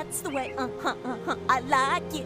That's the way, I like it,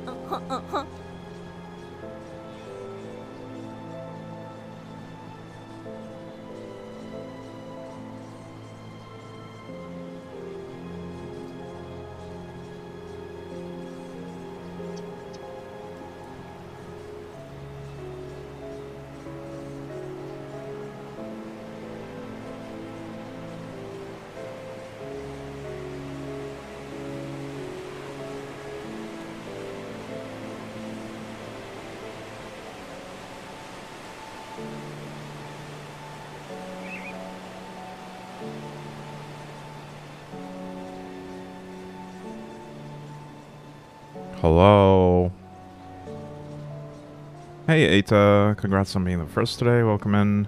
Hello. Hey, Eta. Congrats on being the first today. Welcome in.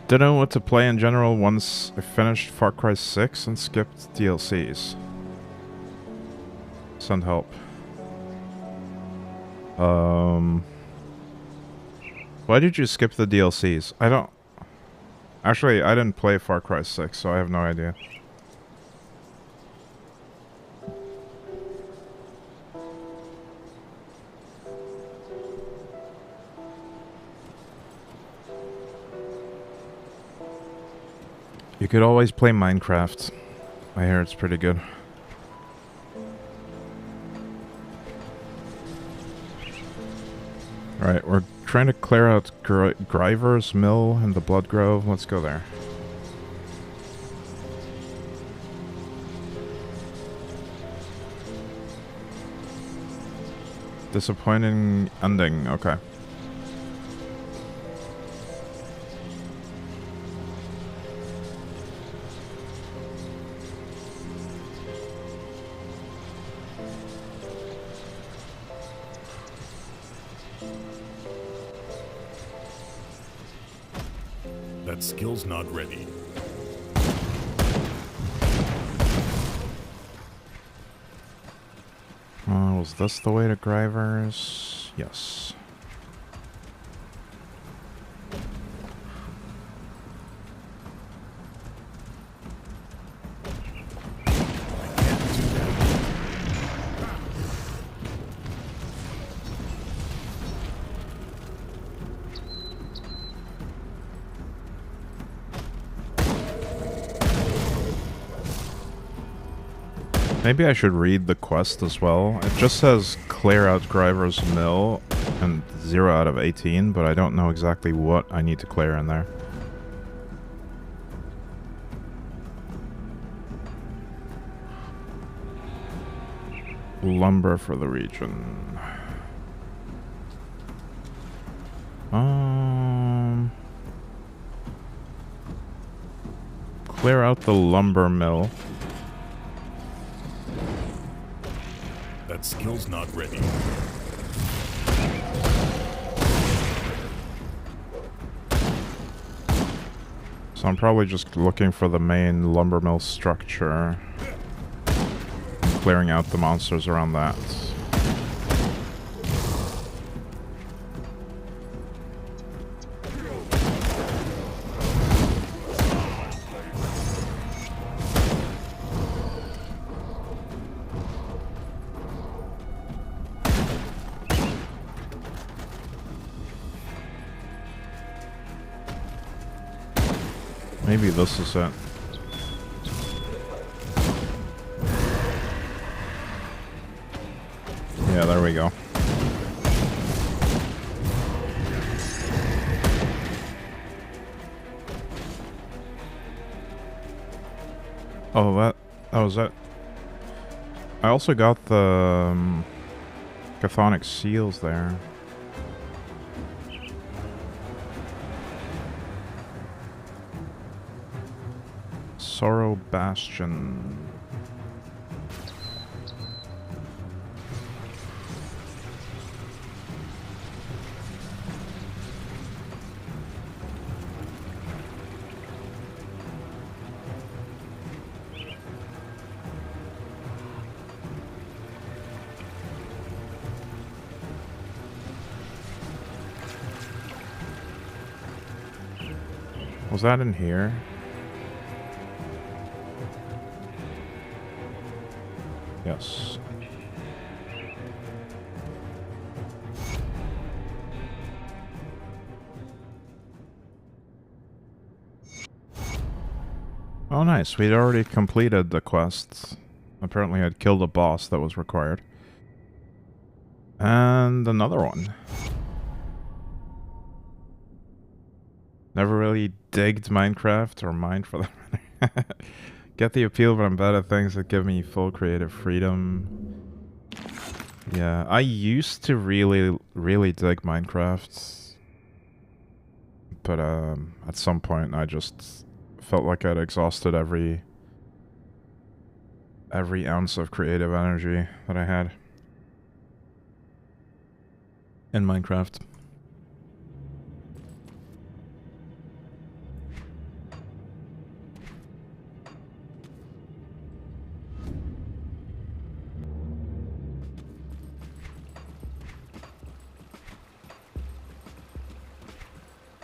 Didn't know what to play in general once I finished Far Cry 6 and skipped DLCs. Send help. Why did you skip the DLCs? I don't... Actually, I didn't play Far Cry 6, so I have no idea. You could always play Minecraft. I hear it's pretty good. Alright, we're trying to clear out Griver's Mill and the Blood Grove. Let's go there. Disappointing ending, okay. That skill's not ready. Was this the way to Griver's? Yes. Maybe I should read the quest as well. It just says clear out Griver's Mill and 0 out of 18, but I don't know exactly what I need to clear in there. Lumber for the region. Clear out the lumber mill. That skill's not ready. So I'm probably just looking for the main lumber mill structure. Clearing out the monsters around that. Maybe this is it. Yeah, there we go. Oh, that was it. I also got the chthonic seals there. Sorrow Bastion. Was that in here? Yes. Oh, nice. We'd already completed the quest. Apparently I'd killed a boss that was required. And another one. Never really digged Minecraft, or Mine for that matter. Get the appeal, but I'm bad at things that give me full creative freedom. Yeah, I used to really dig Minecraft. But at some point I just felt like I'd exhausted every ounce of creative energy that I had in Minecraft.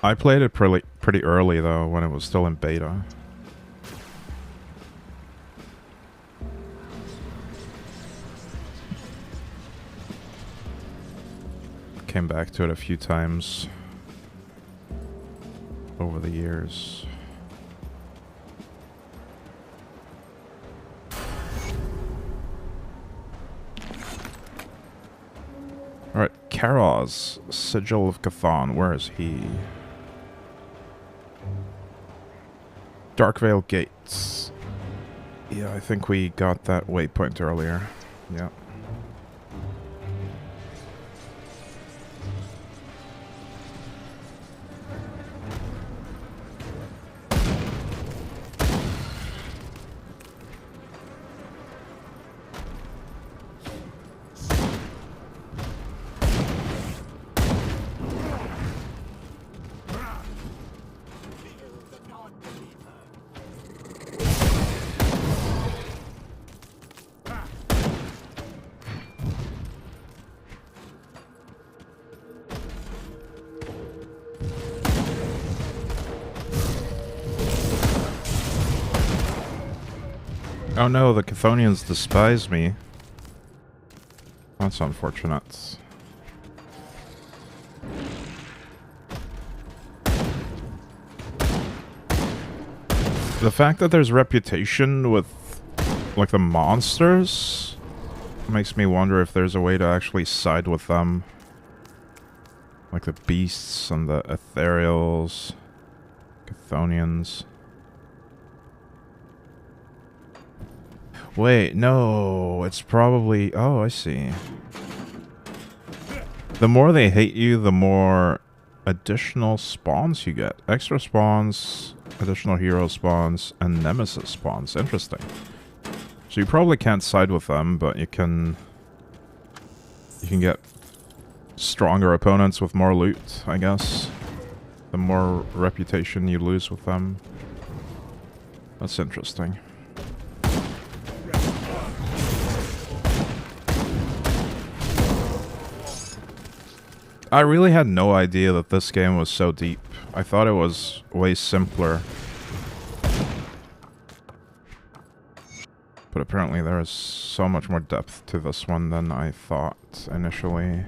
I played it pretty early though, when it was still in beta. Came back to it a few times over the years. Alright, Karos, Sigil of Cthon, where is he? Darkvale Gates. Yeah, I think we got that waypoint earlier. Yeah. Oh no, the Chthonians despise me. That's unfortunate. The fact that there's reputation with, like, the monsters makes me wonder if there's a way to actually side with them. Like the beasts and the ethereals, Chthonians. Wait, no, it's probably... Oh, I see. The more they hate you, the more additional spawns you get. Extra spawns, additional hero spawns, and nemesis spawns. Interesting. So you probably can't side with them, but you can get stronger opponents with more loot, I guess. The more reputation you lose with them. That's interesting. I really had no idea that this game was so deep. I thought it was way simpler. But apparently there is so much more depth to this one than I thought initially.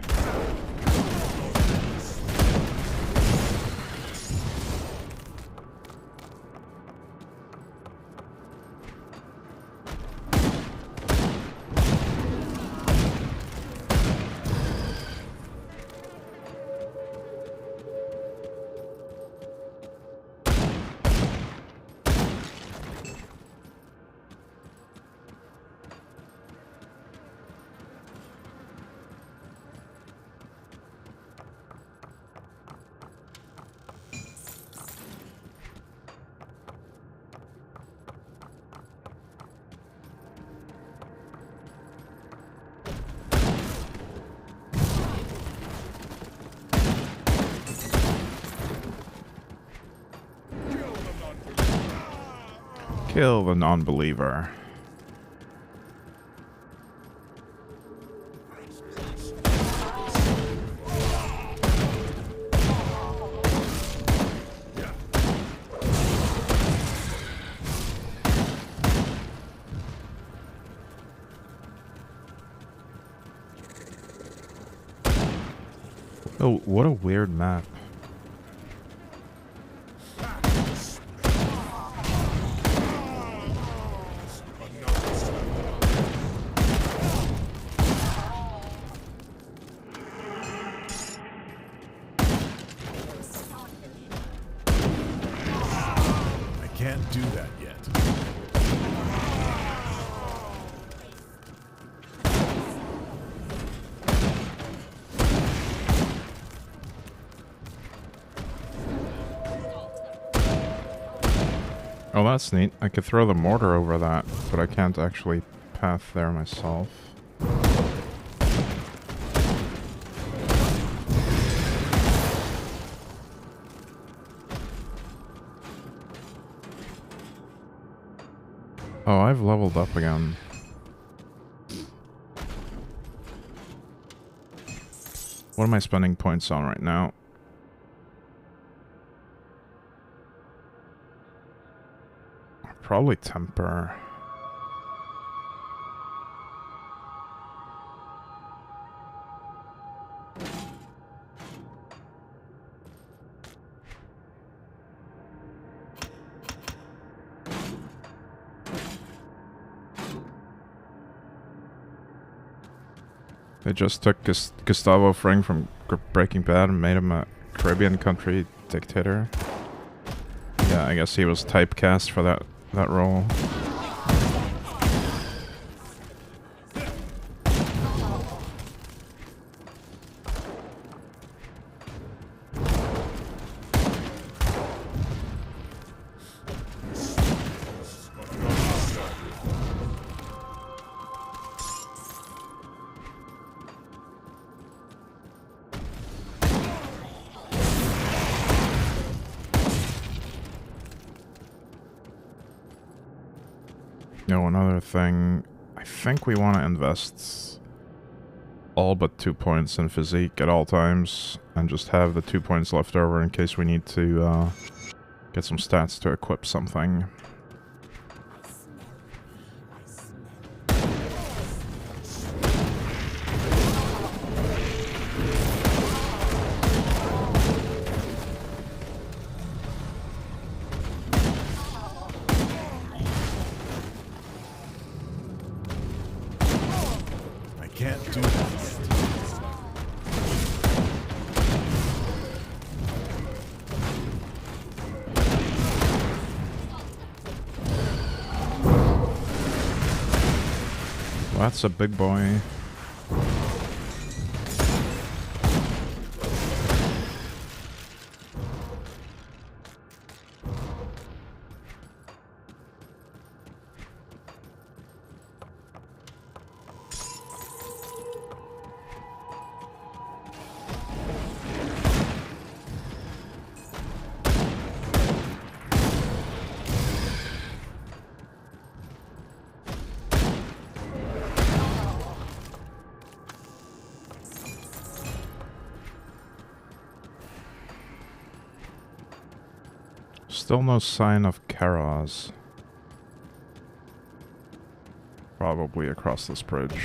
Kill the non-believer. Oh, what a weird map. I can't do that yet. Oh, that's neat. I could throw the mortar over that, but I can't actually path there myself. Oh, I've leveled up again. What am I spending points on right now? Probably temper. They just took Gustavo Fring from Breaking Bad and made him a Caribbean country dictator. Yeah, I guess he was typecast for that role. No, another thing. I think we want to invest all but 2 points in physique at all times, and just have the 2 points left over in case we need to get some stats to equip something. Can't do that yet. Well, that's a big boy. Still no sign of Karaz. Probably across this bridge.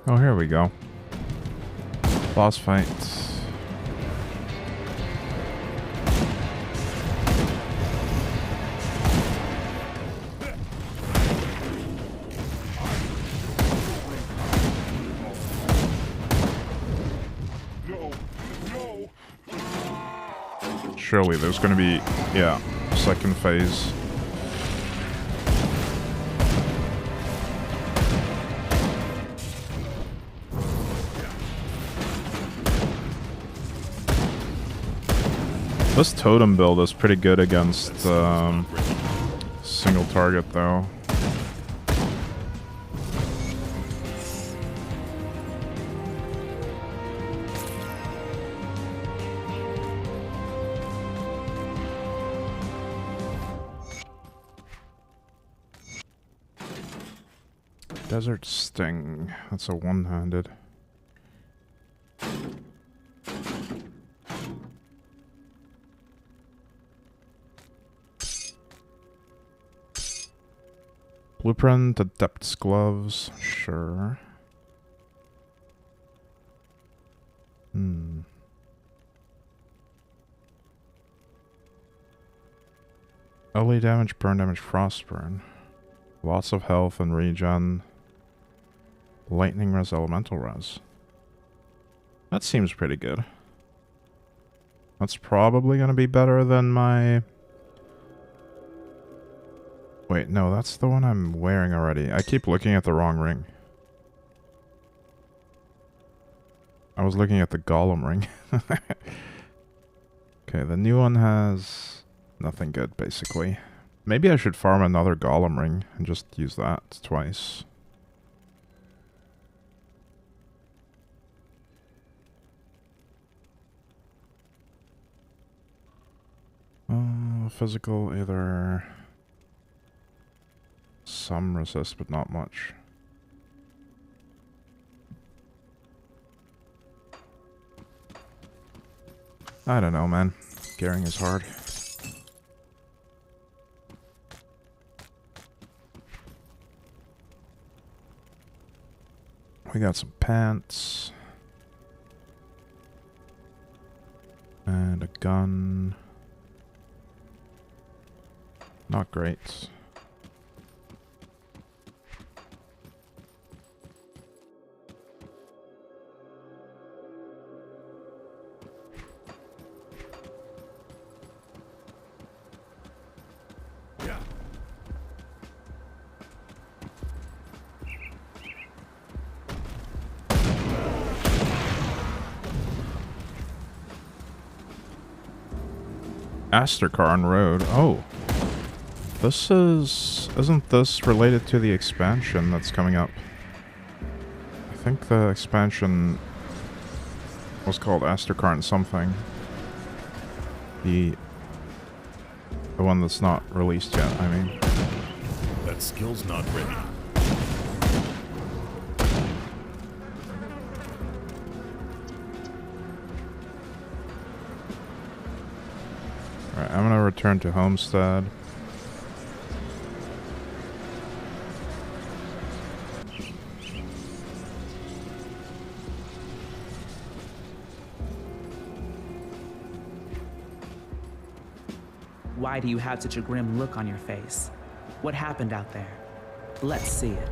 Oh, here we go. Boss fight. Surely there's gonna be, yeah, second phase. This totem build is pretty good against single target, though. Desert Sting. That's a one-handed. Blueprint, Adept's Gloves, sure. Early damage, burn damage, frost burn. Lots of health and regen. Lightning res, elemental res. That seems pretty good. That's probably gonna be better than my... Wait, no, that's the one I'm wearing already. I keep looking at the wrong ring. I was looking at the Golem ring. Okay, the new one has nothing good, basically. Maybe I should farm another Golem ring and just use that twice. Physical, either... Some resist, but not much. I don't know, man. Gearing is hard. We got some pants. And a gun. Not great. Asterkarn Road. Oh. This is... Isn't this related to the expansion that's coming up? I think the expansion was called Asterkarn something. The one that's not released yet, I mean. That skill's not ready. Alright, I'm gonna return to Homestead. Why do you have such a grim look on your face? What happened out there? Let's see it.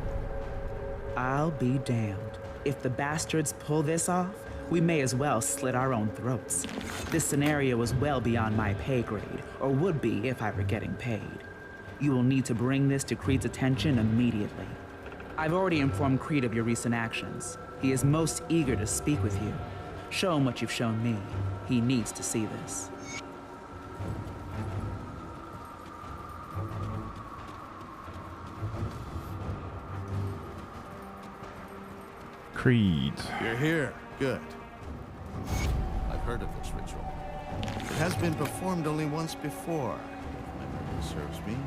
I'll be damned. If the bastards pull this off, we may as well slit our own throats. This scenario is well beyond my pay grade, or would be if I were getting paid. You will need to bring this to Creed's attention immediately. I've already informed Creed of your recent actions. He is most eager to speak with you. Show him what you've shown me. He needs to see this. Creed. You're here. Good. I've heard of this ritual. It has been performed only once before. If my memory serves me,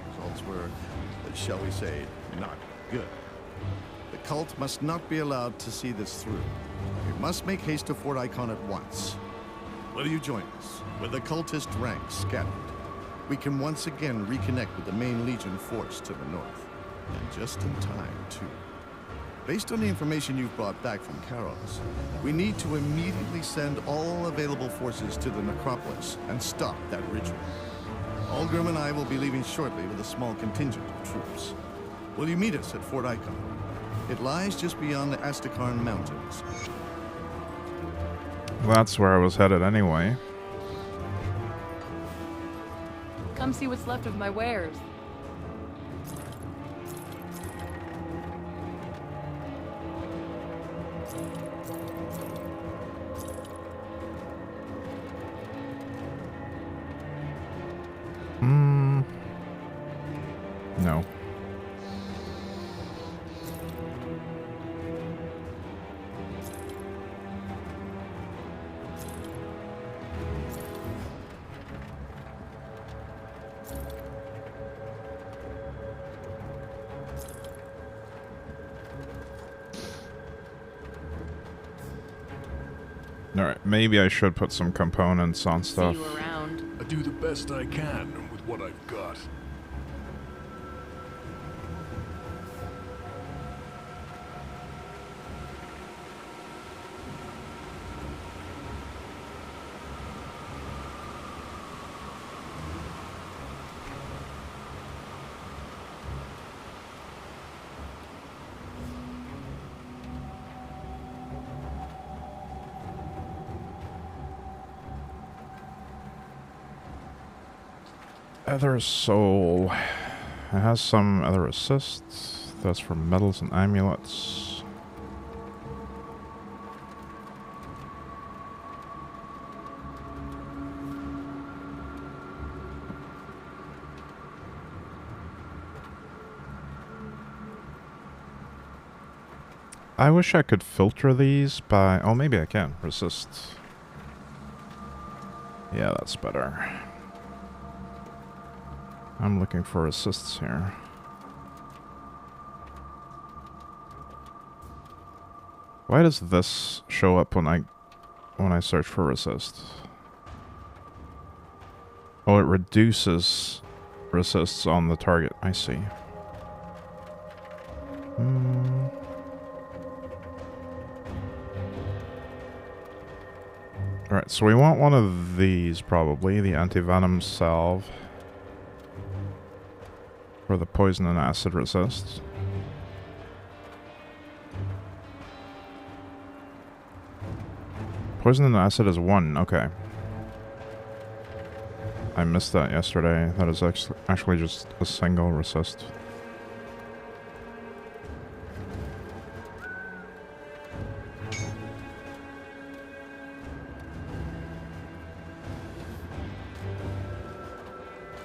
results were, shall we say, not good. The cult must not be allowed to see this through. We must make haste to Fort Icon at once. Will you join us? With the cultist ranks scattered, we can once again reconnect with the main Legion force to the north. And just in time, too. Based on the information you've brought back from Karos, we need to immediately send all available forces to the necropolis and stop that ritual. Algrim and I will be leaving shortly with a small contingent of troops. Will you meet us at Fort Icon? It lies just beyond the Astakarn Mountains. That's where I was headed anyway. Come see what's left of my wares. No. Alright, maybe I should put some components on stuff. See you around. I do the best I can with what I've got. Other soul. It has some other assists. That's for medals and amulets. I wish I could filter these by... Oh, maybe I can. Resist. Yeah, that's better. I'm looking for assists here. Why does this show up when I search for resist? Oh, it reduces resists on the target. I see. Alright, so we want one of these probably, the anti-venom salve. For the poison and acid resist. Poison and acid is 1, okay. I missed that yesterday. That is actually just a single resist.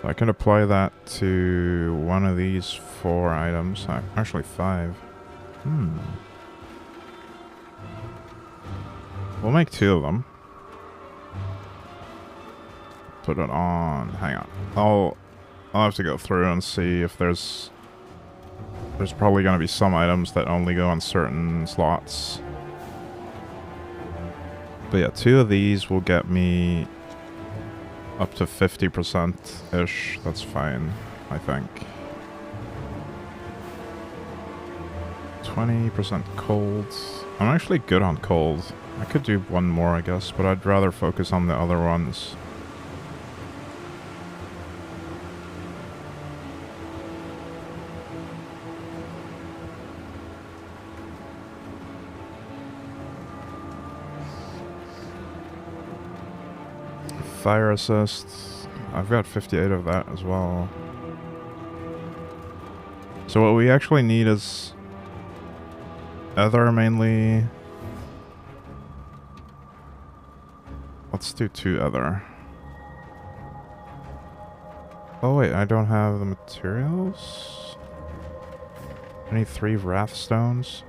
I can apply that to one of these 4 items. Actually 5. We'll make 2 of them. Put it on. Hang on. I'll have to go through and see if there's probably going to be some items that only go on certain slots. But yeah, 2 of these will get me up to 50%-ish. That's fine, I think. 20% cold. I'm actually good on cold. I could do 1 more, I guess, but I'd rather focus on the other ones. Fire assist. I've got 58 of that as well. So what we actually need is ether mainly. Let's do 2 ether. Oh wait, I don't have the materials? I need 3 wrath stones.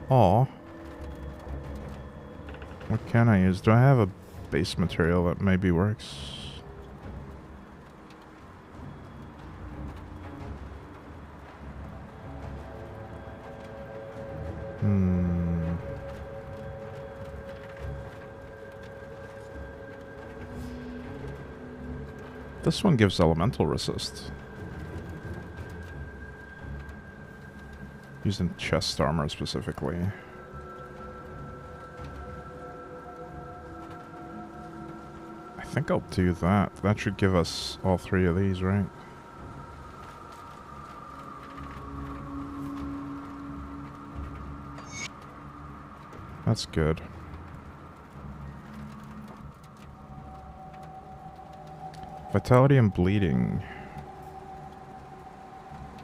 Aw. What can I use? Do I have a base material that maybe works? This one gives elemental resist. Used in chest armor specifically. I think I'll do that. That should give us all 3 of these, right? That's good. Vitality and bleeding.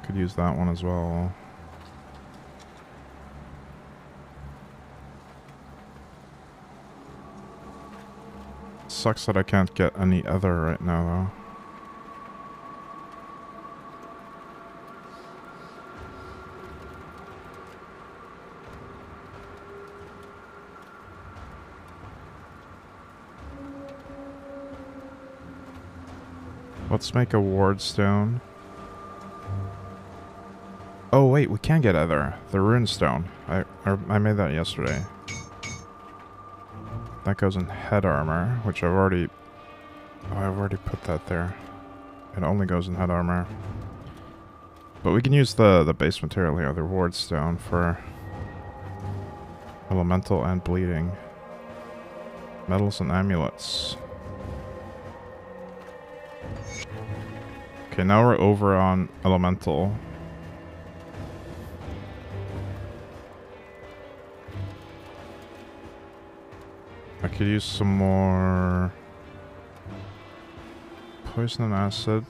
Could use that one as well. Sucks that I can't get any other right now, though. Let's make a ward stone. Oh wait, we can get other. The rune stone. I made that yesterday. That goes in head armor, which I've already put that there. It only goes in head armor. But we can use the base material here, the ward stone, for elemental and bleeding. Medals and amulets. Okay, now we're over on elemental. I could use some more poison and acid.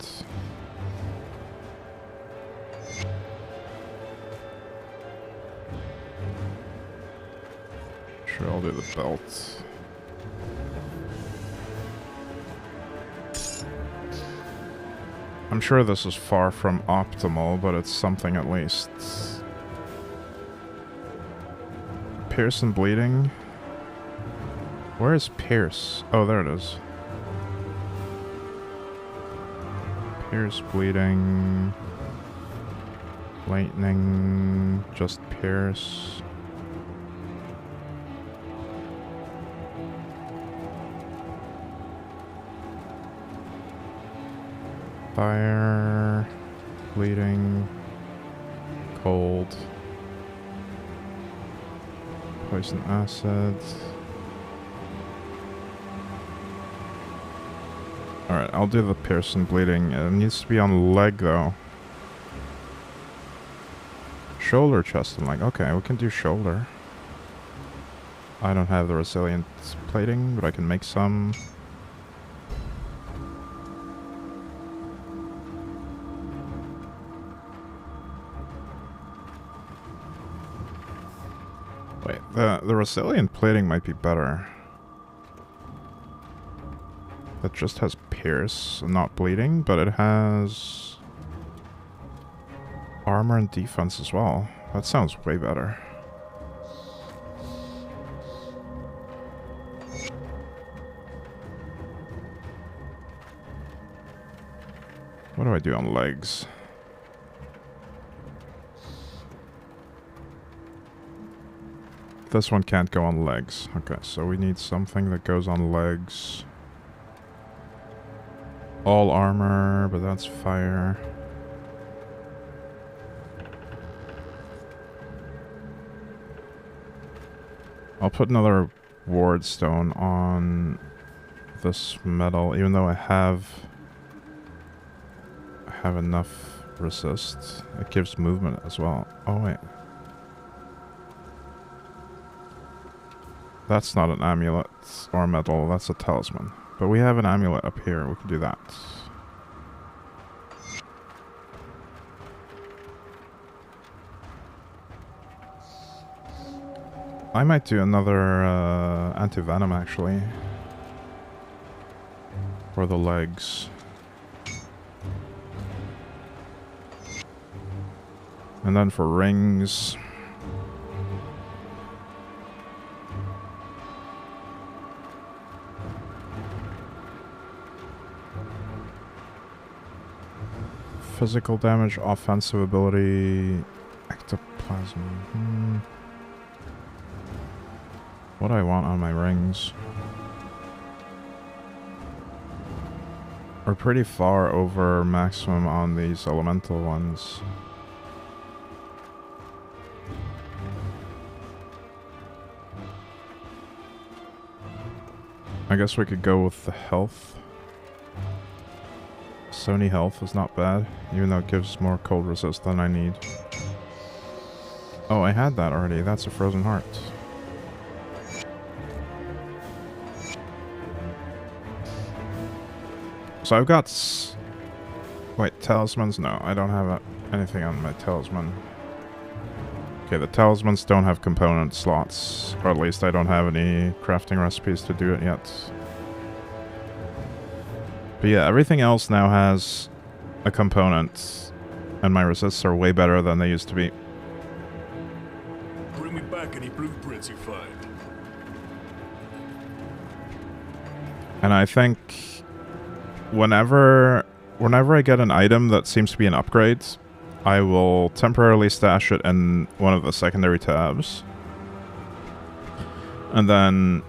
Sure, I'll do the belt. I'm sure this is far from optimal, but it's something at least. Pierce and bleeding. Where is Pierce? Oh, there it is. Pierce, bleeding, lightning, just Pierce. Fire, bleeding, cold, poison acid. Alright, I'll do the pierce and bleeding. It needs to be on leg though. Shoulder, chest, and leg. Okay, we can do shoulder. I don't have the resilient plating, but I can make some. Wait, the resilient plating might be better. That just has pierce and not bleeding, but it has armor and defense as well. That sounds way better. What do I do on legs? This one can't go on legs. Okay, so we need something that goes on legs. All armor, but that's fire. I'll put another ward stone on this metal, even though I have enough resist. It gives movement as well. Oh wait. That's not an amulet or a medal, that's a talisman. But we have an amulet up here, we can do that. I might do another anti-venom actually. For the legs. And then for rings. Physical damage, offensive ability, ectoplasm. What do I want on my rings? We're pretty far over maximum on these elemental ones. I guess we could go with the health. Sony health is not bad, even though it gives more cold resist than I need. Oh, I had that already. That's a frozen heart. So I've got... Wait, talismans? No, I don't have anything on my talisman. Okay, the talismans don't have component slots. Or at least I don't have any crafting recipes to do it yet. But yeah, everything else now has a component, and my resists are way better than they used to be. Bring me back any blueprints you find. And I think whenever I get an item that seems to be an upgrade, I will temporarily stash it in one of the secondary tabs. And then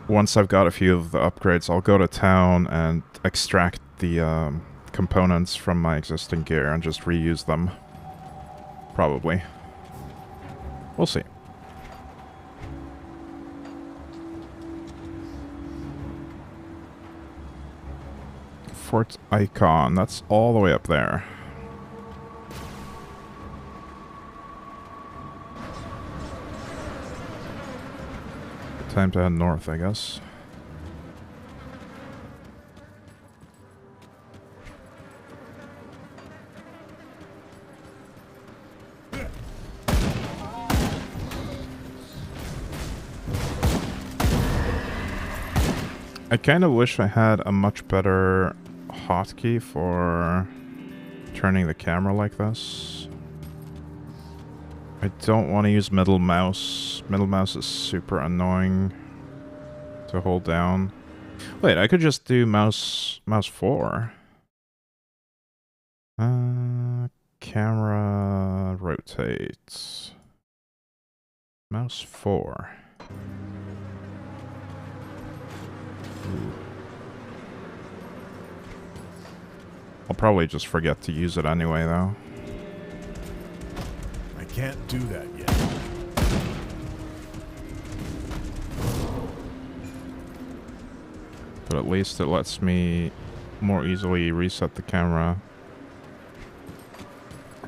once I've got a few of the upgrades, I'll go to town and extract the components from my existing gear and just reuse them. Probably. We'll see. Fort Icon, that's all the way up there. Time to head north, I guess. I kind of wish I had a much better hotkey for turning the camera like this. I don't want to use middle mouse. Middle mouse is super annoying to hold down. Wait, I could just do mouse 4. Camera rotate. Mouse 4. Ooh. I'll probably just forget to use it anyway, though. I can't do that yet. But at least it lets me more easily reset the camera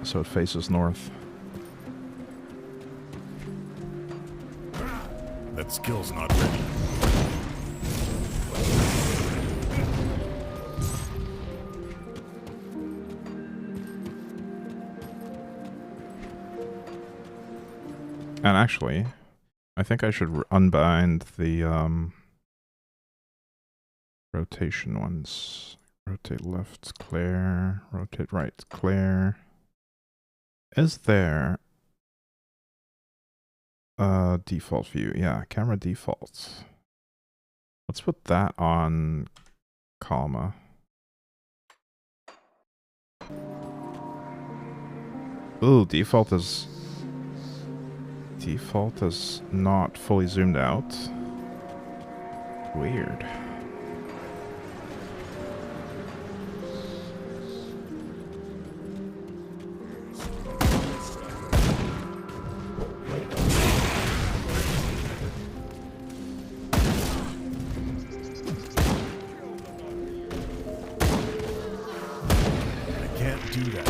so it faces north. That skill's not ready. And actually, I think I should unbind the rotation ones. Rotate left, clear. Rotate right, clear. Is there a default view? Yeah, camera default. Let's put that on comma. Ooh, default is not fully zoomed out. Weird. I can't do that.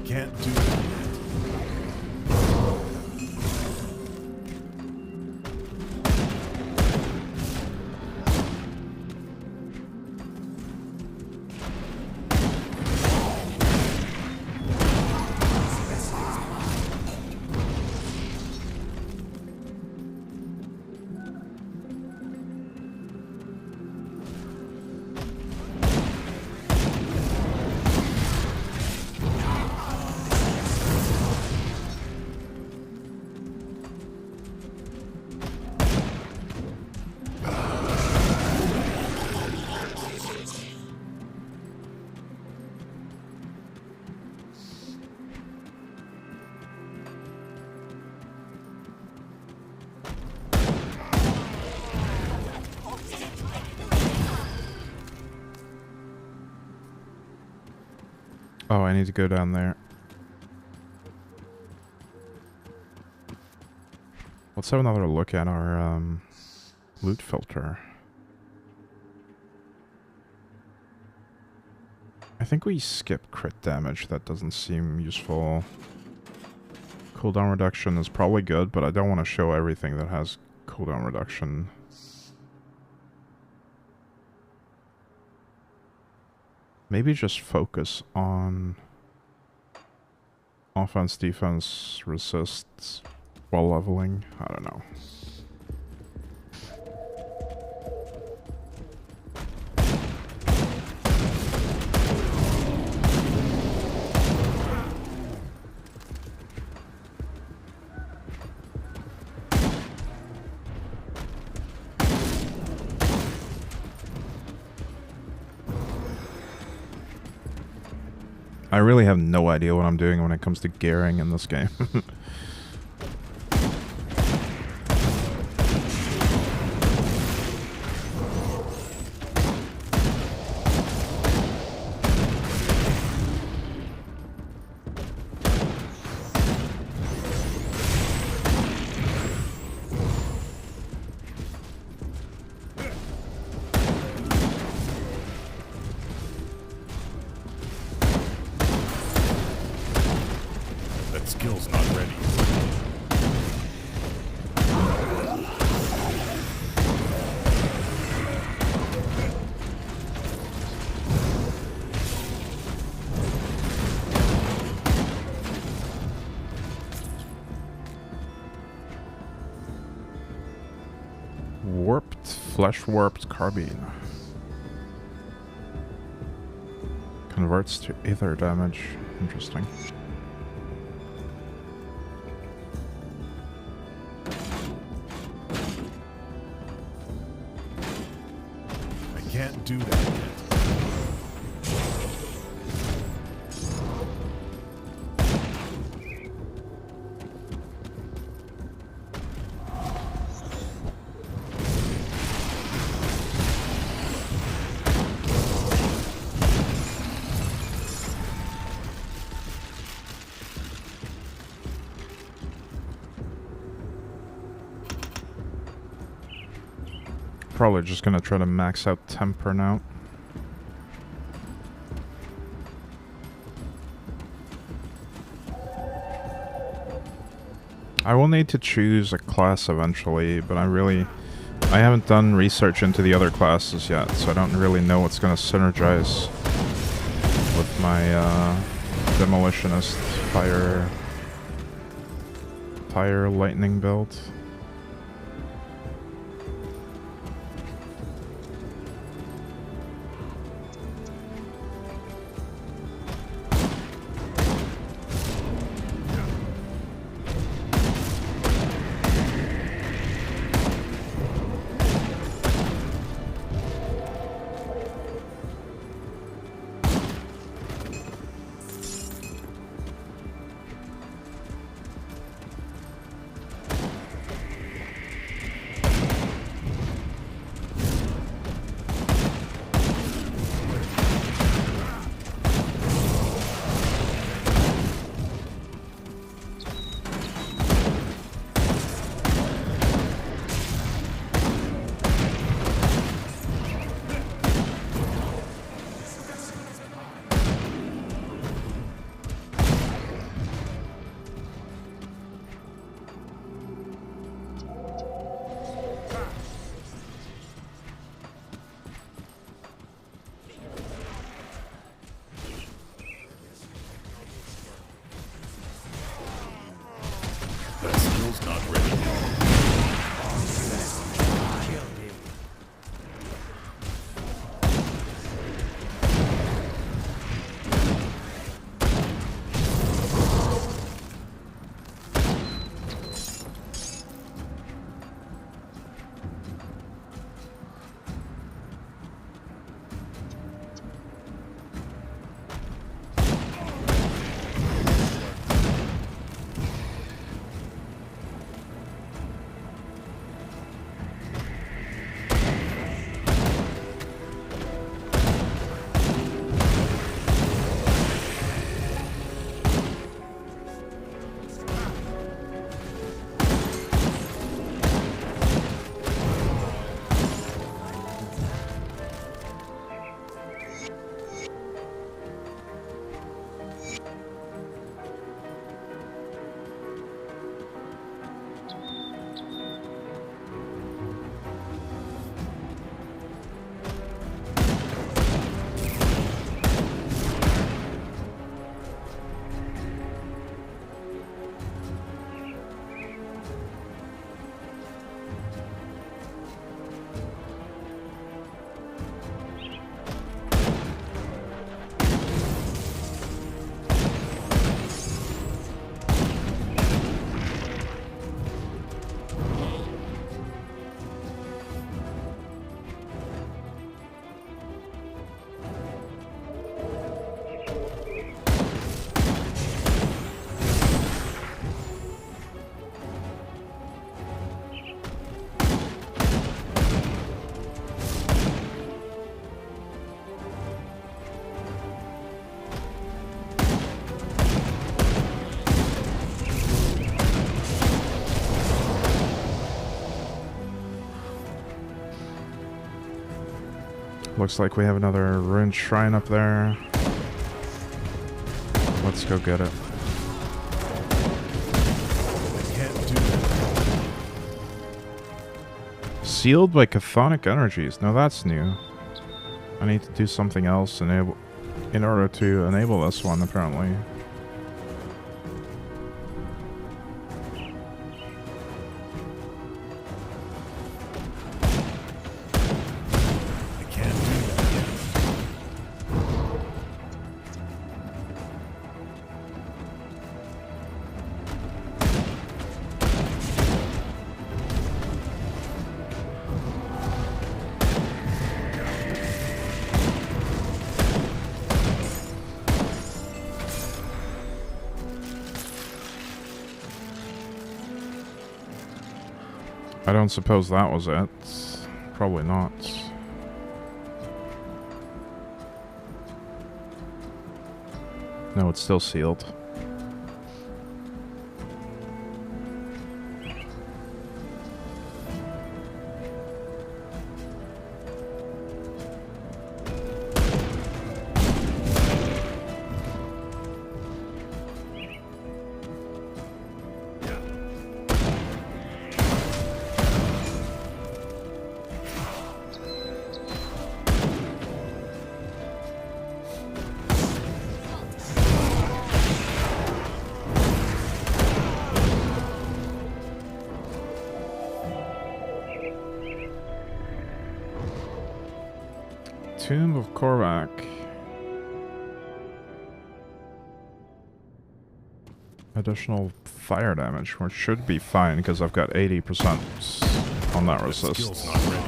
Can't do that. Oh, I need to go down there. Let's have another look at our loot filter. I think we skip crit damage. That doesn't seem useful. Cooldown reduction is probably good, but I don't want to show everything that has cooldown reduction. Maybe just focus on offense, defense, resists while leveling. I don't know. I really have no idea what I'm doing when it comes to gearing in this game. Skill's not ready. Flesh warped carbine. Converts to ether damage. Interesting. Can't do that yet. Probably just gonna try to max out temper now. I will need to choose a class eventually, but I haven't done research into the other classes yet, so I don't really know what's gonna synergize with my demolitionist fire lightning build. looks like we have another ruined shrine up there. Let's go get it. I can't do that. Sealed by chthonic energies. Now that's new. I need to do something else in order to enable this one, apparently. I can't do that yet. I don't suppose that was it. Probably not. No, it's still sealed. Tomb of Korvac. Additional fire damage, which should be fine because I've got 80% on that resist. Skill's not ready.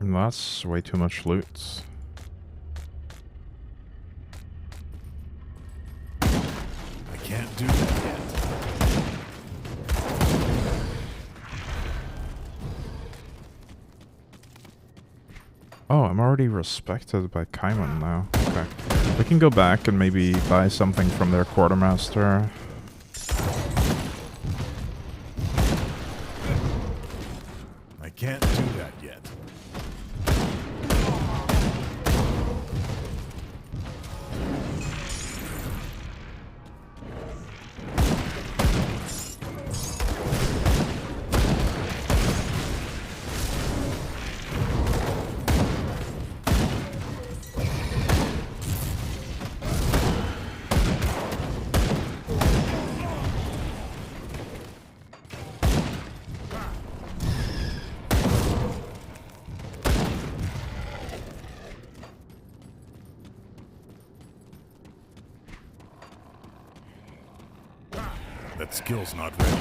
And that's way too much loot. I can't do that yet. Oh, I'm already respected by Kaiman now. Okay. We can go back and maybe buy something from their quartermaster. I can't do that yet. That skill's not ready.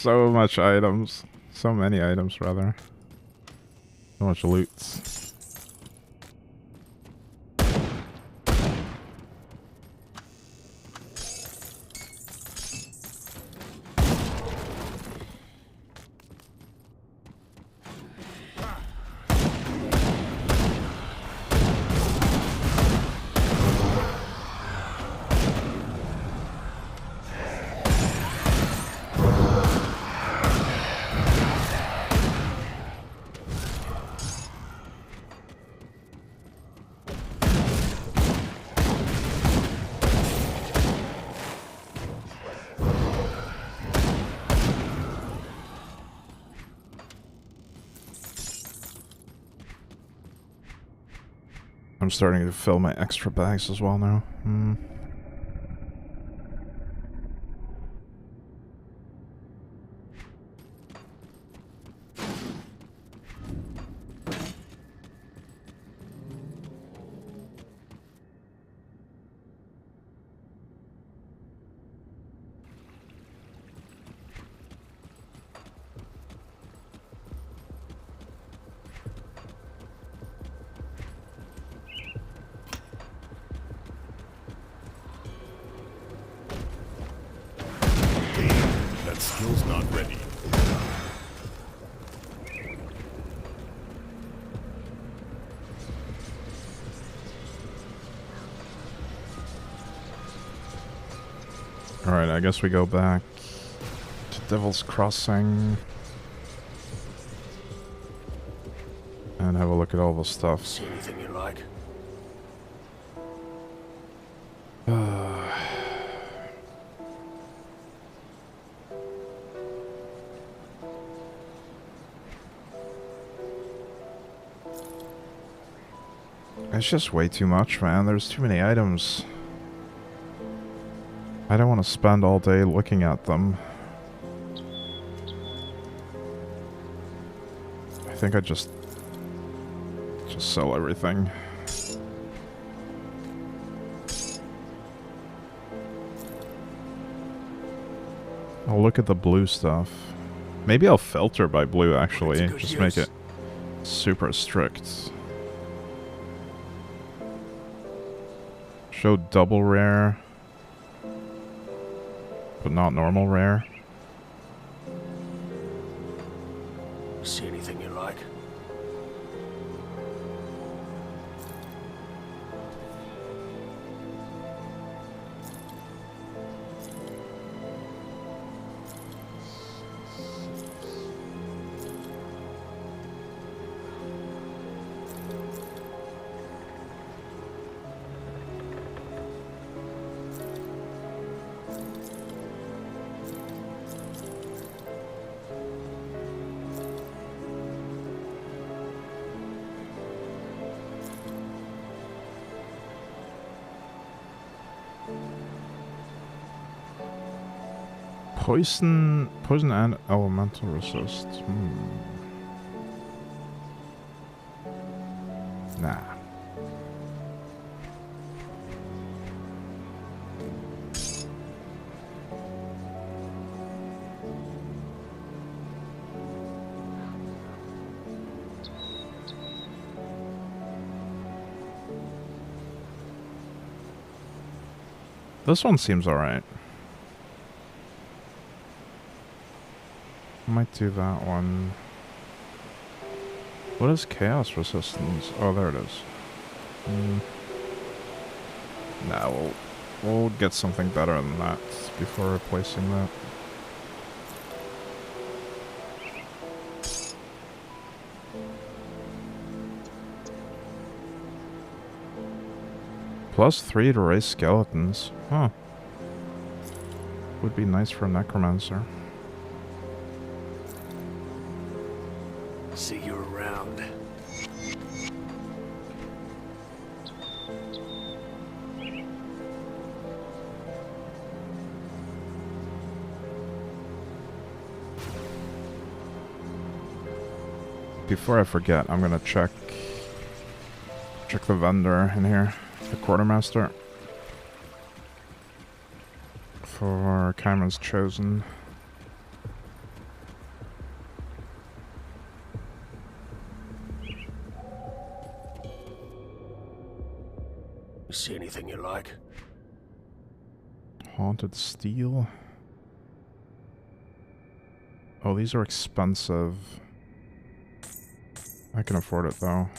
So much items. So many items, rather. So much loot. I'm starting to fill my extra bags as well now. That skill's not ready. Alright, I guess we go back to Devil's Crossing. And have a look at all the stuff. See anything you like? It's just way too much, man. There's too many items. I don't want to spend all day looking at them. I think I just sell everything. I'll look at the blue stuff. Maybe I'll filter by blue, actually. Just make it super strict. Show double rare, but not normal rare. See anything you like? Poison and elemental resist. Nah. This one seems alright. Might do that one. What is chaos resistance? Oh, there it is. Nah, we'll get something better than that before replacing that. +3 to raise skeletons. Huh. Would be nice for a necromancer. See you around. Before I forget, I'm gonna check the vendor in here, the quartermaster, for Cameron's Chosen. You see anything you like? Haunted steel. Oh, these are expensive. I can afford it though.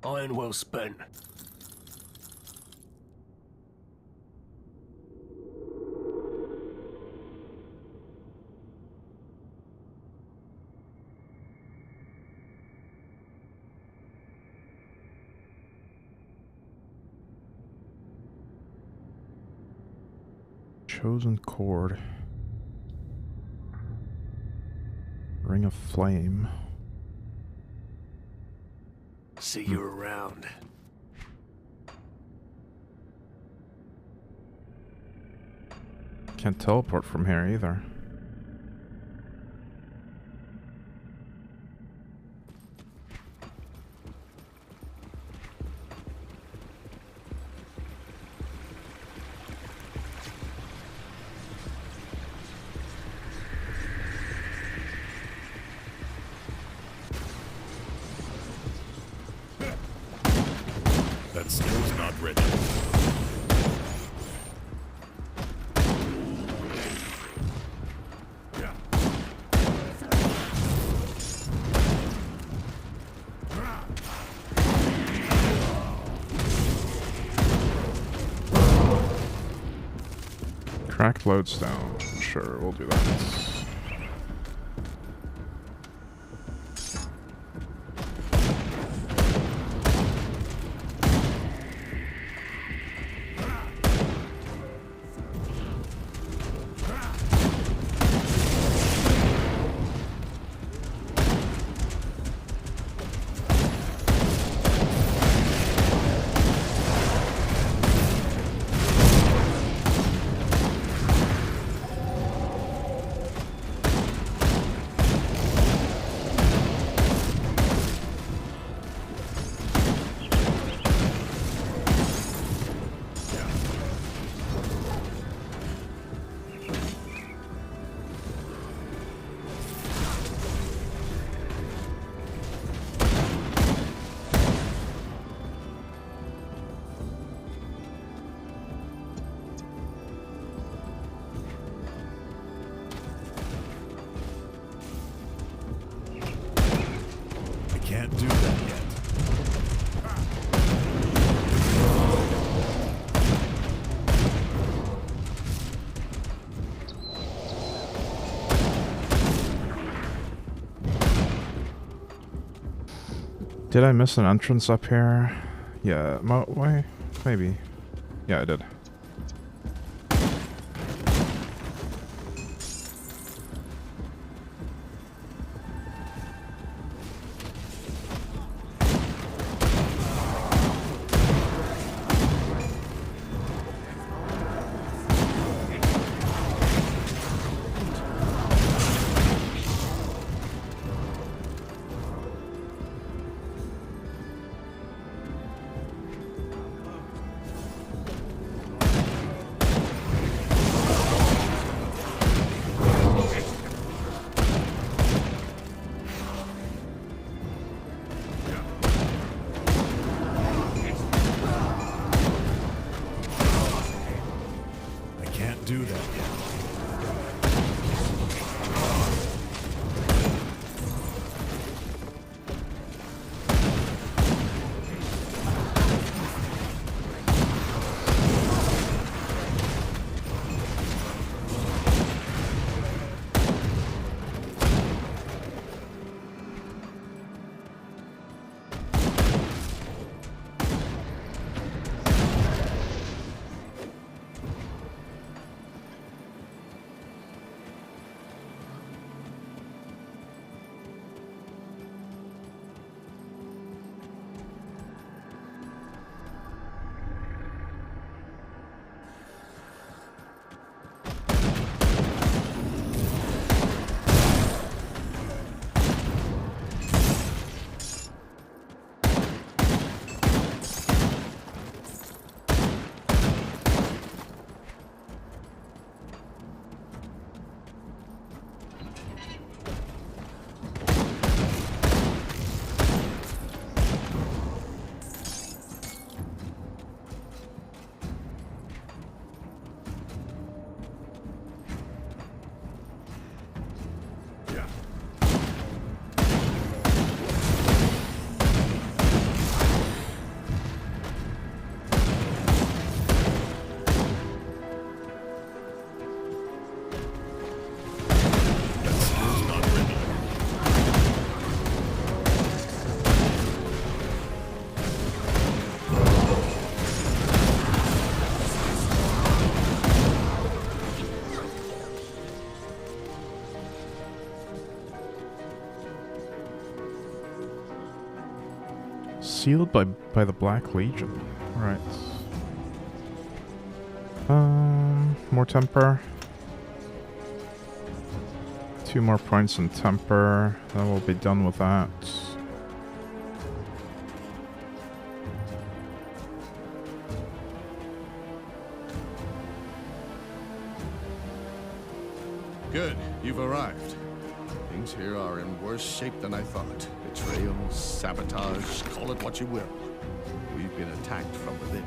Iron well spent. Chosen cord. Ring of flame. See you around. Can't teleport from here either. That skill's not ready. Cracked lodestone. Sure, we'll do that. Can't do that yet. Did I miss an entrance up here? Yeah, why? Maybe. Yeah, I did. Sealed by the Black Legion. Alright. More temper. 2 more points in temper. Then we'll be done with that. Good, you've arrived. Things here are in worse shape than I thought. Betrayal, sabotage, call it what you will. We've been attacked from within.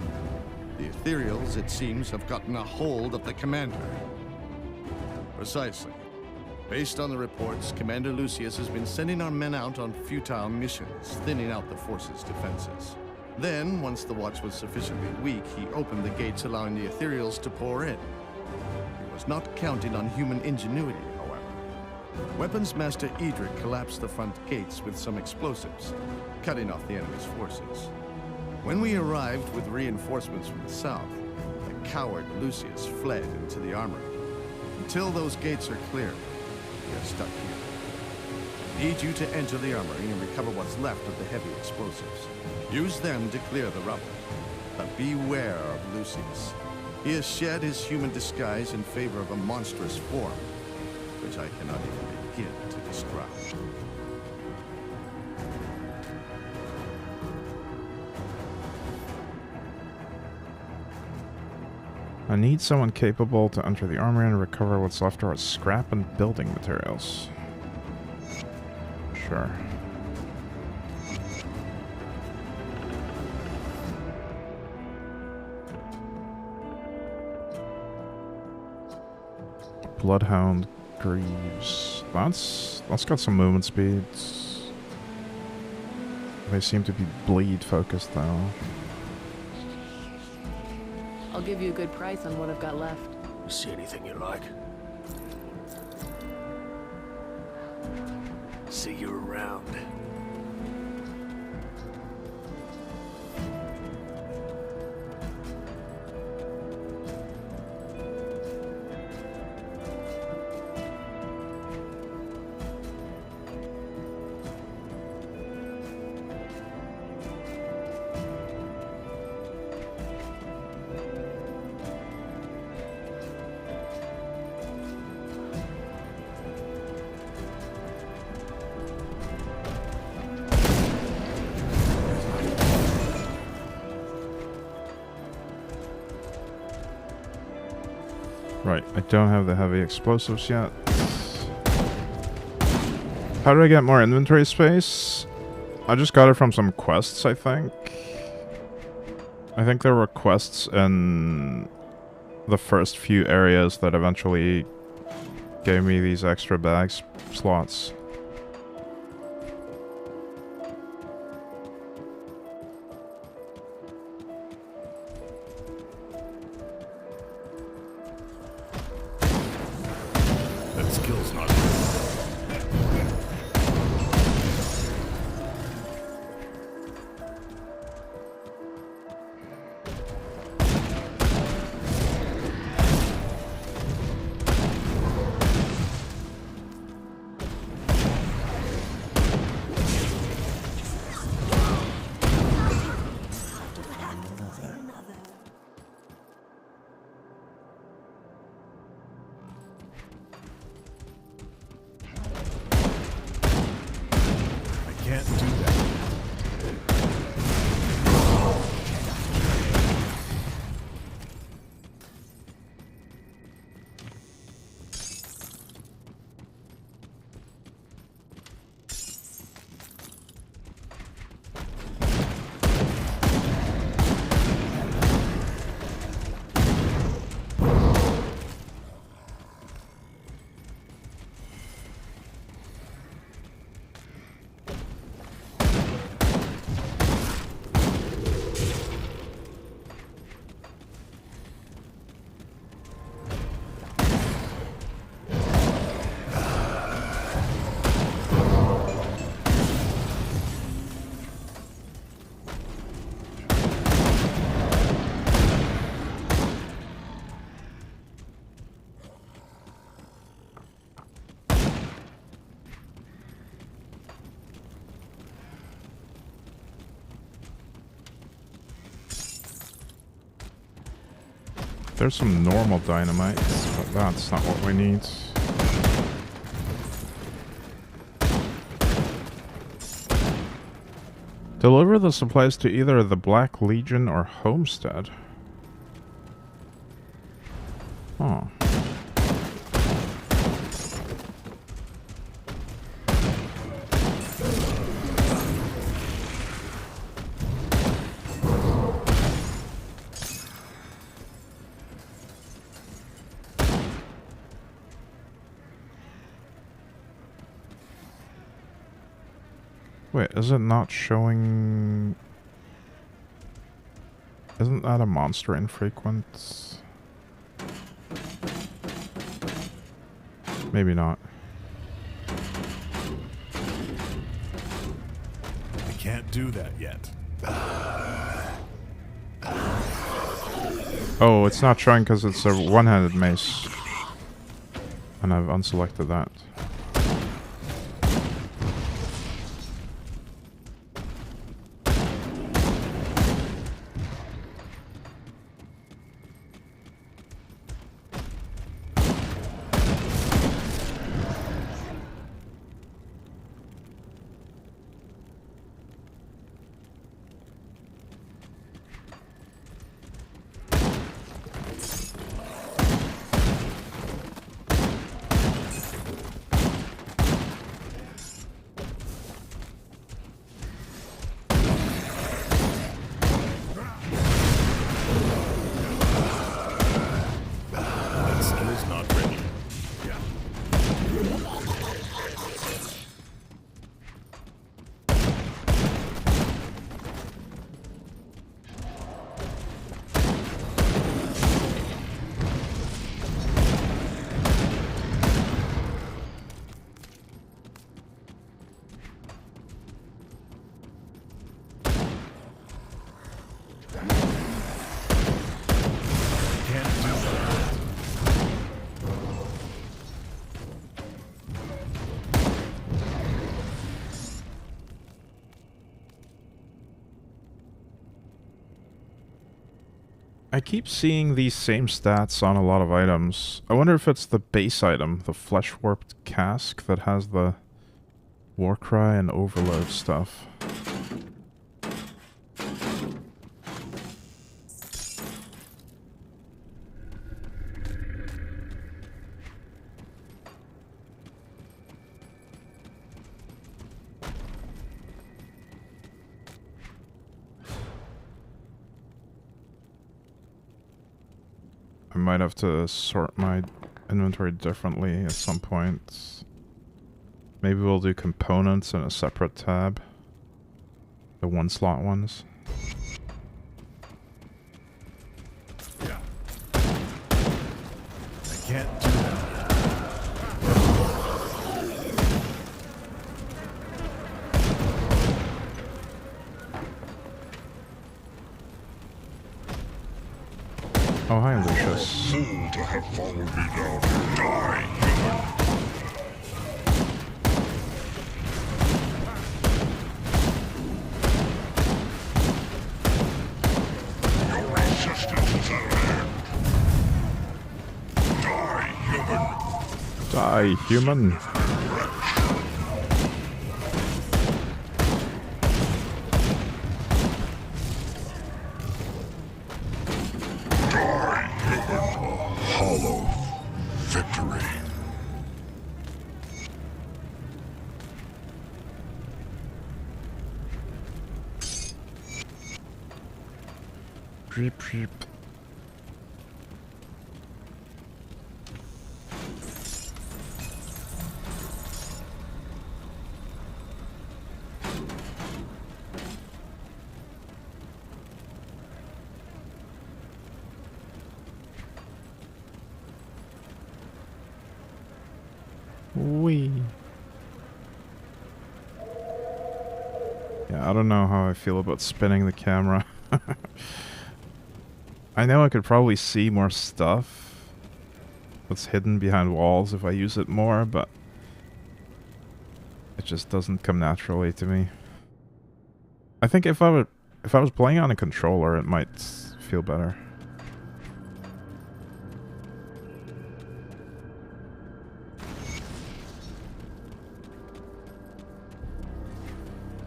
The Ethereals, it seems, have gotten a hold of the commander. Precisely. Based on the reports, Commander Lucius has been sending our men out on futile missions, thinning out the force's defenses. Then, once the watch was sufficiently weak, he opened the gates allowing the Ethereals to pour in. He was not counting on human ingenuity, however. Weapons Master Edric collapsed the front gates with some explosives, cutting off the enemy's forces. When we arrived with reinforcements from the south, the coward Lucius fled into the armory. Until those gates are clear, we are stuck here. I need you to enter the armory and recover what's left of the heavy explosives. Use them to clear the rubble. But beware of Lucius. He has shed his human disguise in favor of a monstrous form, which I cannot even begin to describe. I need someone capable to enter the armory and recover what's left of our scrap and building materials. Sure. Bloodhound Greaves. That's got some movement speeds. They seem to be bleed focused though. I'll give you a good price on what I've got left. See anything you like? See you around. Right, I don't have the heavy explosives yet. How do I get more inventory space? I just got it from some quests, I think. I think there were quests in the first few areas that eventually gave me these extra bag slots. That skill's not. Can't do that. There's some normal dynamites, but that's not what we need. Deliver the supplies to either the Black Legion or Homestead. Oh. Wait, is it not showing... Isn't that a monster infrequent? Maybe not. I can't do that yet. Oh, it's not showing because it's a one-handed mace. And I've unselected that. That skill's not ready. I keep seeing these same stats on a lot of items. I wonder if it's the base item, the flesh-warped cask, that has the Warcry and Overload stuff. I might have to sort my inventory differently at some point. Maybe we'll do components in a separate tab. The one-slot ones. I can't do that. Oh, hi, Lucius. Fool to have followed me down here. Die, human! Your resistance is at hand. Die, human! Die, human! Hollow victory. Creep, creep. Wee. Yeah, I don't know how I feel about spinning the camera. I know I could probably see more stuff that's hidden behind walls if I use it more, but it just doesn't come naturally to me. I think if I was playing on a controller, it might feel better.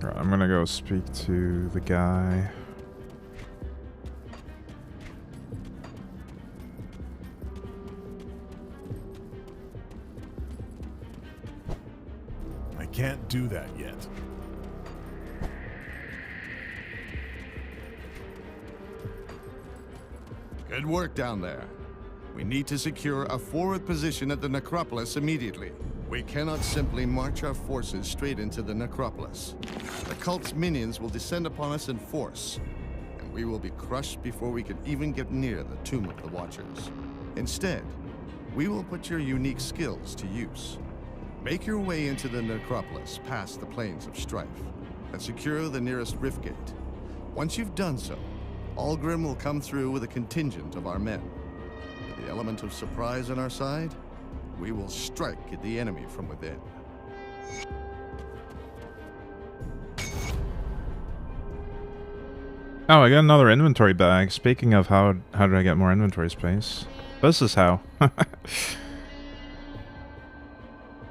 Right, I'm gonna go speak to the guy. I can't do that yet. Good work down there. We need to secure a forward position at the necropolis immediately. We cannot simply march our forces straight into the necropolis. The cult's minions will descend upon us in force, and we will be crushed before we can even get near the Tomb of the Watchers. Instead, we will put your unique skills to use. Make your way into the necropolis past the Plains of Strife, and secure the nearest rift gate. Once you've done so, Algrim will come through with a contingent of our men. With the element of surprise on our side, we will strike at the enemy from within. Oh, I got another inventory bag. Speaking of how did I get more inventory space? This is how.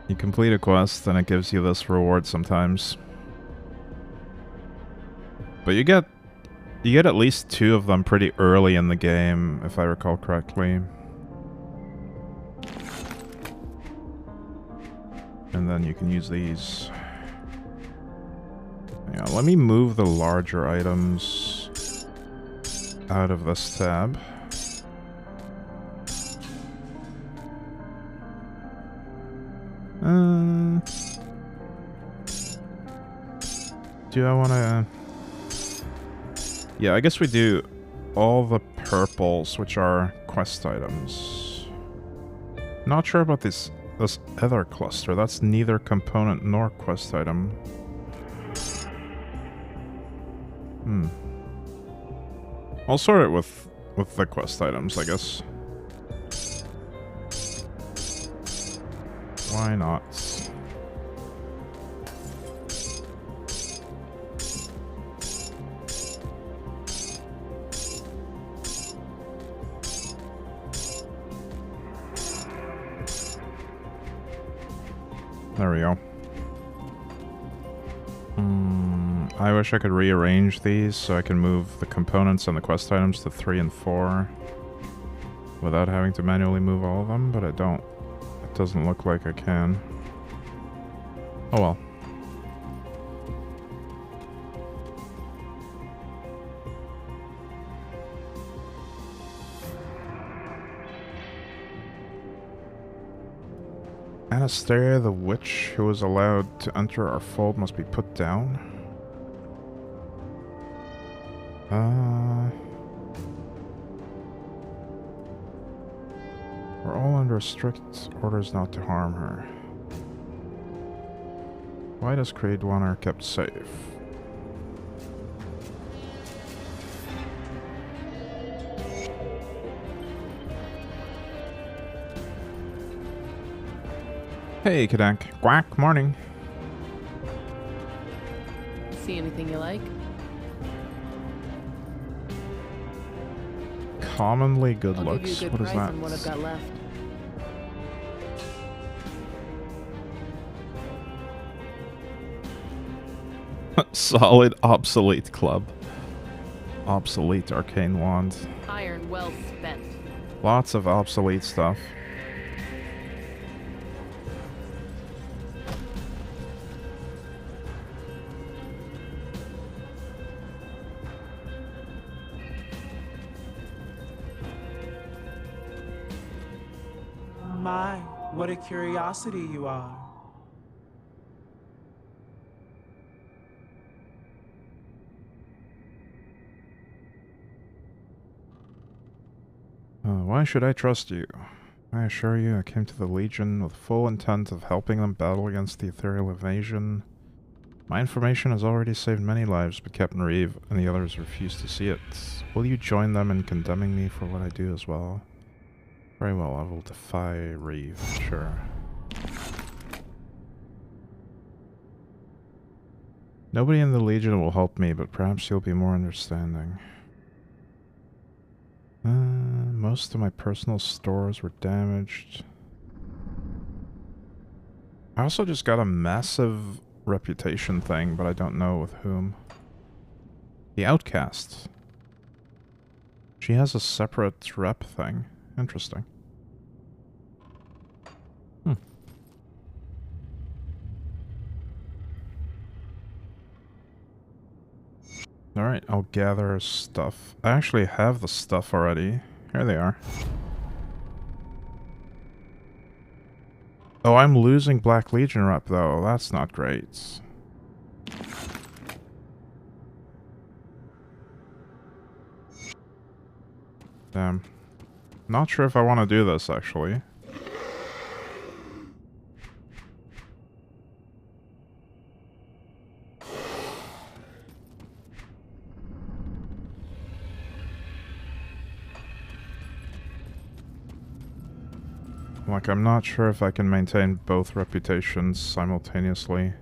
You complete a quest, then it gives you this reward sometimes. But you get at least 2 of them pretty early in the game, if I recall correctly. And then you can use these. Yeah, let me move the larger items out of this tab. Do I want to... Yeah, I guess we do all the purples, which are quest items. Not sure about this other cluster. That's neither component nor quest item. I'll sort it with the quest items, I guess. Why not? There we go. I wish I could rearrange these so I can move the components and the quest items to 3 and 4 without having to manually move all of them, but I don't. It doesn't look like I can. Oh well. Anastasia, the witch who was allowed to enter our fold, must be put down. We're all under strict orders not to harm her. Why does Creed want her kept safe? Hey, Kadank. Quack, morning. See anything you like? Commonly good I'll looks. give you a What good is price that? on what I've got left. Solid obsolete club. Obsolete arcane wand. Iron well spent. Lots of obsolete stuff. My, what a curiosity you are. Why should I trust you? I assure you, I came to the Legion with full intent of helping them battle against the Ethereal Invasion. My information has already saved many lives, but Captain Reeve and the others refuse to see it. Will you join them in condemning me for what I do as well? Very well, I will defy Reeve, sure. Nobody in the Legion will help me, but perhaps you'll be more understanding. Most of my personal stores were damaged. I also just got a massive reputation thing, but I don't know with whom. The Outcast. She has a separate rep thing. Interesting. Alright, I'll gather stuff. I actually have the stuff already. Here they are. Oh, I'm losing Black Legion rep though. That's not great. Damn. Not sure if I want to do this actually. Like, I'm not sure if I can maintain both reputations simultaneously.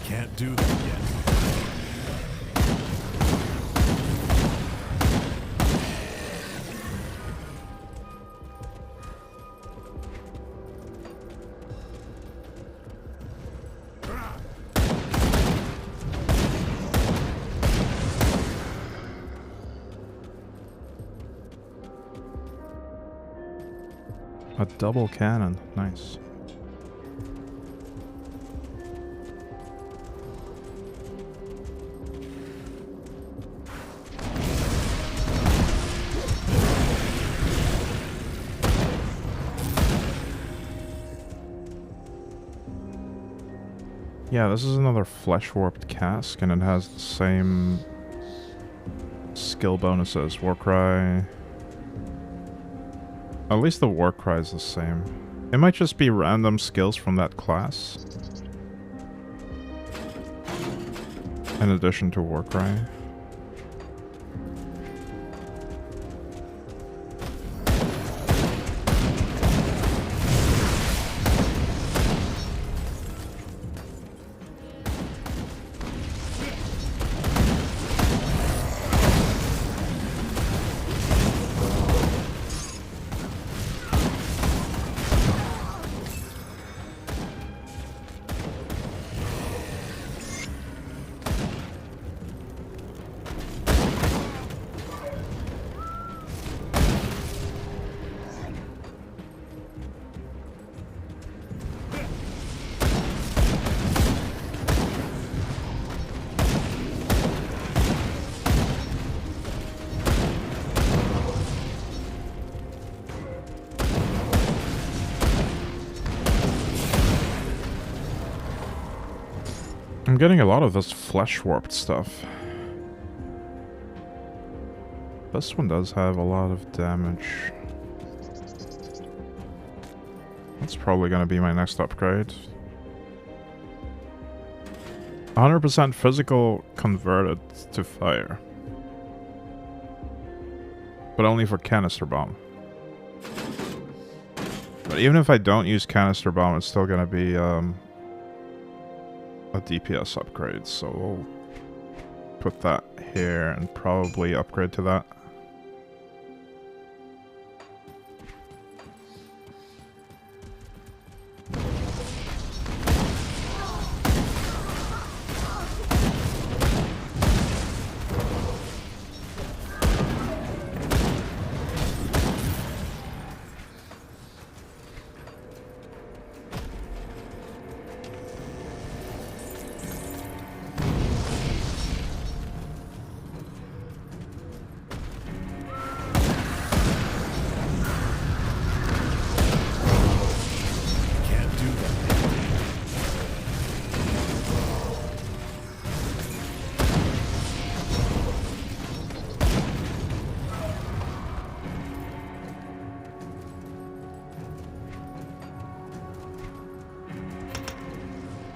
Can't do that yet. A double cannon. Nice. Yeah, this is another Flesh Warped Cask, and it has the same skill bonuses. Warcry. At least the Warcry is the same. It might just be random skills from that class. In addition to Warcry. I'm getting a lot of this flesh warped stuff. This one does have a lot of damage. That's probably going to be my next upgrade. 100% physical converted to fire. But only for canister bomb. But even if I don't use canister bomb, it's still going to be a DPS upgrade, so we'll put that here and probably upgrade to that.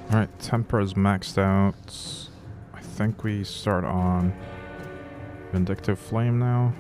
Alright, temper is maxed out. I think we start on Vindictive Flame now.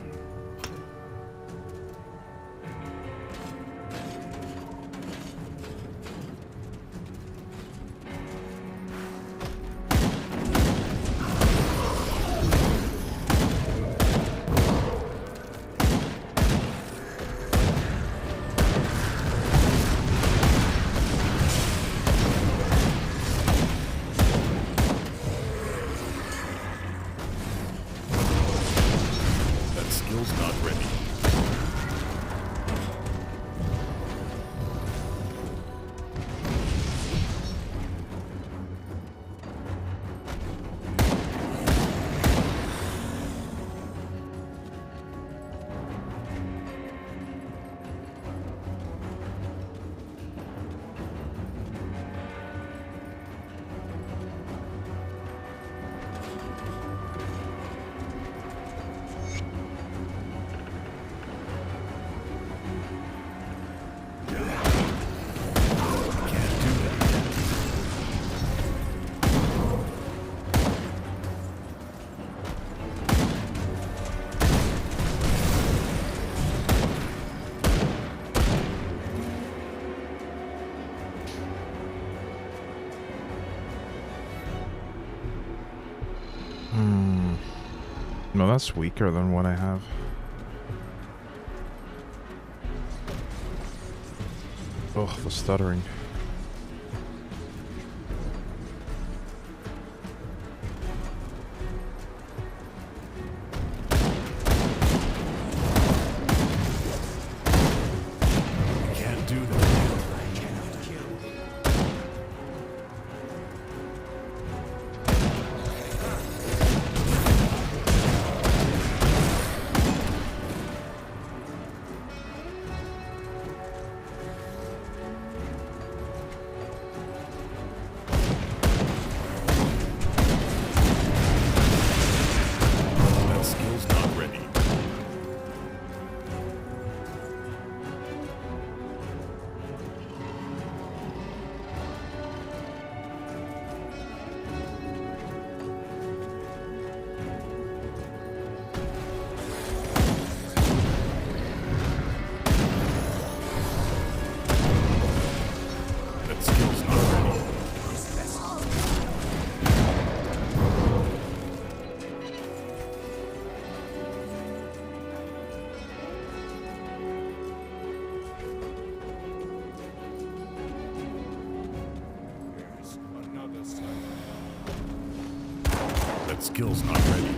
No, that's weaker than what I have. Ugh, the stuttering. Can't do that. That skill's not ready.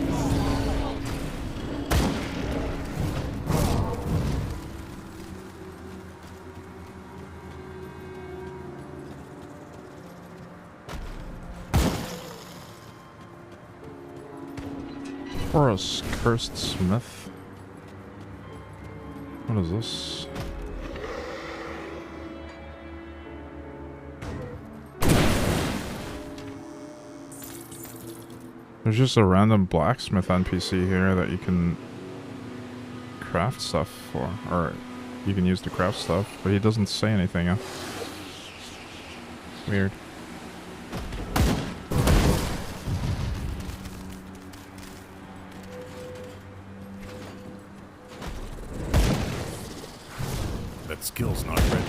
Or a Cursed Smith. What is this? There's just a random blacksmith NPC here that you can craft stuff for, or you can use to craft stuff, but he doesn't say anything. Weird. That skill's not ready.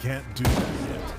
Can't do that yet.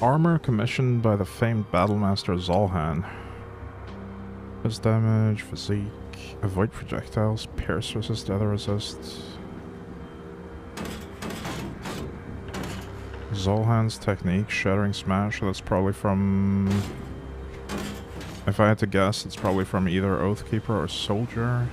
Armor commissioned by the famed battlemaster Zolhan. Does damage, physique, avoid projectiles, pierce resist, other resist. Zolhan's technique, Shattering Smash, so that's probably from... If I had to guess, it's probably from either Oathkeeper or Soldier.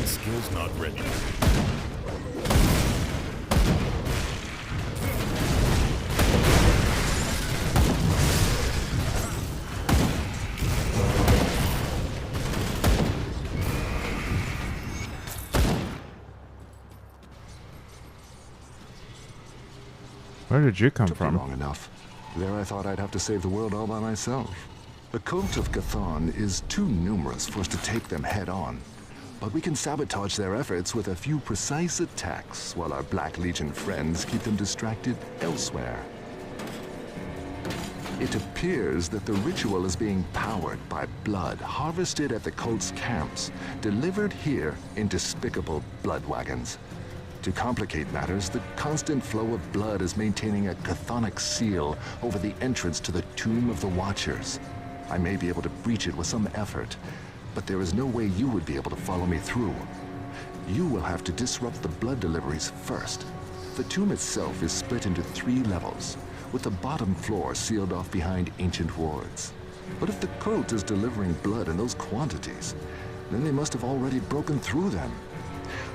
Skill's not ready. Where did you come Took me from? long enough. There I thought I'd have to save the world all by myself. The cult of Chthon is too numerous for us to take them head on. But we can sabotage their efforts with a few precise attacks while our Black Legion friends keep them distracted elsewhere. It appears that the ritual is being powered by blood harvested at the cult's camps, delivered here in despicable blood wagons. To complicate matters, the constant flow of blood is maintaining a chthonic seal over the entrance to the Tomb of the Watchers. I may be able to breach it with some effort, but there is no way you would be able to follow me through. You will have to disrupt the blood deliveries first. The tomb itself is split into 3 levels, with the bottom floor sealed off behind ancient wards. But if the cult is delivering blood in those quantities, then they must have already broken through them.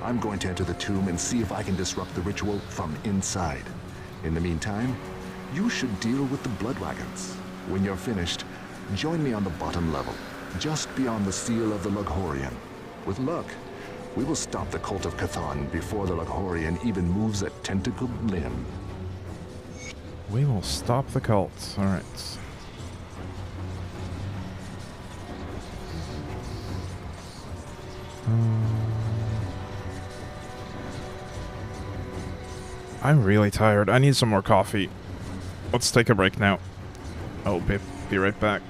I'm going to enter the tomb and see if I can disrupt the ritual from inside. In the meantime, you should deal with the blood wagons. When you're finished, join me on the bottom level, just beyond the seal of the Lughorian. With luck, we will stop the cult of Chthon before the Lughorian even moves a tentacled limb. We will stop the cult. Alright. I'm really tired. I need some more coffee. Let's take a break now. I'll be right back.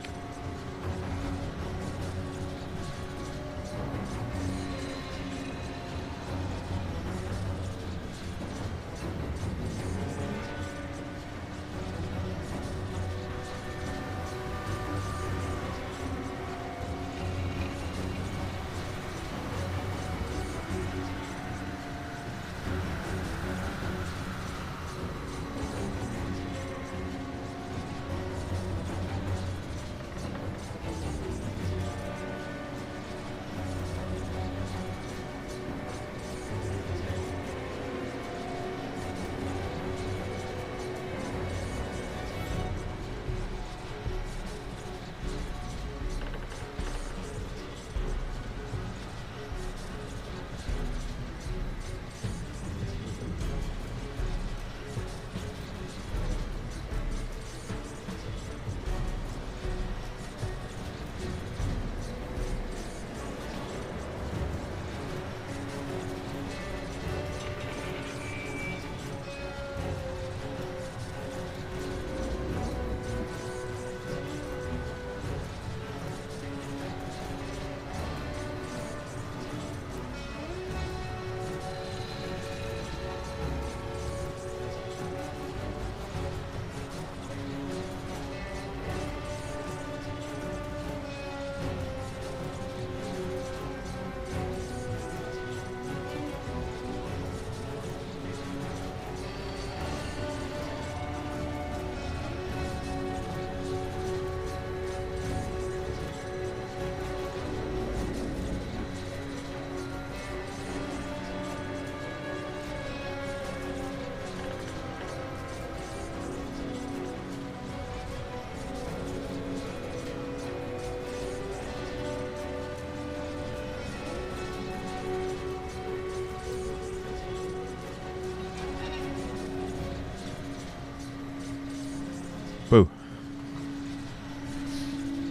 Boo.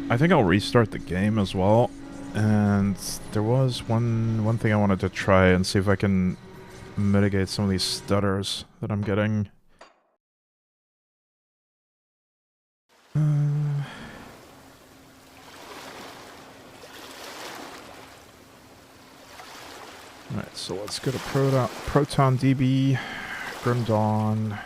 I think I'll restart the game as well. And there was one thing I wanted to try and see if I can mitigate some of these stutters that I'm getting. Alright, so let's go to Proton DB, Grim Dawn.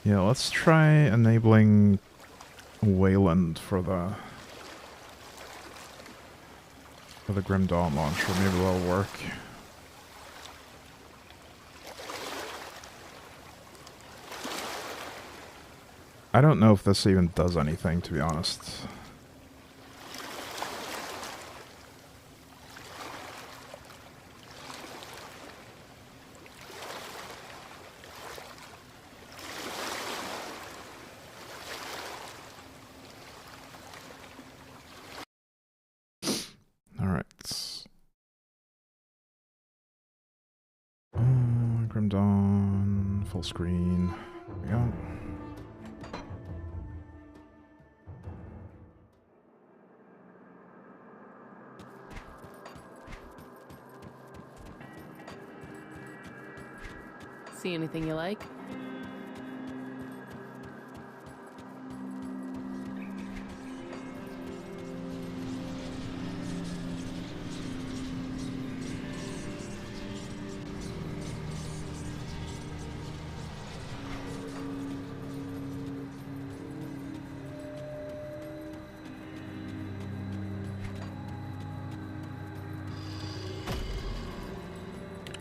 Yeah, let's try enabling Wayland for the Grim Dawn launcher. Maybe that'll work. I don't know if this even does anything, to be honest. Grim Dawn, full screen. There we go. See anything you like?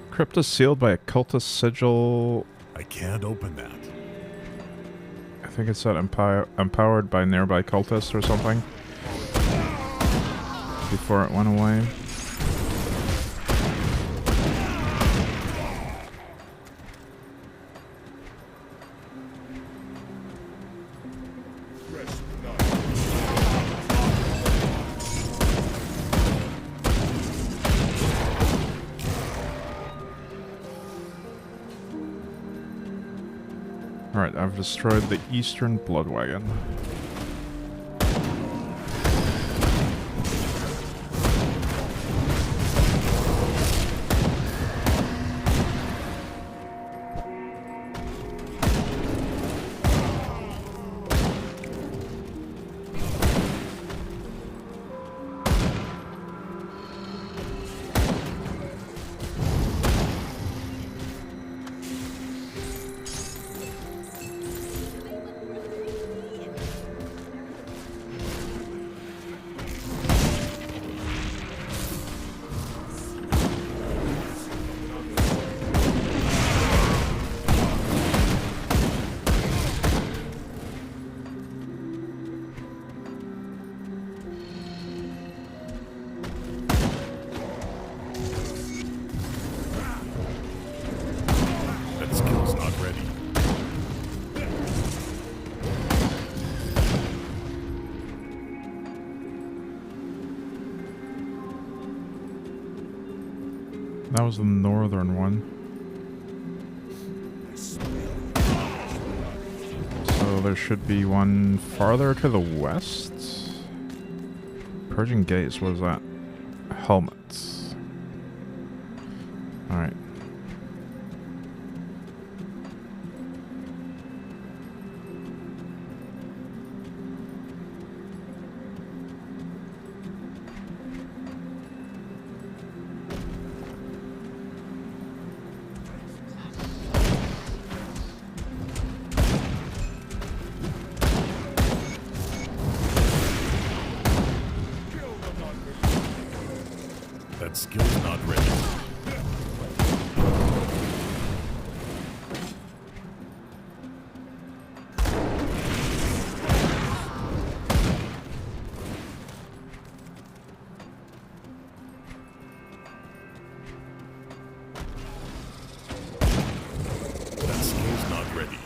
Crypt is sealed by a cultist sigil. I can't open that. I think it said empowered by nearby cultists or something. Before it went away. Alright, I've destroyed the Eastern Blood Wagon. That was the northern one. So there should be one farther to the west. Purging Gaze, what is that? Helmets. Alright. That skill's not ready. That skill's not ready.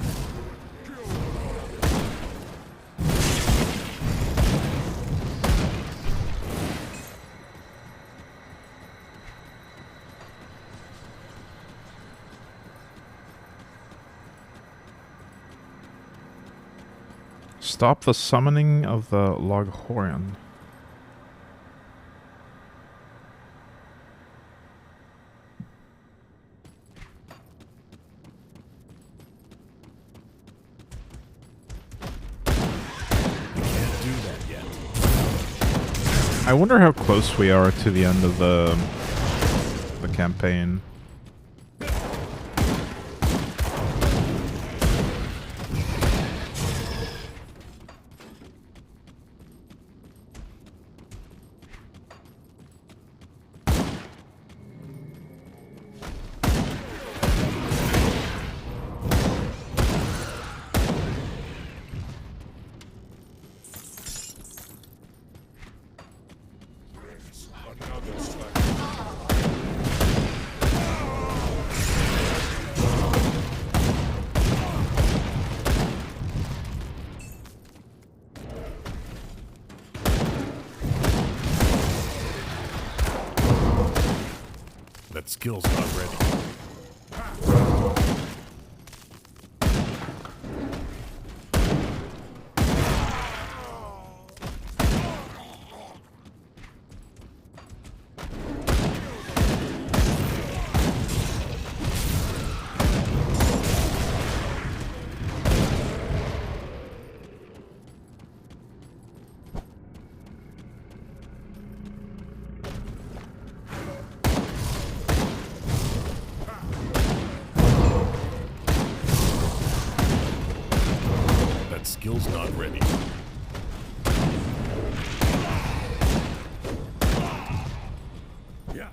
Stop the summoning of the Loghorn. Can't do that yet. I wonder how close we are to the end of the campaign. That skill's not ready. That skill's not ready. Yeah.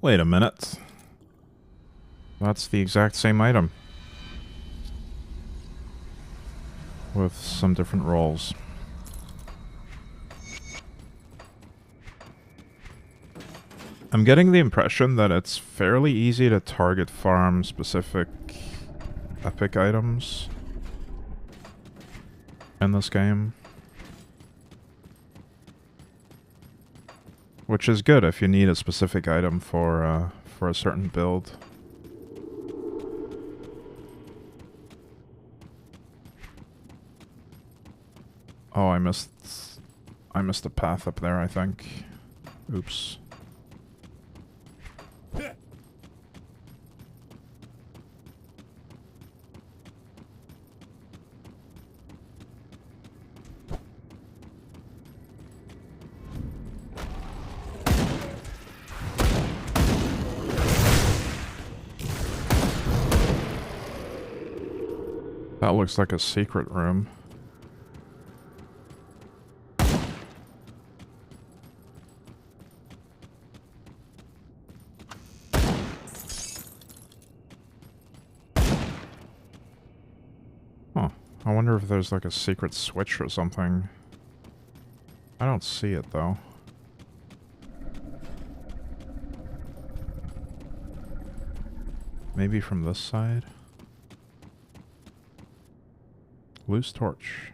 Wait a minute. That's the exact same item. With some different rolls. I'm getting the impression that it's fairly easy to target farm specific epic items in this game. Which is good if you need a specific item for a certain build. Oh, I missed a path up there, I think. Oops. That looks like a secret room. Huh. I wonder if there's like a secret switch or something. I don't see it though. Maybe from this side? Loose torch.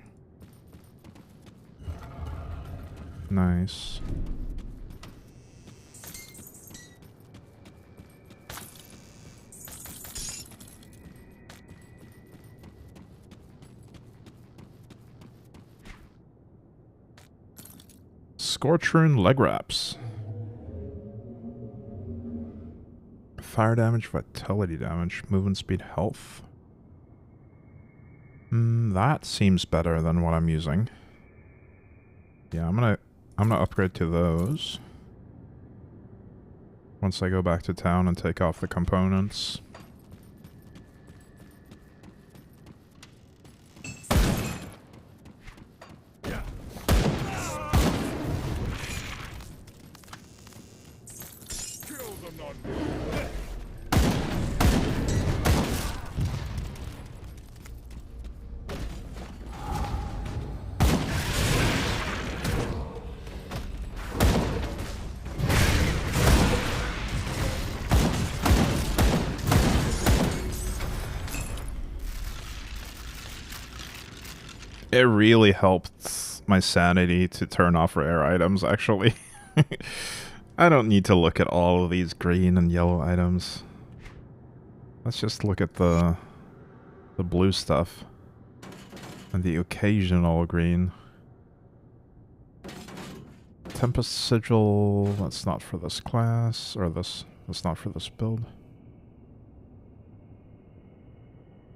Nice. Scorch rune leg wraps. Fire damage, vitality damage, movement speed, health. That seems better than what I'm using. Yeah, I'm gonna upgrade to those. Once I go back to town and take off the components. It really helped my sanity to turn off rare items, actually. I don't need to look at all of these green and yellow items. Let's just look at the blue stuff. And the occasional green. Tempest Sigil, that's not for this class, or that's not for this build.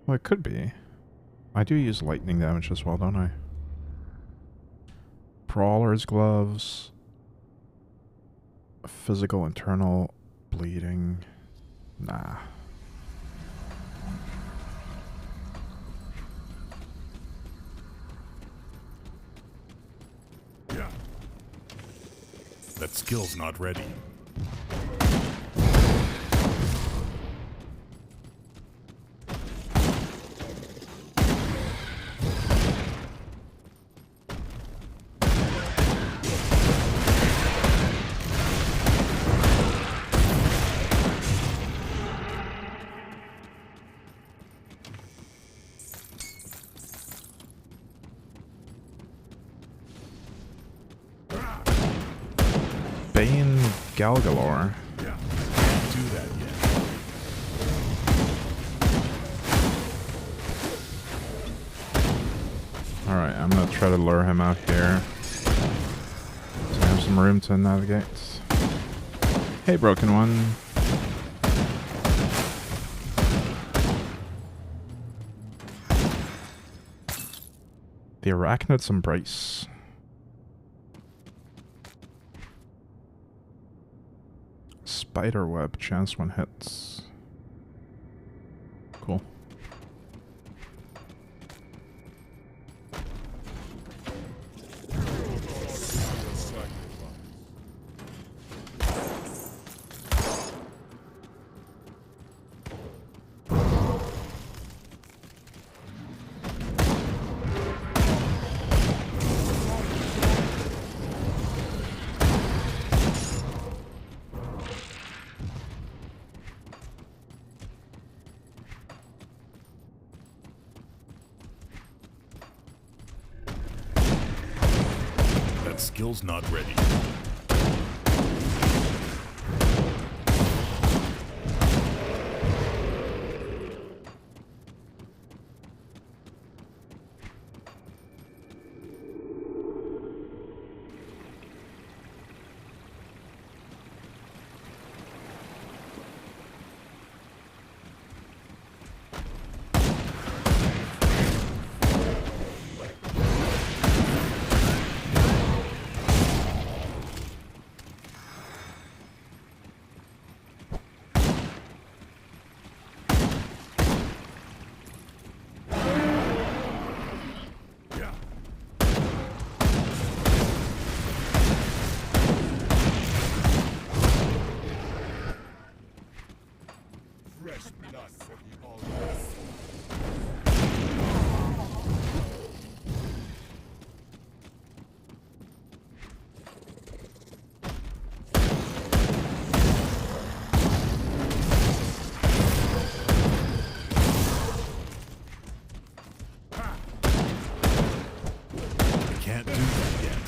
Well, it could be. I do use lightning damage as well, don't I? Brawler's Gloves. Physical internal bleeding. Nah. Yeah. That skill's not ready. Bane Galgalore. Yeah. Can't do that yet. Alright, I'm gonna try to lure him out here. So I have some room to navigate. Hey, Broken One. The Arachnid's Embrace. Spiderweb, chance when hits. Cool. That skill's not ready. Can't do that yet.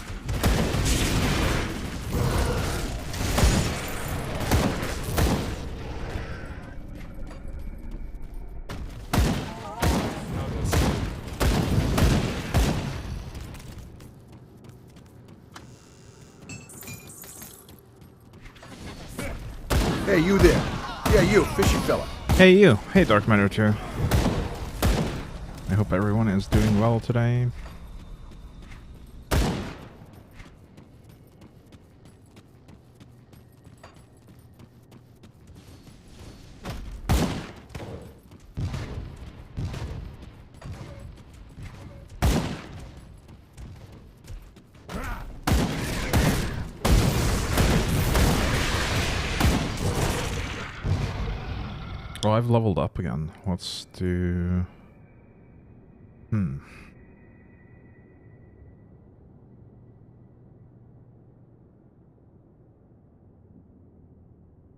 Hey, you there. Yeah, you, fishy fella. Hey you! Hey Dark Matter 2. I hope everyone is doing well today. Well, I've leveled up again. Let's do...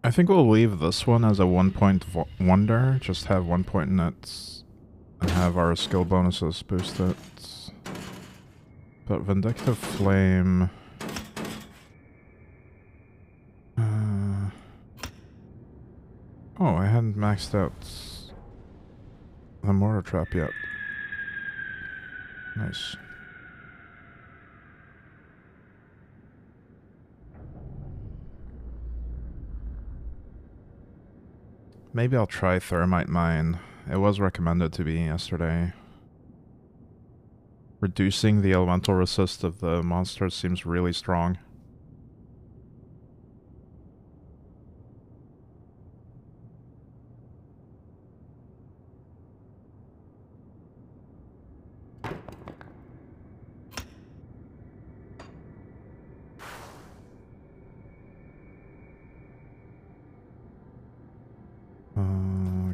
I think we'll leave this one as a 1-point wonder. Just have 1 point in it and have our skill bonuses boosted. But Vindictive Flame... Oh, I hadn't maxed out the mortar trap yet. Nice. Maybe I'll try Thermite Mine. It was recommended to me yesterday. Reducing the elemental resist of the monsters seems really strong.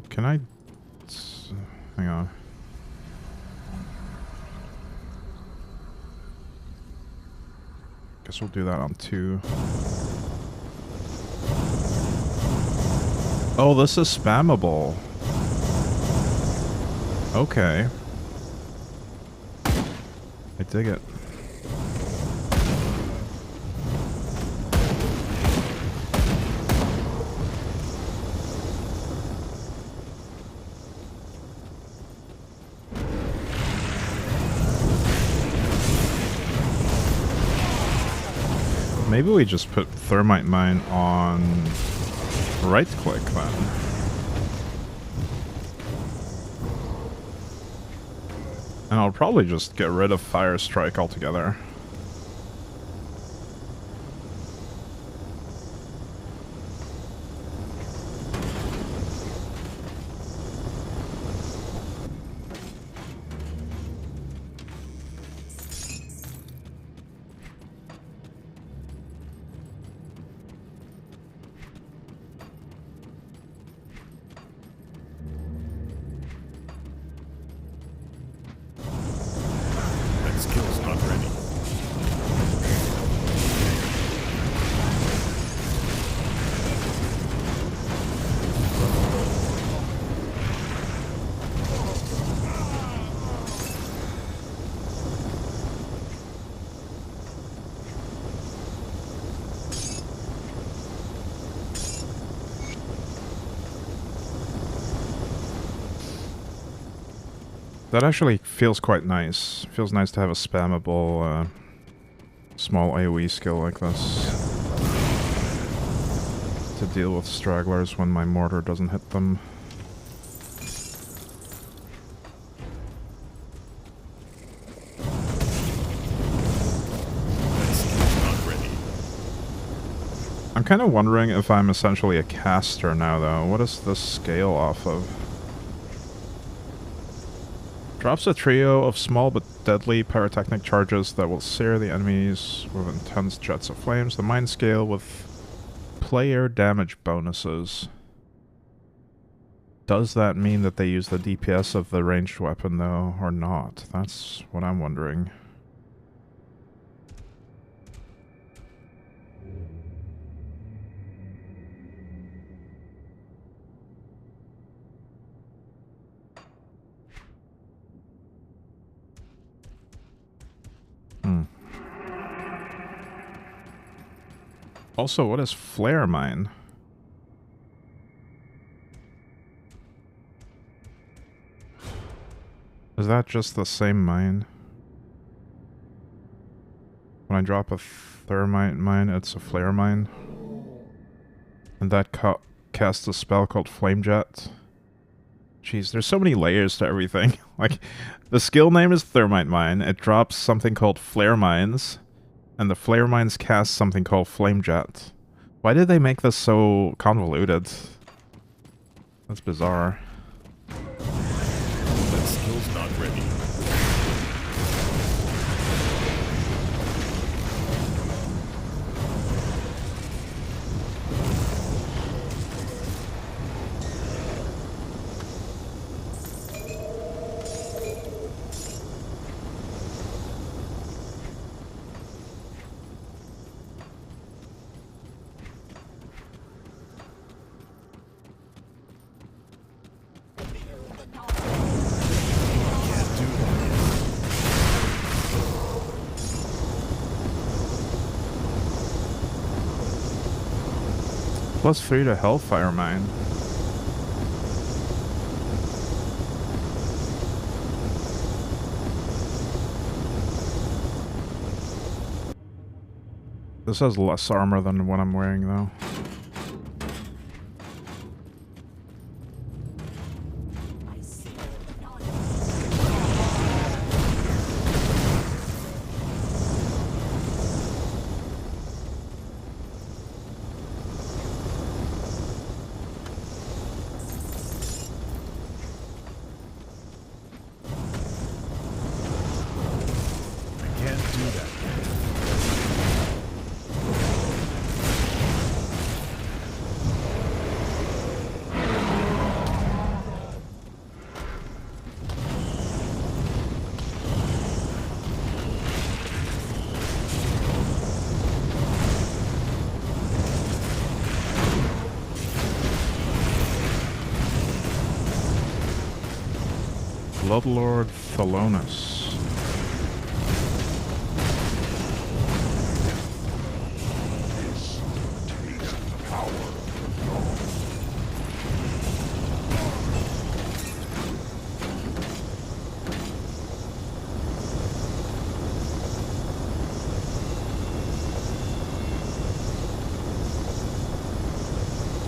Can I... hang on. Guess we'll do that on 2. Oh, this is spammable. Okay. I dig it. Maybe we just put Thermite Mine on right click then. And I'll probably just get rid of Fire Strike altogether. That actually feels quite nice. Feels nice to have a spammable small AoE skill like this. To deal with stragglers when my mortar doesn't hit them. I'm kind of wondering if I'm essentially a caster now though. What is this scale off of? Drops a trio of small but deadly pyrotechnic charges that will sear the enemies with intense jets of flames. The mine scale with player damage bonuses. Does that mean that they use the DPS of the ranged weapon though, or not? That's what I'm wondering. Also, what is Flare Mine? Is that just the same mine? When I drop a Thermite Mine, it's a Flare Mine? And that casts a spell called Flame Jet? Jeez, there's so many layers to everything. Like, the skill name is Thermite Mine, it drops something called Flare Mines, and the Flare Mines cast something called Flame Jet. Why did they make this so convoluted? That's bizarre. That skill's not ready. Can't do that. +3 to Hellfire Mine. This has less armor than what I'm wearing, though. Bloodlord Thalonus.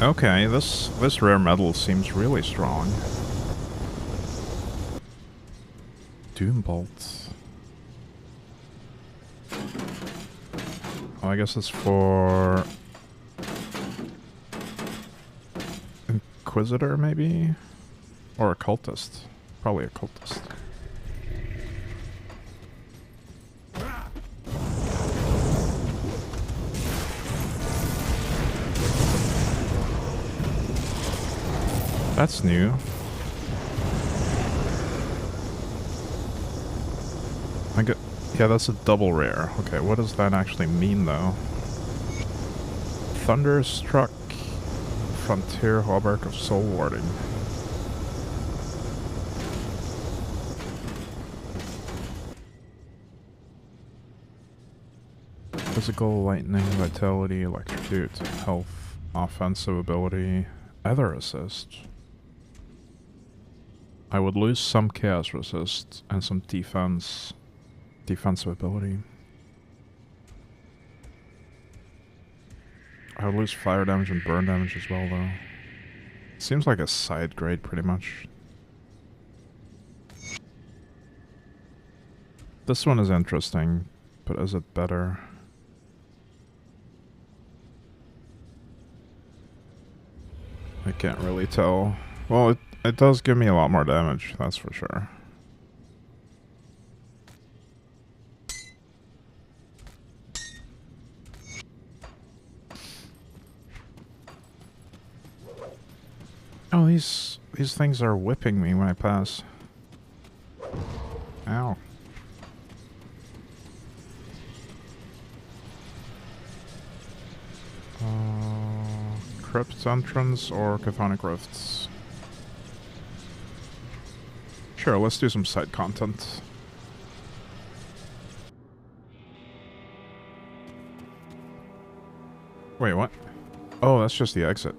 Okay, this rare metal seems really strong. Doom Bolt. Oh, I guess it's for Inquisitor, maybe? Or a cultist. Probably a cultist. That's new. Yeah, that's a double rare. Okay, what does that actually mean, though? Thunderstruck Frontier Hauberk of Soul Warding. Physical, lightning, vitality, electrocute, health, offensive ability, ether assist. I would lose some chaos resist and some defensive ability. I would lose fire damage and burn damage as well, though. Seems like a side grade, pretty much. This one is interesting, but is it better? I can't really tell. Well, it does give me a lot more damage, that's for sure. Oh, these things are whipping me when I pass. Ow. Crypt entrance or Chthonic Rifts? Sure, let's do some side content. Wait, what? Oh, that's just the exit.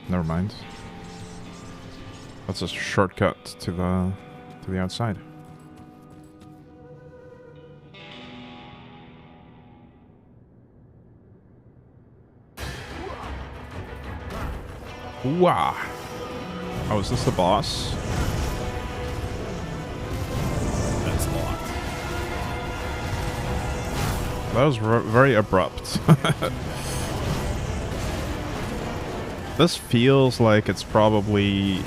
Never mind. That's a shortcut to the outside. Wow. Oh, is this the boss? That's locked. That was very abrupt. This feels like it's probably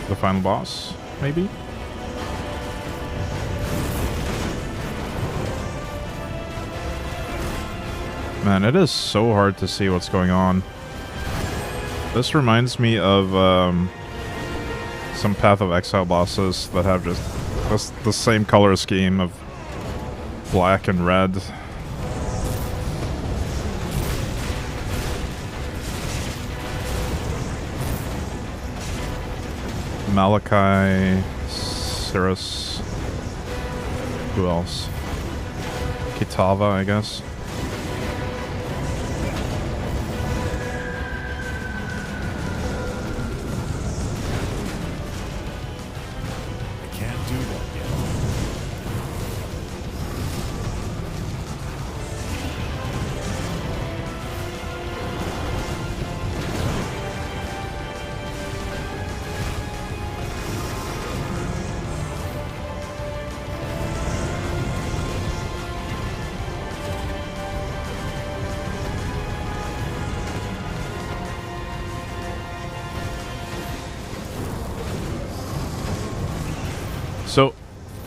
the final boss, maybe? Man, it is so hard to see what's going on. This reminds me of some Path of Exile bosses that have just the same color scheme of black and red. Malachi, Cirrus, who else? Kitava, I guess.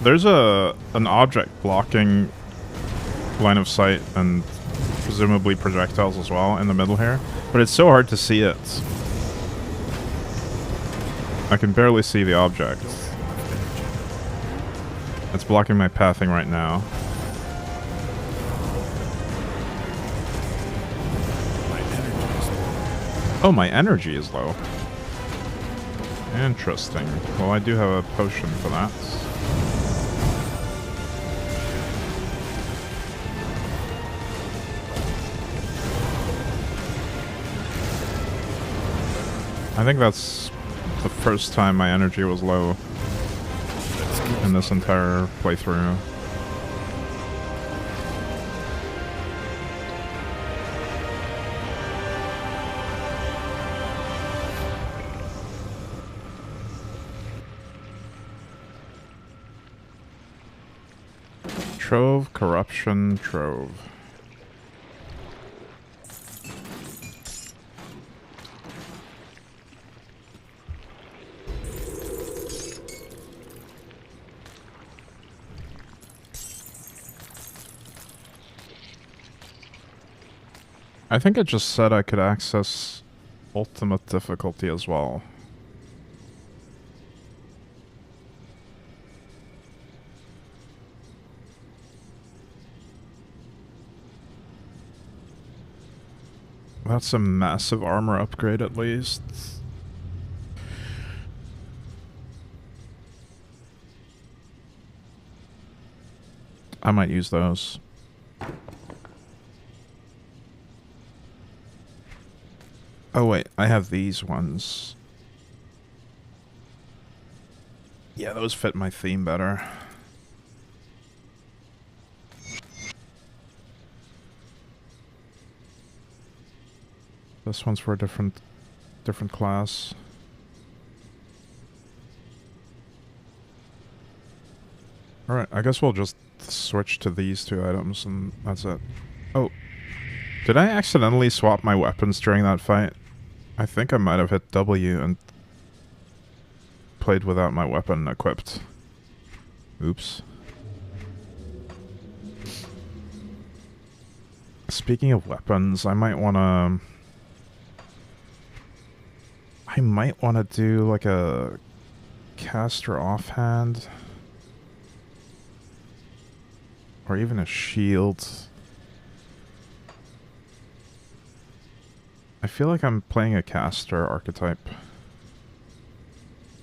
There's an object blocking line of sight and presumably projectiles as well in the middle here, but it's so hard to see it. I can barely see the object. It's blocking my pathing right now. Oh, my energy is low. Interesting. Well, I do have a potion for that. I think that's the first time my energy was low in this entire playthrough. Trove, corruption, trove. I think it just said I could access ultimate difficulty as well. That's a massive armor upgrade at least. I might use those. Oh wait, I have these ones. Yeah, those fit my theme better. This one's for a different class. Alright, I guess we'll just switch to these two items and that's it. Oh. Did I accidentally swap my weapons during that fight? I think I might have hit W and played without my weapon equipped. Oops. Speaking of weapons, I might wanna do like a caster offhand. Or even a shield. I feel like I'm playing a caster archetype.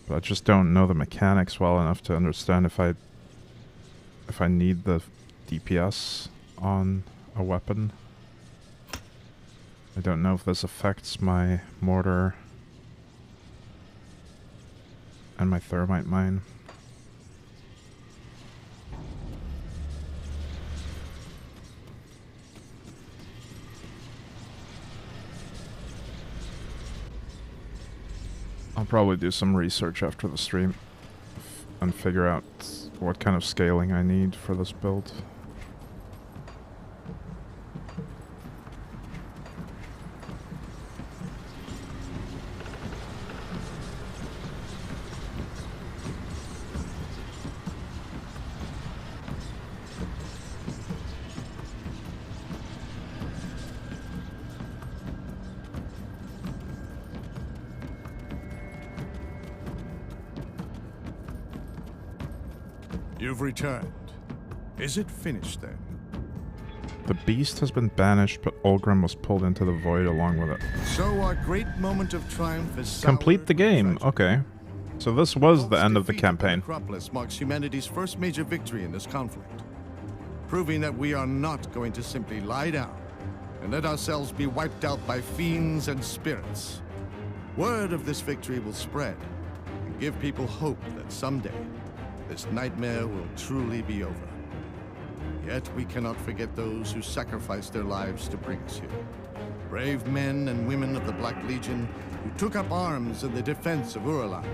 But I just don't know the mechanics well enough to understand if I need the DPS on a weapon. I don't know if this affects my mortar and my thermite mine. I'll probably do some research after the stream and figure out what kind of scaling I need for this build. You've returned. Is it finished then? The beast has been banished, but Ulgrim was pulled into the void along with it. So our great moment of triumph is Complete the game. Okay. So this was the end of the campaign. Acropolis marks humanity's first major victory in this conflict, proving that we are not going to simply lie down and let ourselves be wiped out by fiends and spirits. Word of this victory will spread and give people hope that someday this nightmare will truly be over. Yet we cannot forget those who sacrificed their lives to bring us here. Brave men and women of the Black Legion who took up arms in the defense of Uralan,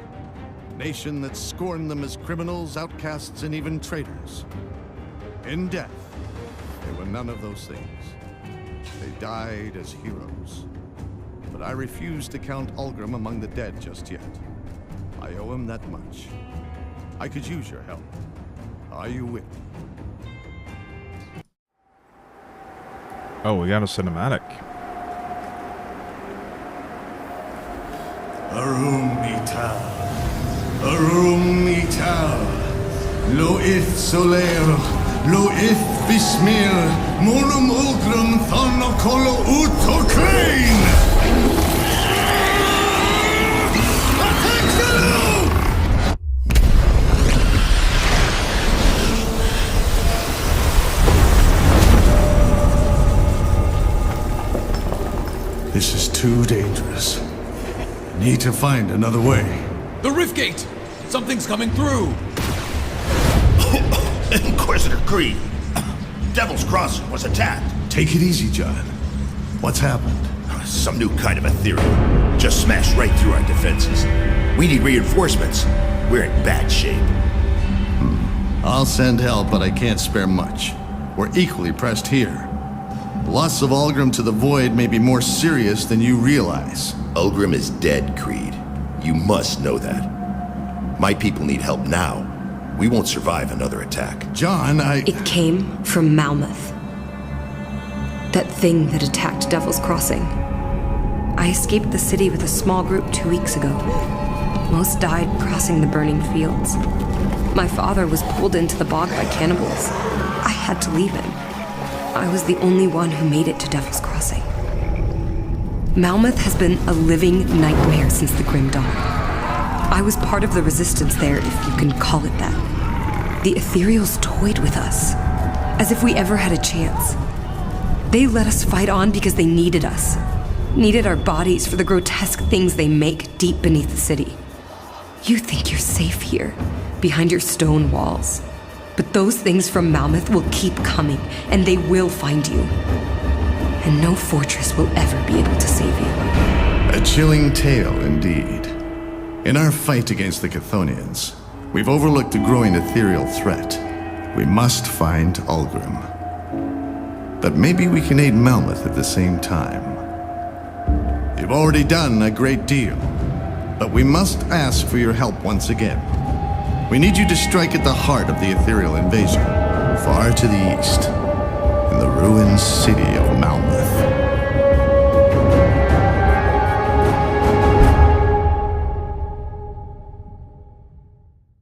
a nation that scorned them as criminals, outcasts, and even traitors. In death, they were none of those things. They died as heroes. But I refuse to count Ulgrim among the dead just yet. I owe him that much. I could use your help. Are you with me? Oh, we got a cinematic. Arum Ital. Arum Ital. Lo ith soler. Lo ith bismir. Monum ulgrum thonocolo uto crane. This is too dangerous. Need to find another way. The rift gate! Something's coming through! Inquisitor Creed. Devil's Crossing was attacked. Take it easy, John. What's happened? Some new kind of Ethereal. Just smashed right through our defenses. We need reinforcements. We're in bad shape. I'll send help, but I can't spare much. We're equally pressed here. The loss of Ulgrim to the Void may be more serious than you realize. Ulgrim is dead, Creed. You must know that. My people need help now. We won't survive another attack. John, It came from Malmouth. That thing that attacked Devil's Crossing. I escaped the city with a small group 2 weeks ago. Most died crossing the burning fields. My father was pulled into the bog by cannibals. I had to leave him. I was the only one who made it to Devil's Crossing. Malmouth has been a living nightmare since the Grim Dawn. I was part of the resistance there, if you can call it that. The Ethereals toyed with us, as if we ever had a chance. They let us fight on because they needed us. Needed our bodies for the grotesque things they make deep beneath the city. You think you're safe here, behind your stone walls. But those things from Malmouth will keep coming, and they will find you. And no fortress will ever be able to save you. A chilling tale, indeed. In our fight against the Chthonians, we've overlooked a growing ethereal threat. We must find Ulgrim. But maybe we can aid Malmouth at the same time. You've already done a great deal, but we must ask for your help once again. We need you to strike at the heart of the ethereal invasion, far to the east, in the ruined city of Malmouth.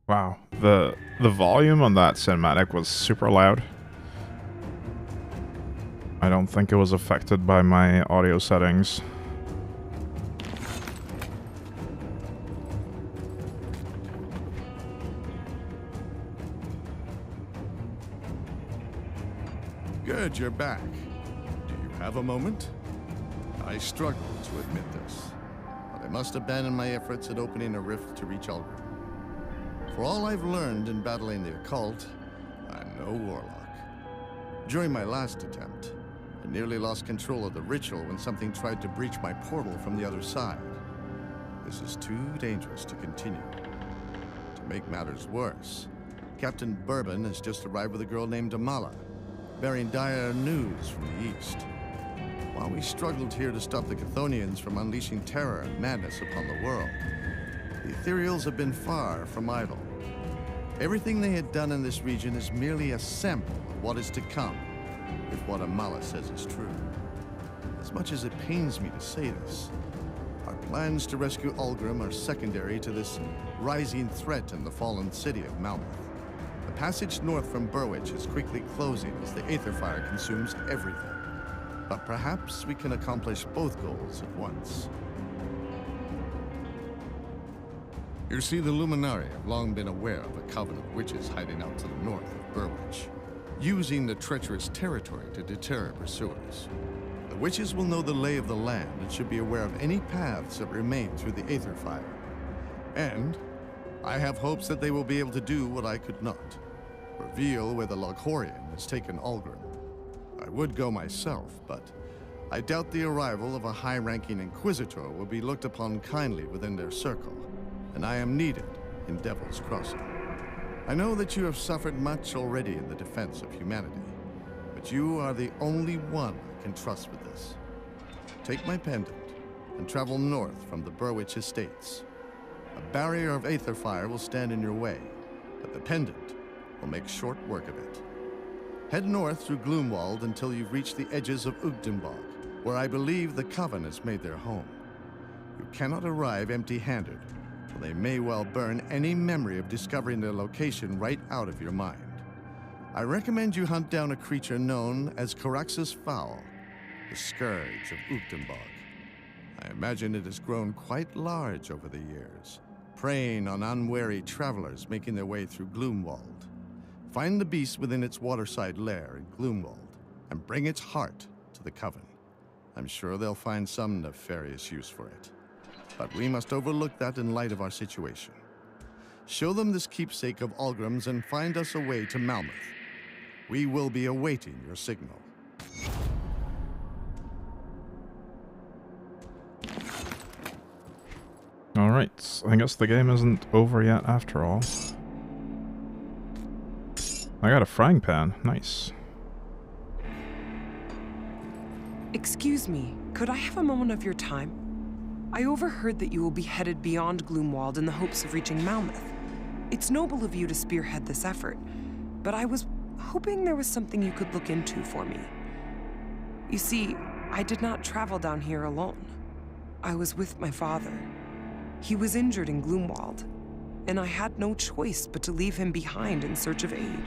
Wow, the volume on that cinematic was super loud. I don't think it was affected by my audio settings. Good, you're back. Do you have a moment? I struggle to admit this, but I must abandon my efforts at opening a rift to reach Ulgrim. For all I've learned in battling the occult, I'm no warlock. During my last attempt, I nearly lost control of the ritual when something tried to breach my portal from the other side. This is too dangerous to continue. To make matters worse, Captain Bourbon has just arrived with a girl named Amala, bearing dire news from the east. While we struggled here to stop the Chthonians from unleashing terror and madness upon the world, the Ethereals have been far from idle. Everything they had done in this region is merely a sample of what is to come, if what Amala says is true. As much as it pains me to say this, our plans to rescue Ulgrim are secondary to this rising threat in the fallen city of Malmouth. The passage north from Burwich is quickly closing as the Aether Fire consumes everything. But perhaps we can accomplish both goals at once. You see, the Luminari have long been aware of a coven of witches hiding out to the north of Burwich, using the treacherous territory to deter pursuers. The witches will know the lay of the land and should be aware of any paths that remain through the Aether Fire. And I have hopes that they will be able to do what I could not, reveal where the Loghorian has taken Ulgrim. I would go myself, but I doubt the arrival of a high-ranking Inquisitor will be looked upon kindly within their circle, and I am needed in Devil's Crossing. I know that you have suffered much already in the defense of humanity, but you are the only one I can trust with this. Take my pendant and travel north from the Burwich Estates. A barrier of Aether Fire will stand in your way, but the pendant will make short work of it. Head north through Gloomwald until you've reached the edges of Ugdenbog, where I believe the Coven has made their home. You cannot arrive empty-handed, for they may well burn any memory of discovering their location right out of your mind. I recommend you hunt down a creature known as Carax's Fowl, the scourge of Ugdenbog. I imagine it has grown quite large over the years, preying on unwary travelers making their way through Gloomwald. Find the beast within its waterside lair in Gloomwald, and bring its heart to the Coven. I'm sure they'll find some nefarious use for it. But we must overlook that in light of our situation. Show them this keepsake of Algrim's and find us a way to Malmouth. We will be awaiting your signal. Alright, I guess the game isn't over yet after all. I got a frying pan. Nice. Excuse me, could I have a moment of your time? I overheard that you will be headed beyond Gloomwald in the hopes of reaching Malmouth. It's noble of you to spearhead this effort, but I was hoping there was something you could look into for me. You see, I did not travel down here alone. I was with my father. He was injured in Gloomwald, and I had no choice but to leave him behind in search of aid.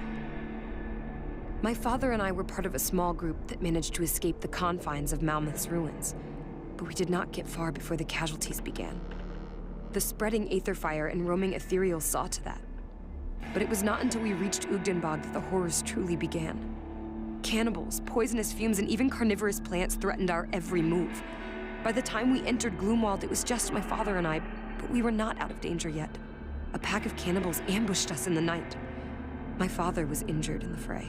My father and I were part of a small group that managed to escape the confines of Malmouth's ruins, but we did not get far before the casualties began. The spreading aether fire and roaming ethereals saw to that. But it was not until we reached Ugdenbog that the horrors truly began. Cannibals, poisonous fumes, and even carnivorous plants threatened our every move. By the time we entered Gloomwald, it was just my father and I, but we were not out of danger yet. A pack of cannibals ambushed us in the night. My father was injured in the fray.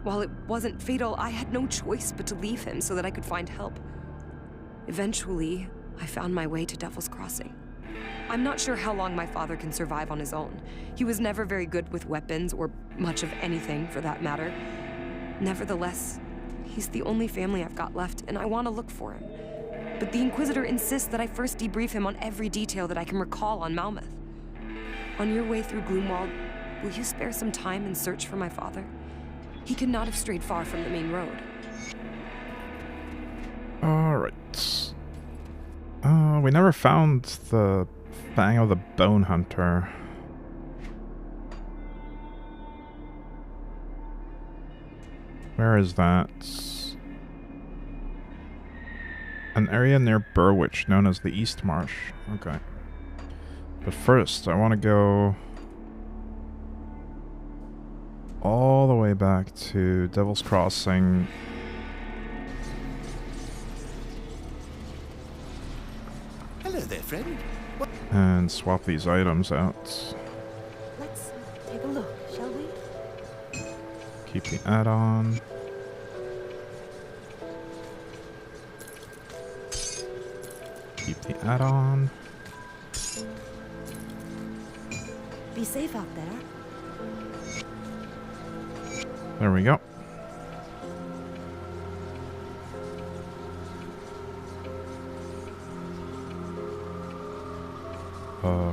While it wasn't fatal, I had no choice but to leave him so that I could find help. Eventually, I found my way to Devil's Crossing. I'm not sure how long my father can survive on his own. He was never very good with weapons, or much of anything for that matter. Nevertheless, he's the only family I've got left, and I want to look for him. But the Inquisitor insists that I first debrief him on every detail that I can recall on Malmouth. On your way through Gloomwald, will you spare some time and search for my father? He could not have strayed far from the main road. Alright. We never found the Fang of the Bone Hunter. Where is that? An area near Burwich known as the East Marsh. Okay. But first, I want to go all the way back to Devil's Crossing. Hello there, friend. And swap these items out. Let's take a look, shall we? Keep the add-on. Keep the add-on. Be safe out there. There we go.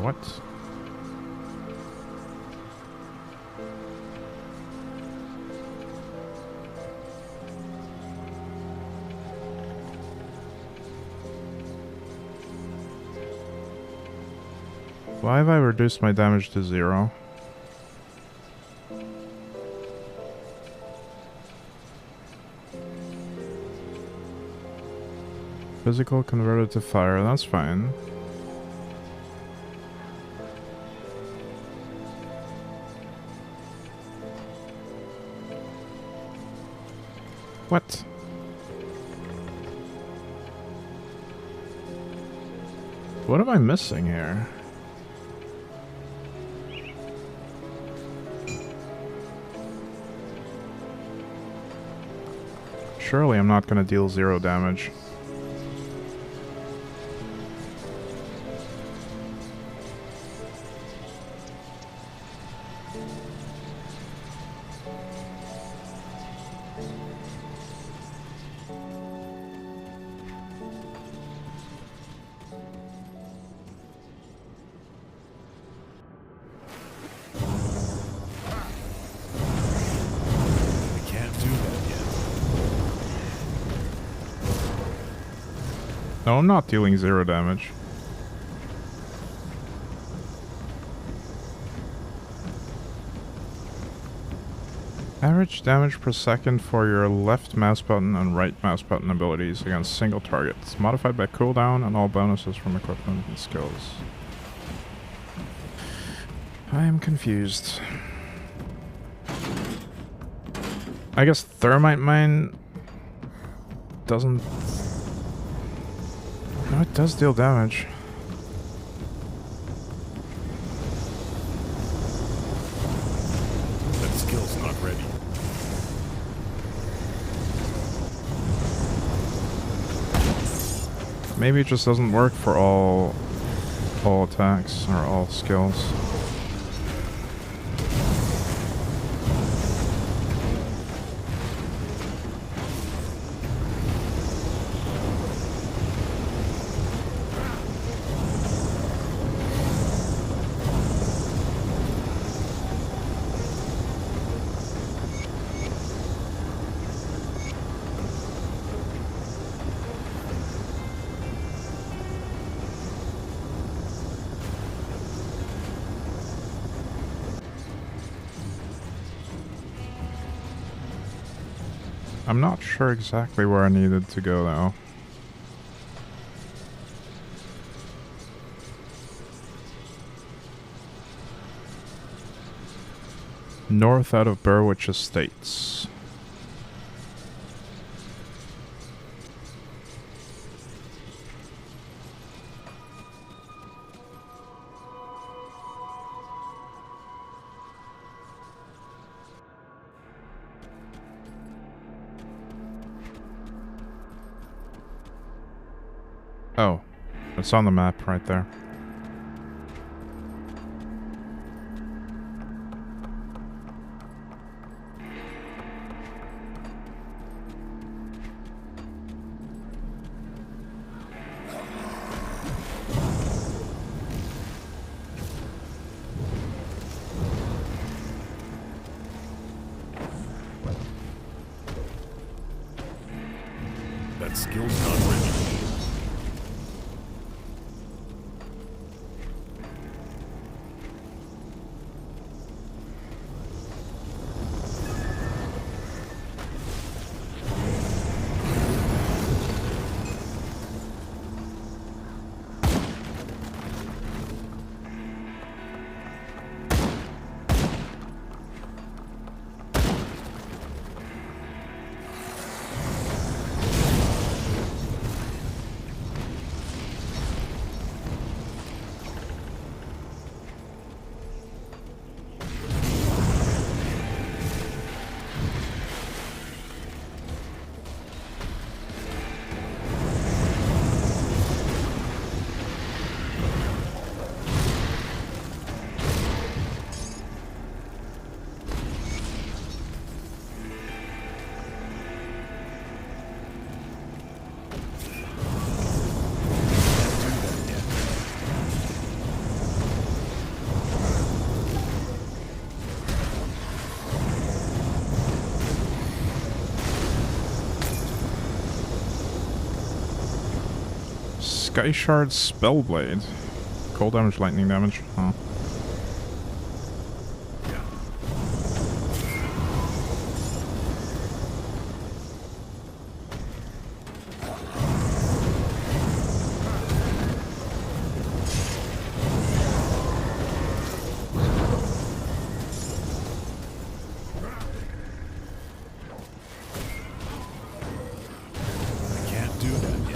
What? Why have I reduced my damage to 0? Physical converted to fire, that's fine. What? What am I missing here? Surely I'm not gonna deal 0 damage. No, I'm not dealing 0 damage. Average damage per second for your left mouse button and right mouse button abilities against single targets. Modified by cooldown and all bonuses from equipment and skills. I am confused. I guess Thermite Mine doesn't... No, it does deal damage. That skill's not ready. Maybe it just doesn't work for all attacks or all skills. I'm not sure exactly where I needed to go though. North out of Burwich Estates. Oh, it's on the map right there. That skill's not ready. Sky Shard Spellblade. Cold damage, lightning damage. Huh. I can't do that yet.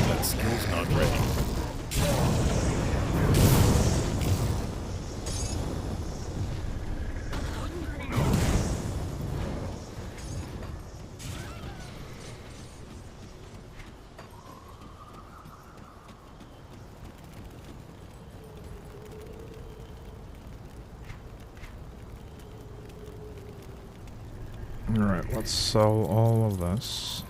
That skill's not ready. Alright, let's sell all of this.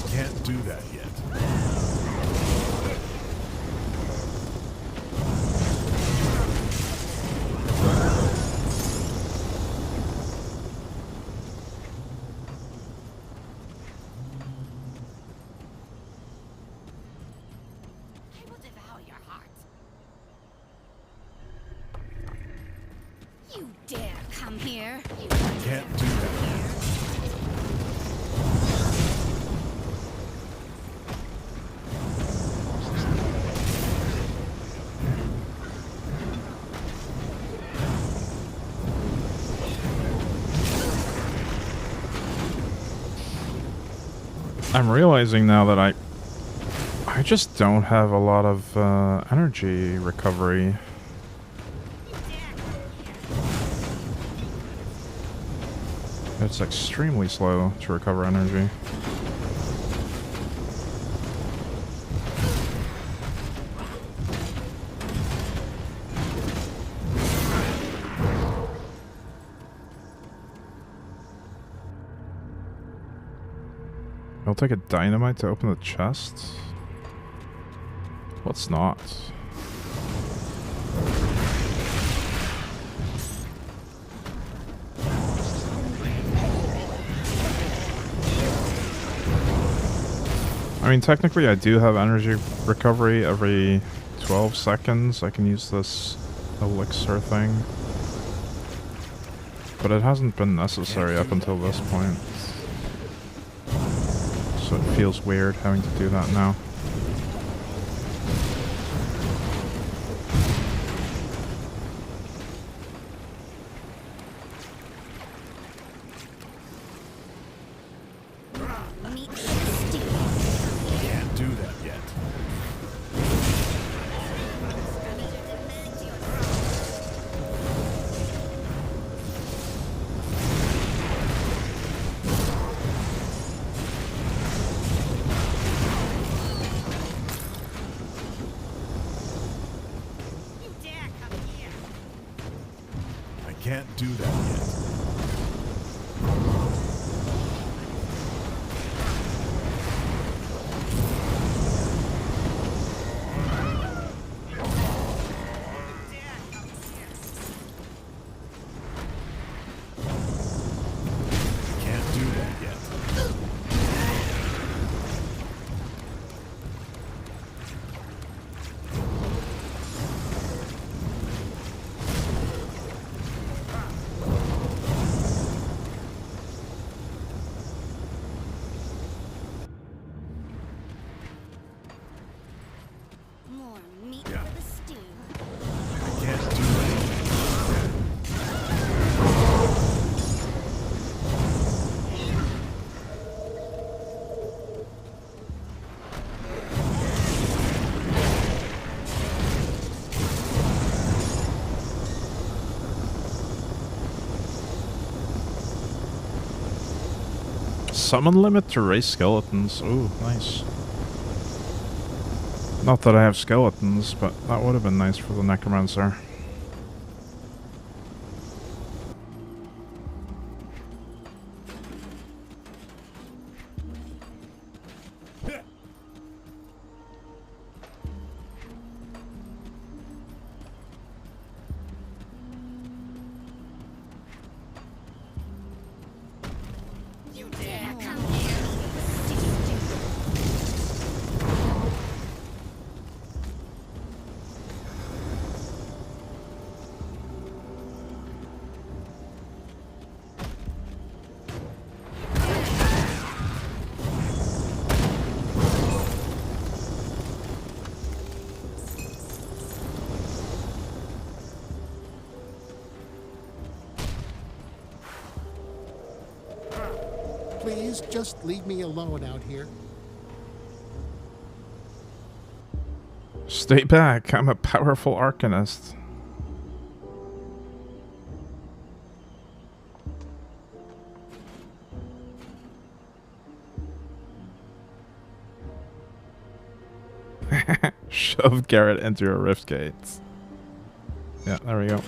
Can't do that yet. I will devour your heart. You dare come here? You Can't do that. I'm realizing now that I just don't have a lot of energy recovery. It's extremely slow to recover energy. I'll take a dynamite to open the chest. Let's not. I mean, technically I do have energy recovery every 12 seconds. I can use this elixir thing. But it hasn't been necessary up until this point. So it feels weird having to do that now. Can't do that yet. I can't do that yet. Can't do that yet. More meat for the stew. I can't do that. Summon limit to raise skeletons. Ooh, nice. Not that I have skeletons, but that would have been nice for the necromancer. please just leave me alone out here? Stay back, I'm a powerful arcanist. Shove Garrett into a rift gate. Yeah, there we go.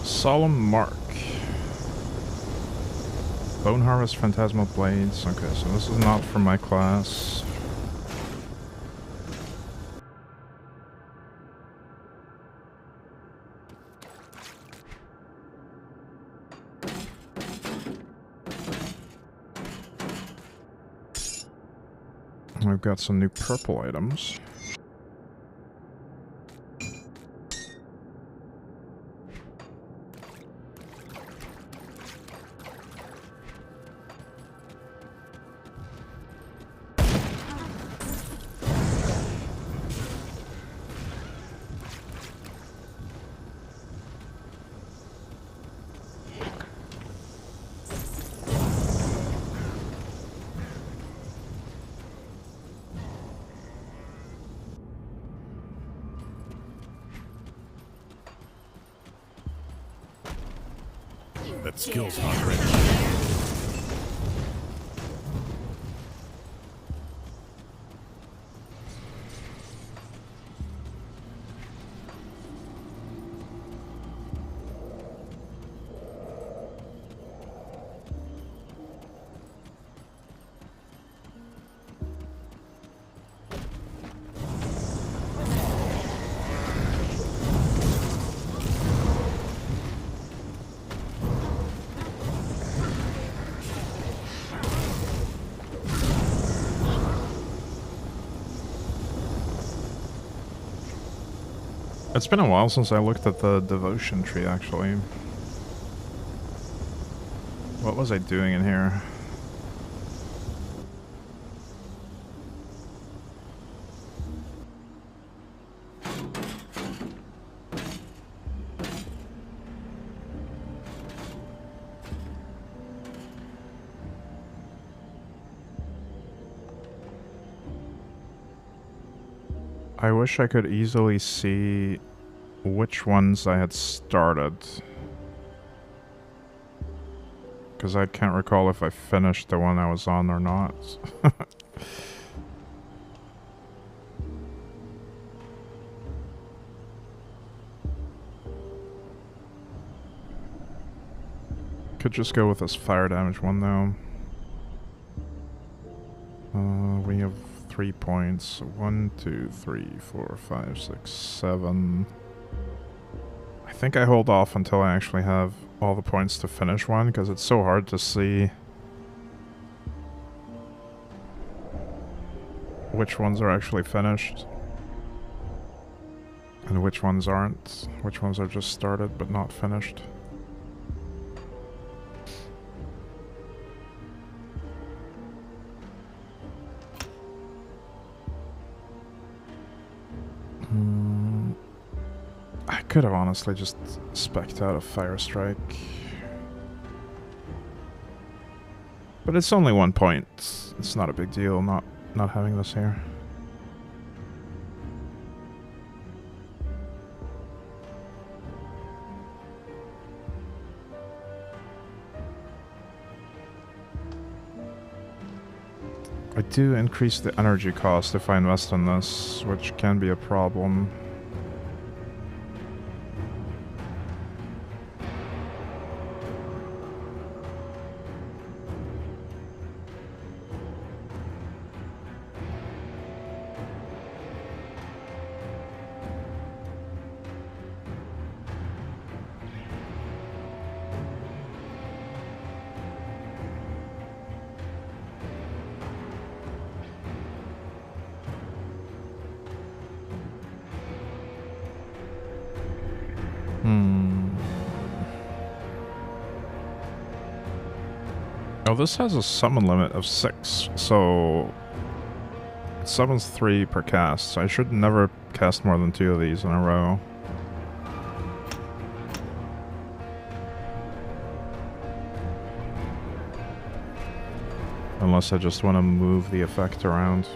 Solemn Mark. Bone Harvest Phantasmal Blades. Okay, so this is not for my class. We've got some new purple items. That skill's not ready. It's been a while since I looked at the devotion tree, actually. What was I doing in here? I wish I could easily see which ones I had started. Because I can't recall if I finished the one I was on or not. Could just go with this fire damage one though. We have 3 points. 1, 2, 3, 4, 5, 6, 7. I think I hold off until I actually have all the points to finish one, because it's so hard to see which ones are actually finished and which ones aren't. Which ones are just started but not finished. I could have honestly just spec'd out a fire strike. But it's only 1 point. It's not a big deal not having this here. I do increase the energy cost if I invest in this, which can be a problem. Oh, this has a summon limit of 6, so it summons 3 per cast, so I should never cast more than 2 of these in a row. Unless I just want to move the effect around.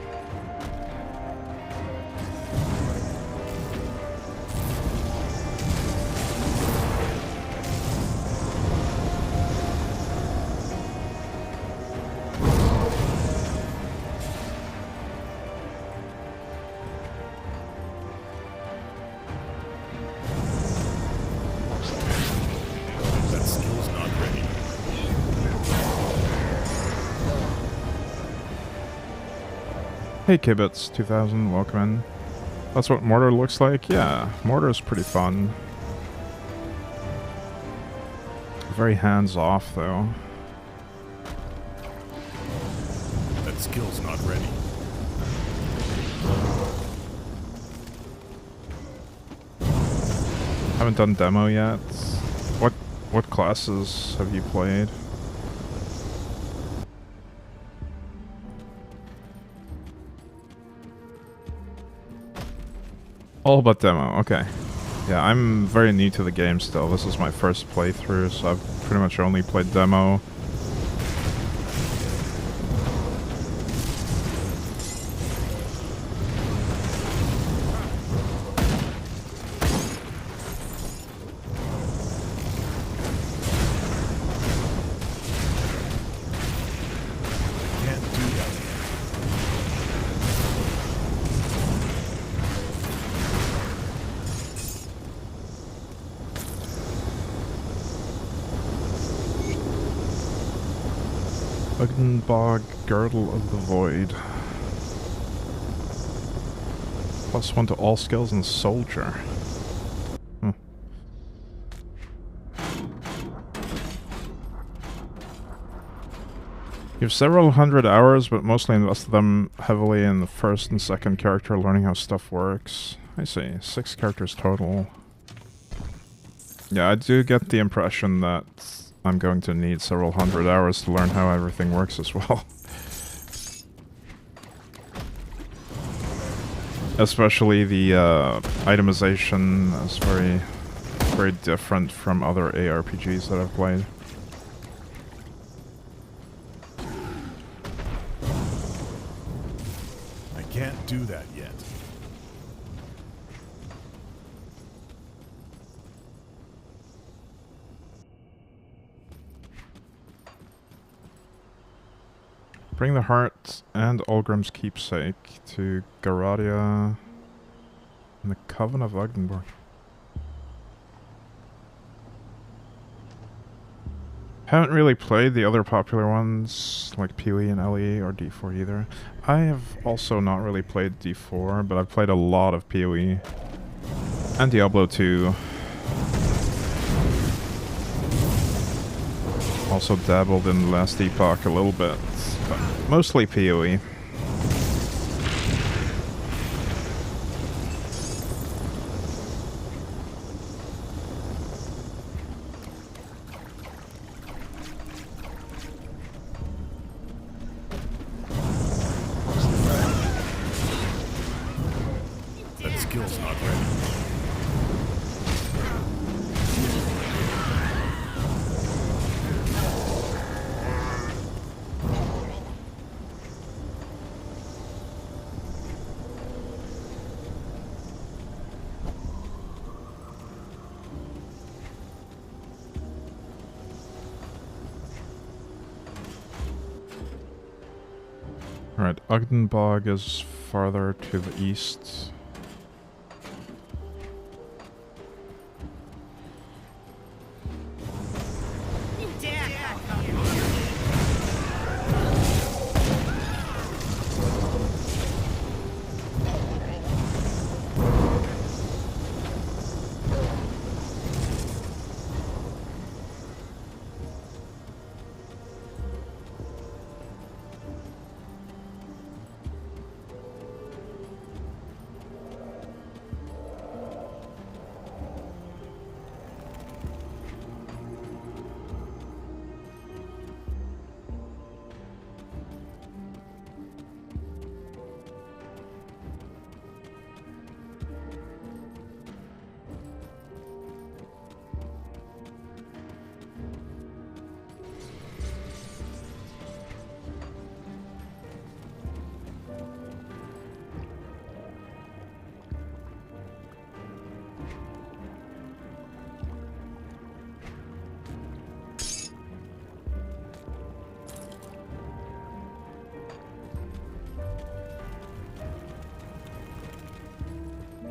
Hey Kibitz 2000, welcome in. That's what Mortar looks like? Yeah, Mortar's pretty fun. Very hands-off though. That skill's not ready. Haven't done demo yet. What classes have you played? All but demo, okay. Yeah, I'm very new to the game still. This is my first playthrough, so I've pretty much only played demo. Bog Girdle of the Void. +1 to all skills and soldier. You have several hundred hours, but mostly invest them heavily in the first and second character, learning how stuff works. I see. 6 characters total. Yeah, I do get the impression that I'm going to need several hundred hours to learn how everything works as well. Especially the itemization is very different from other ARPGs that I've played. I can't do that yet. Bring the heart and Olgrim's keepsake to Garadia in the Coven of Ogdenburg. Haven't really played the other popular ones, like PoE and LE or D4 either. I have also not really played D4, but I've played a lot of PoE. And Diablo 2. Also dabbled in Last Epoch a little bit, but mostly PoE. That skill's not ready. Alright, Ogdenbog is farther to the east.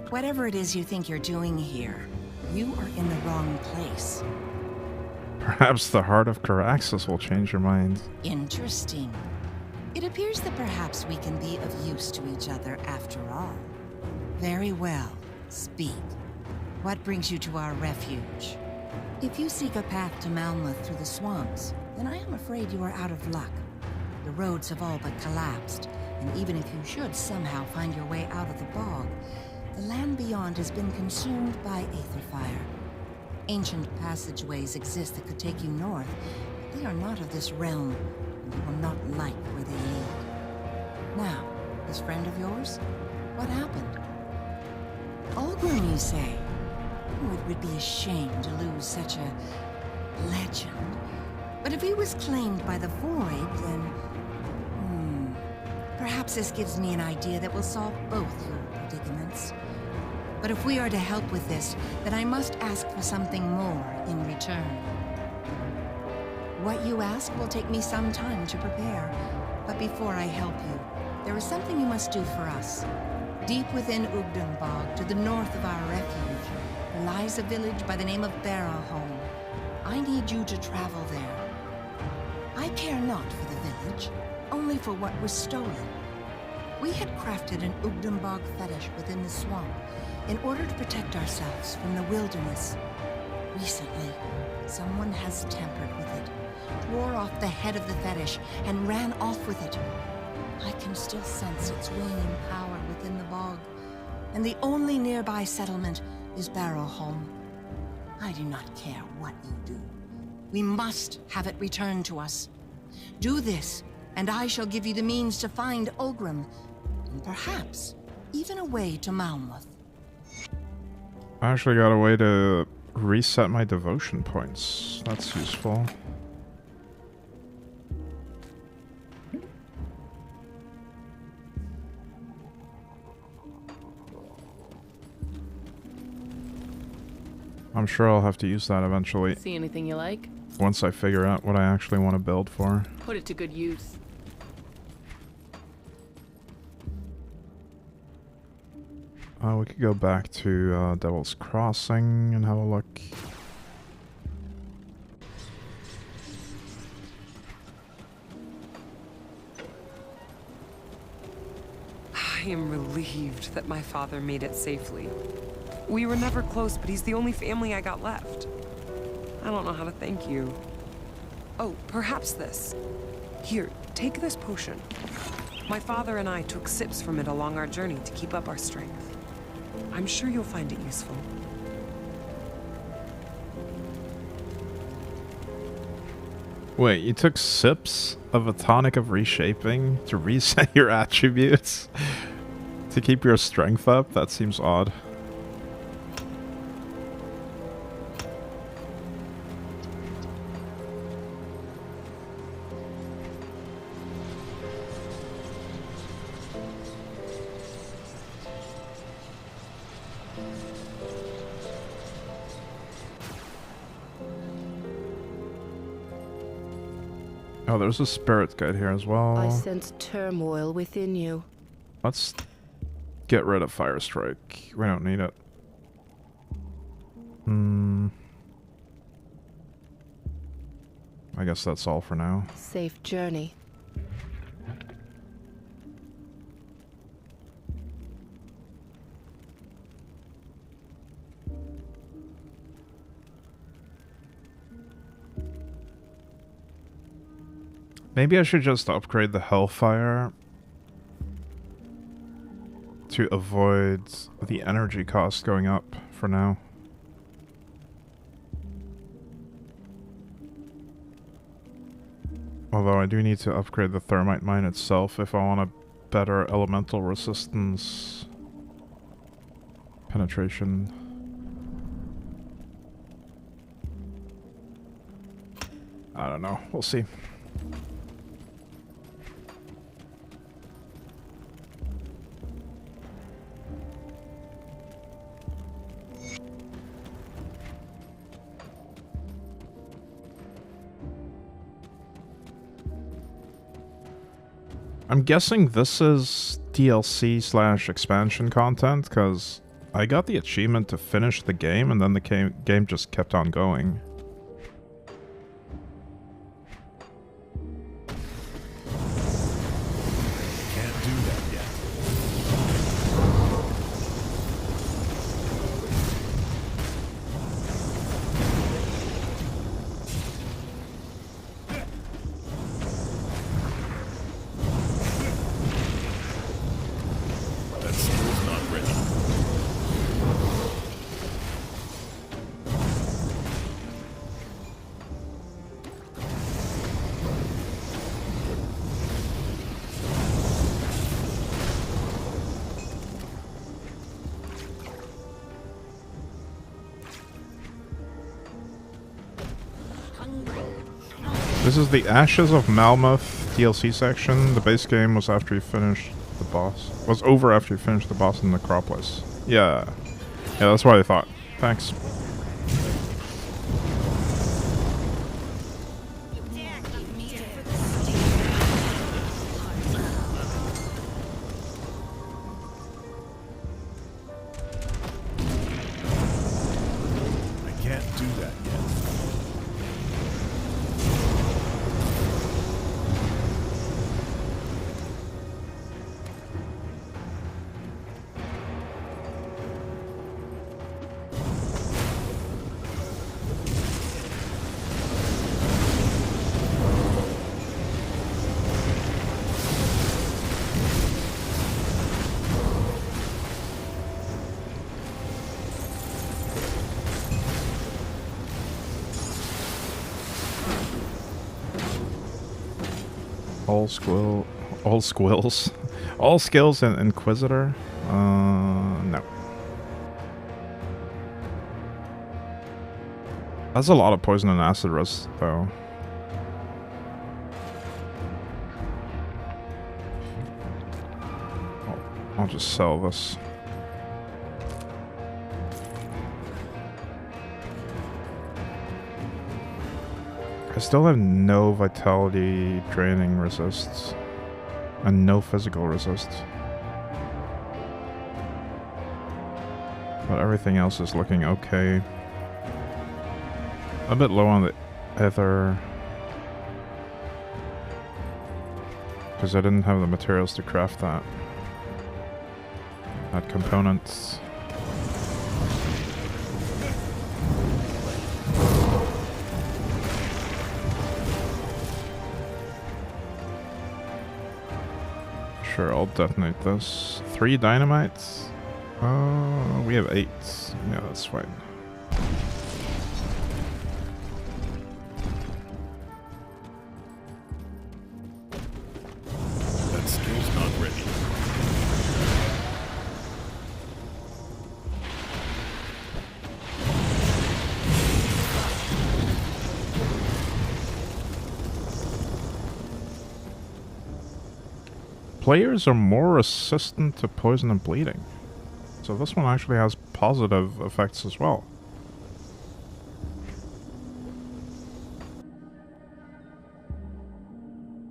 Whatever it is you think you're doing here, you are in the wrong place. Perhaps the heart of Caraxes will change your mind. Interesting. It appears that perhaps we can be of use to each other after all. Very well. Speak. What brings you to our refuge? If you seek a path to Malmouth through the swamps, then I am afraid you are out of luck. The roads have all but collapsed, and even if you should somehow find your way out of the bog, the land beyond has been consumed by aether fire. Ancient passageways exist that could take you north, but they are not of this realm, and you will not like where they lead. Now, this friend of yours? What happened? Olgrim, you say? Oh, it would be a shame to lose such a legend. But if he was claimed by the Void, then... Perhaps this gives me an idea that will solve both your predicaments. But if we are to help with this, then I must ask for something more in return. What you ask will take me some time to prepare. But before I help you, there is something you must do for us. Deep within Ugdenbog, to the north of our refuge, there lies a village by the name of Barrowholm. I need you to travel there. I care not for the village, only for what was stolen. We had crafted an Ugdenbog fetish within the swamp in order to protect ourselves from the wilderness. Recently, someone has tampered with it, tore off the head of the fetish, and ran off with it. I can still sense its waning power within the bog, and the only nearby settlement is Barrowholm. I do not care what you do. We must have it returned to us. Do this, and I shall give you the means to find Olgrim, and perhaps even a way to Malmouth. I actually got a way to reset my devotion points. That's useful. I'm sure I'll have to use that eventually. See anything you like? Once I figure out what I actually want to build for. Put it to good use. We could go back to Devil's Crossing and have a look. I am relieved that my father made it safely. We were never close, but he's the only family I got left. I don't know how to thank you. Oh, perhaps this. Here, take this potion. My father and I took sips from it along our journey to keep up our strength. I'm sure you'll find it useful. Wait, you took sips of a tonic of reshaping to reset your attributes? To keep your strength up? That seems odd. Oh, there's a spirit guide here as well. I sense turmoil within you. Let's get rid of Fire Strike. We don't need it. I guess that's all for now. Safe journey. Maybe I should just upgrade the Hellfire to avoid the energy cost going up for now. Although I do need to upgrade the Thermite Mine itself if I want a better elemental resistance penetration. I don't know. We'll see. I'm guessing this is DLC / expansion content, because I got the achievement to finish the game, and then the game just kept on going. Can't do that yet. That skill's not ready. This is the Ashes of Malmuth DLC section. The base game was after you finished the boss. Was over after you finished the boss in the Necropolis. Yeah. Yeah, that's what I thought. Thanks. I can't do that yet. All skills in Inquisitor? No. That's a lot of poison and acid resist, though. I'll just sell this. I still have no vitality draining resists and no physical resists. But everything else is looking okay. A bit low on the ether because I didn't have the materials to craft that. Add components. Sure, I'll detonate this. 3 dynamites? We have 8. Yeah, that's fine. That skill's not ready. Players are more resistant to poison and bleeding. So this one actually has positive effects as well.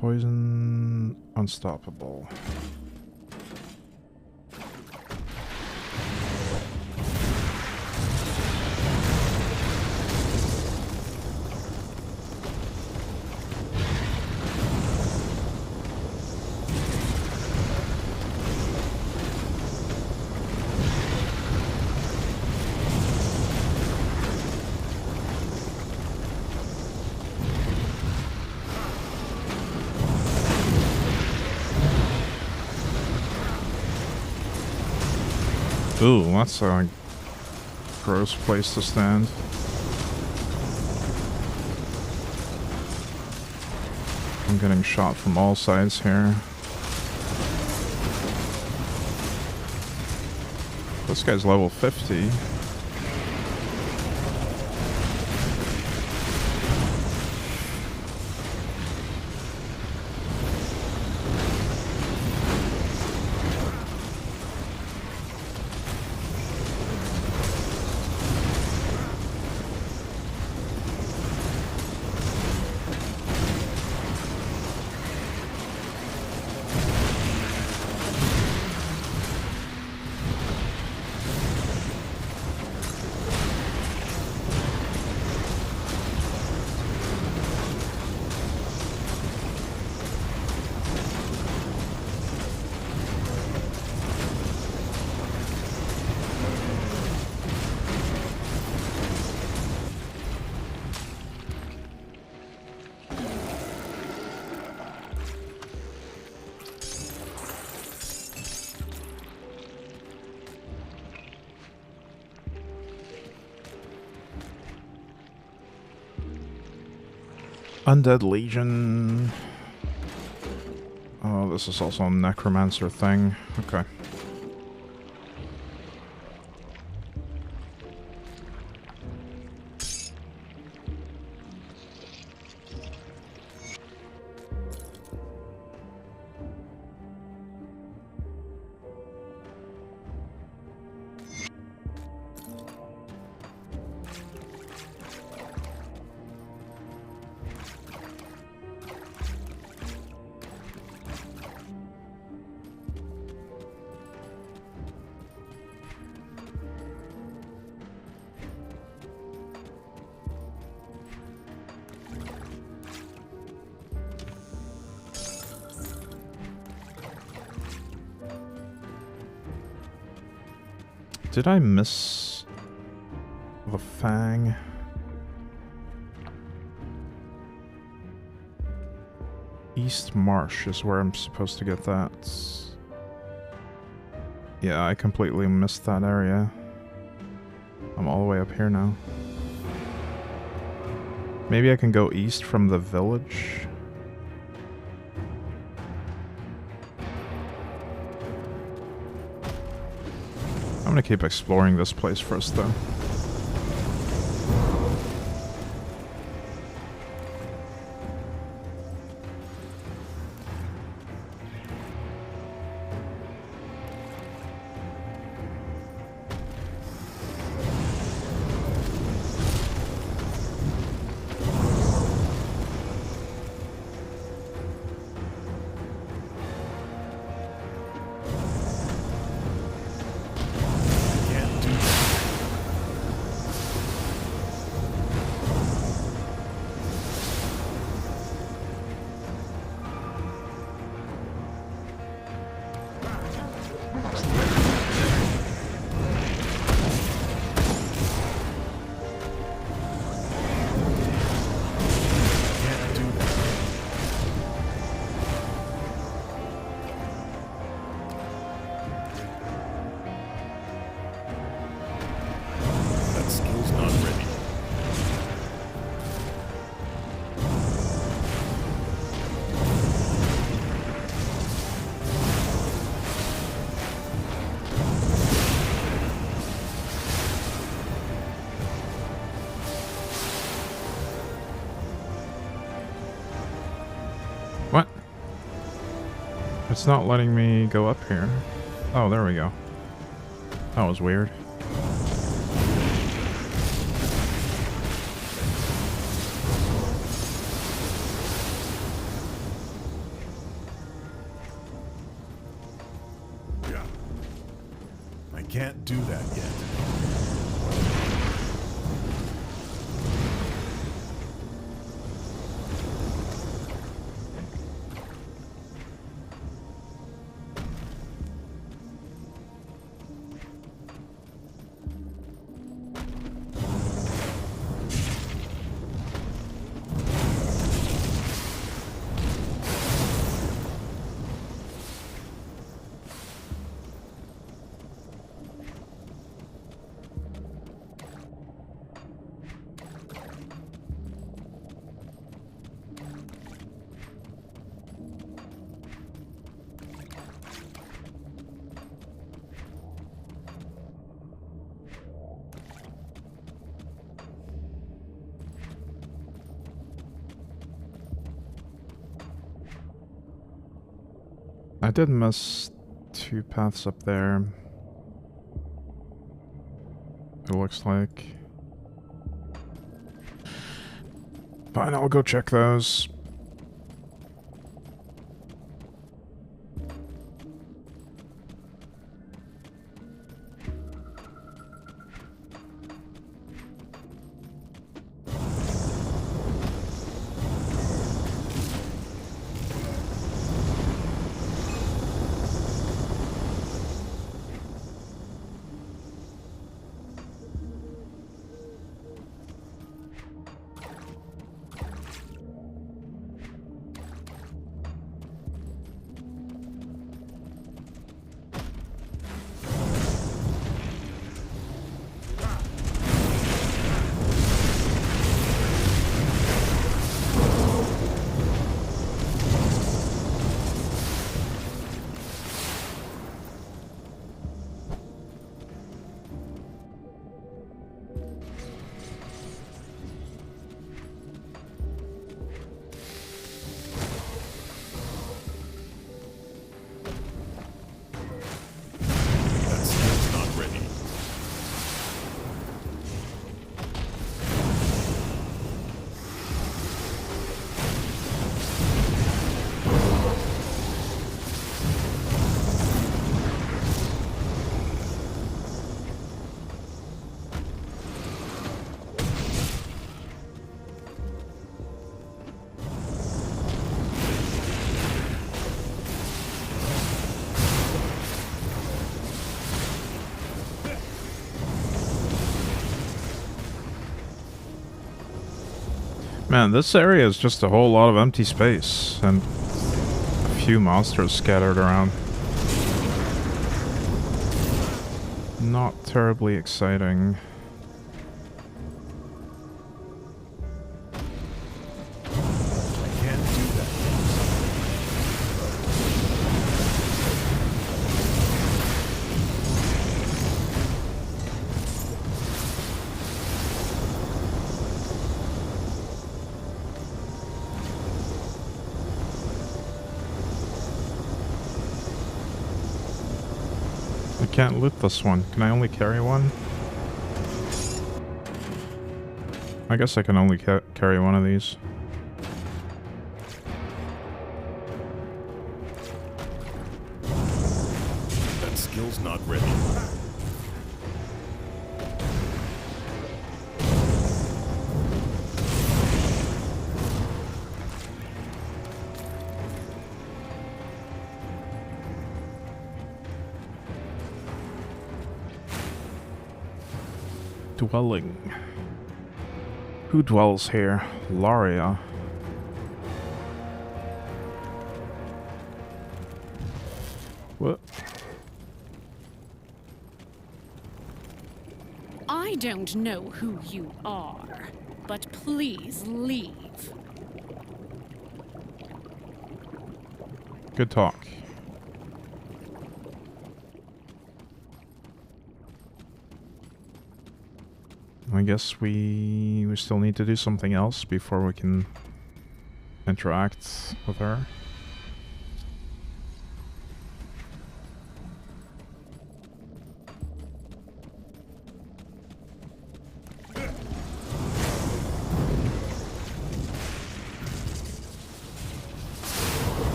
Poison unstoppable. Ooh, that's a gross place to stand. I'm getting shot from all sides here. This guy's level 50. Undead Legion. Oh, this is also a necromancer thing. Okay. Did I miss the Fang? East Marsh is where I'm supposed to get that. Yeah, I completely missed that area. I'm all the way up here now. Maybe I can go east from the village. I'm gonna keep exploring this place first, though. That skill's not ready. What? It's not letting me go up here. Oh, there we go. That was weird. Yeah. I can't do that yet. I did miss 2 paths up there. It looks like. Fine, I'll go check those. Man, this area is just a whole lot of empty space, and a few monsters scattered around. Not terribly exciting. I can't loot this one. Can I only carry one? I guess I can only carry one of these. That skill's not ready. Dwelling. Who dwells here? Laria. What? I don't know who you are, but please leave. Good talk. I guess we still need to do something else before we can interact with her.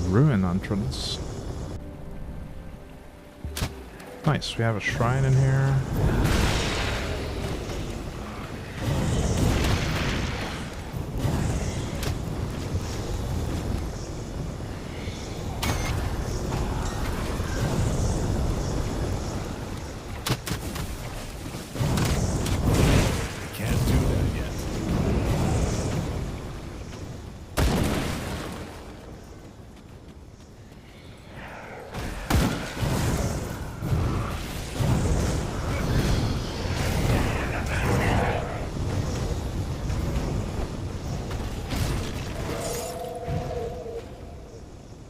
Ruin entrance. Nice, we have a shrine in here.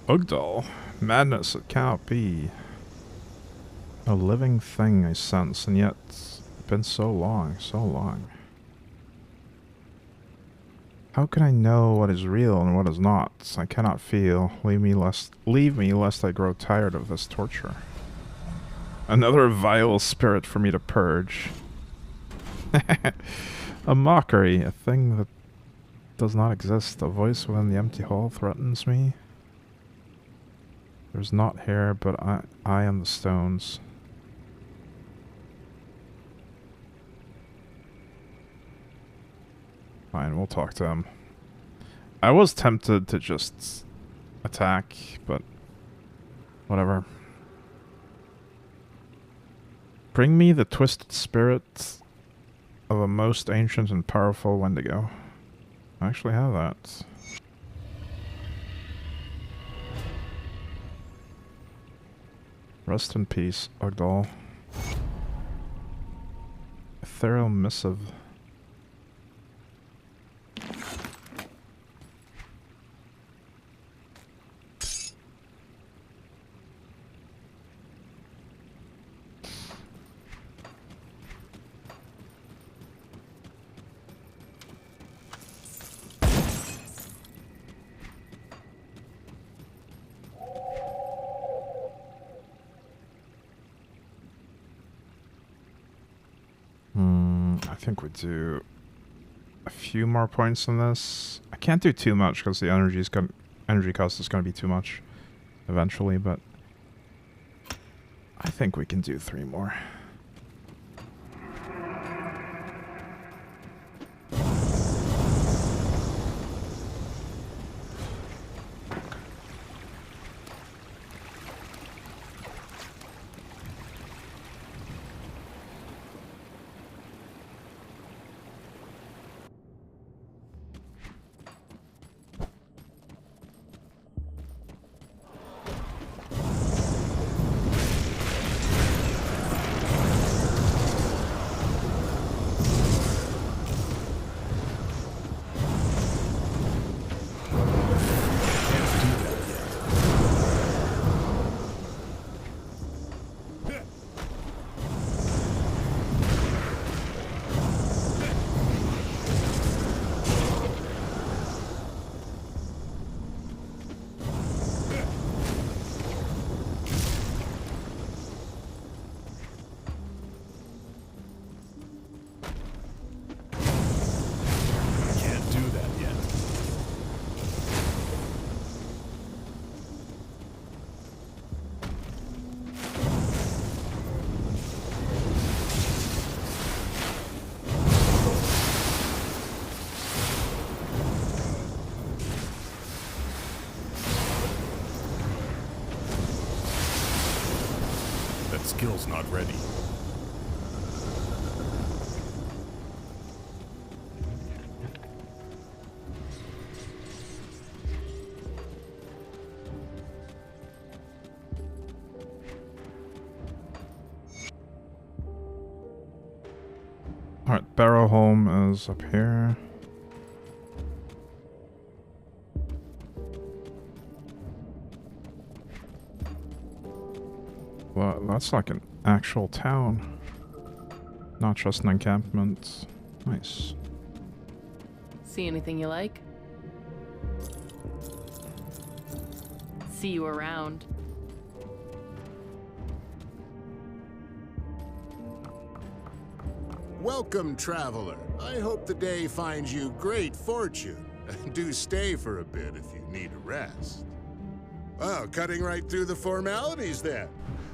Ugdal. Madness, it cannot be. A living thing I sense, and yet it's been so long, so long. How can I know what is real and what is not? I cannot feel. Leave me lest I grow tired of this torture. Another vile spirit for me to purge. A mockery, a thing that does not exist. A voice within the empty hall threatens me. There's not here, but I am the stones. Fine, we'll talk to him. I was tempted to just attack, but whatever. Bring me the twisted spirit of a most ancient and powerful Wendigo. I actually have that. Rest in peace, Ugdal. Ethereal missive. I think we do a few more points on this. I can't do too much because the energy cost is going to be too much eventually, but I think we can do 3 more. skill's not ready. Alright, Barrow Home is up here. Well, that's like an actual town. Not just an encampment. Nice. See anything you like? See you around. Welcome, traveler. I hope the day finds you great fortune. Do stay for a bit if you need a rest. Well, cutting right through the formalities then.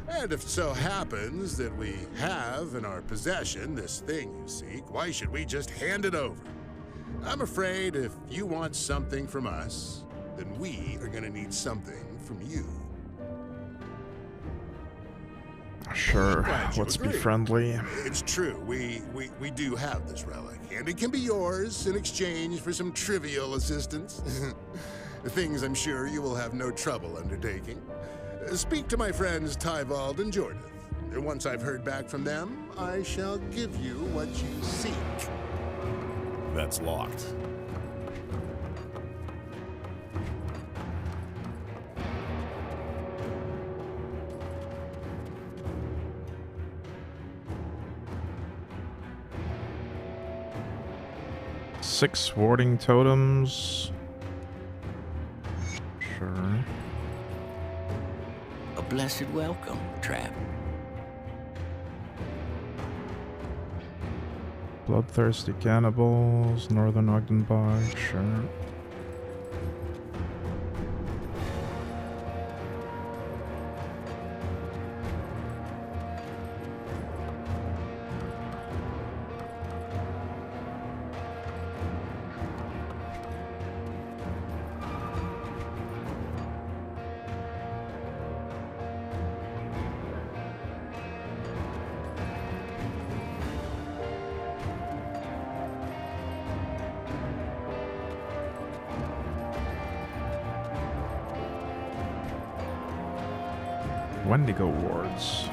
And if it so happens that we have in our possession this thing you seek, why should we just hand it over? I'm afraid if you want something from us, then we are gonna need something from you. Sure, let's be friendly. It's true, we do have this relic, and it can be yours in exchange for some trivial assistance. Things I'm sure you will have no trouble undertaking. Speak to my friends Tybald and Jordith. Once I've heard back from them, I shall give you what you seek. That's locked. Six warding totems. Sure. A blessed welcome, Trap. Bloodthirsty cannibals, Northern Ogdenbog, sure. Wendigo wards.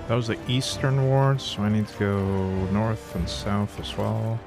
That was the eastern ward, so I need to go north and south as well.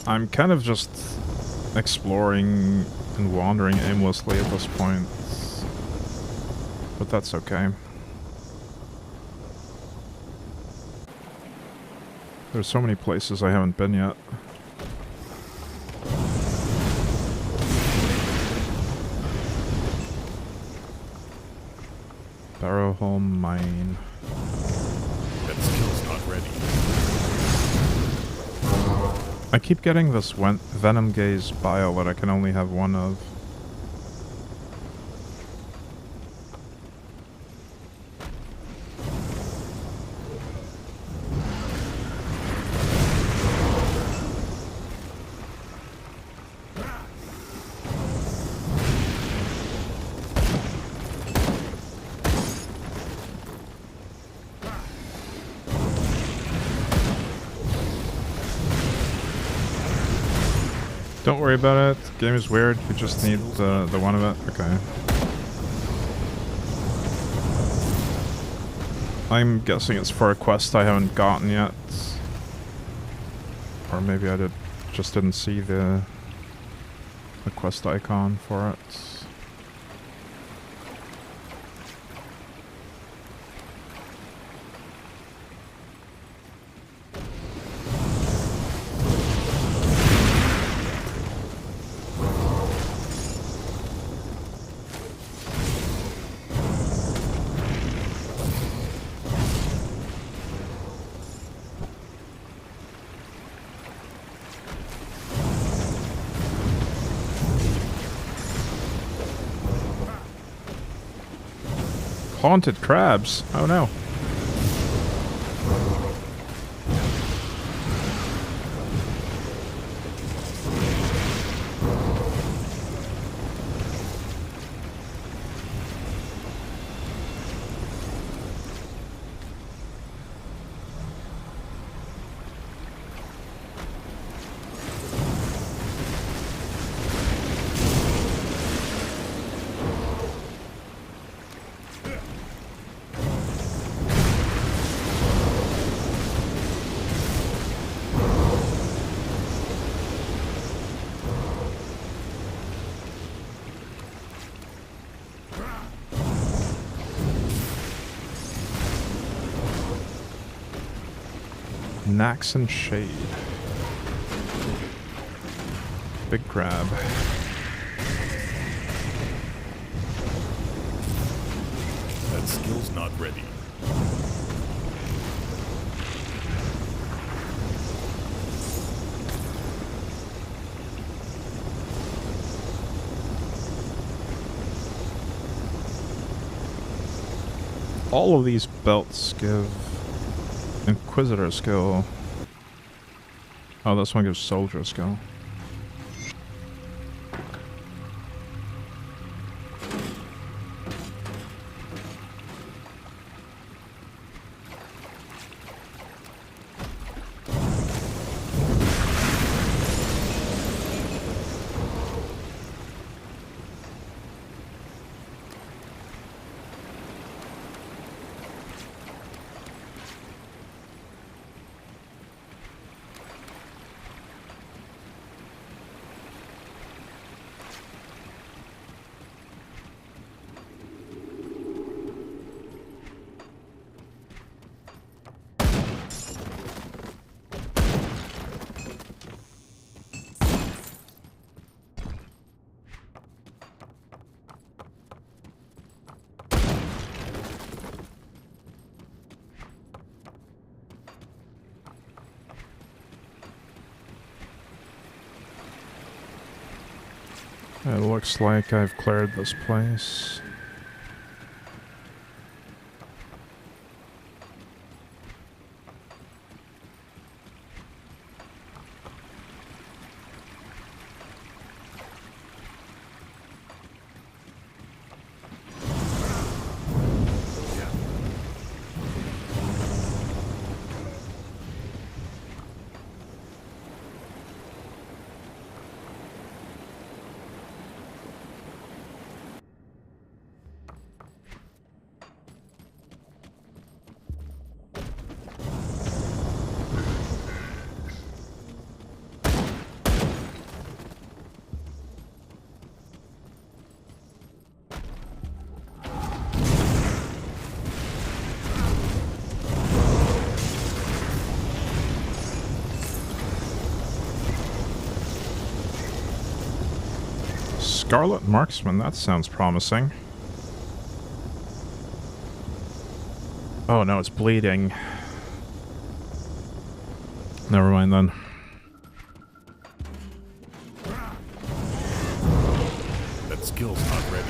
I'm kind of just exploring and wandering aimlessly at this point, but that's okay. There's so many places I haven't been yet. Barrowholm Mine. That skill's not ready. I keep getting this Venom Gaze bile that I can only have one of. Don't worry about it. Game is weird. We just need the one of it. Okay. I'm guessing it's for a quest I haven't gotten yet. Or maybe I just didn't see the quest icon for it. Haunted crabs. Oh no. Nax and Shade. Big crab. That skill's not ready. All of these belts give Inquisitor skill. Oh, this one gives Soldier skill. It looks like I've cleared this place. Scarlet Marksman, that sounds promising. Oh no, it's bleeding. Never mind then. That skill's not ready.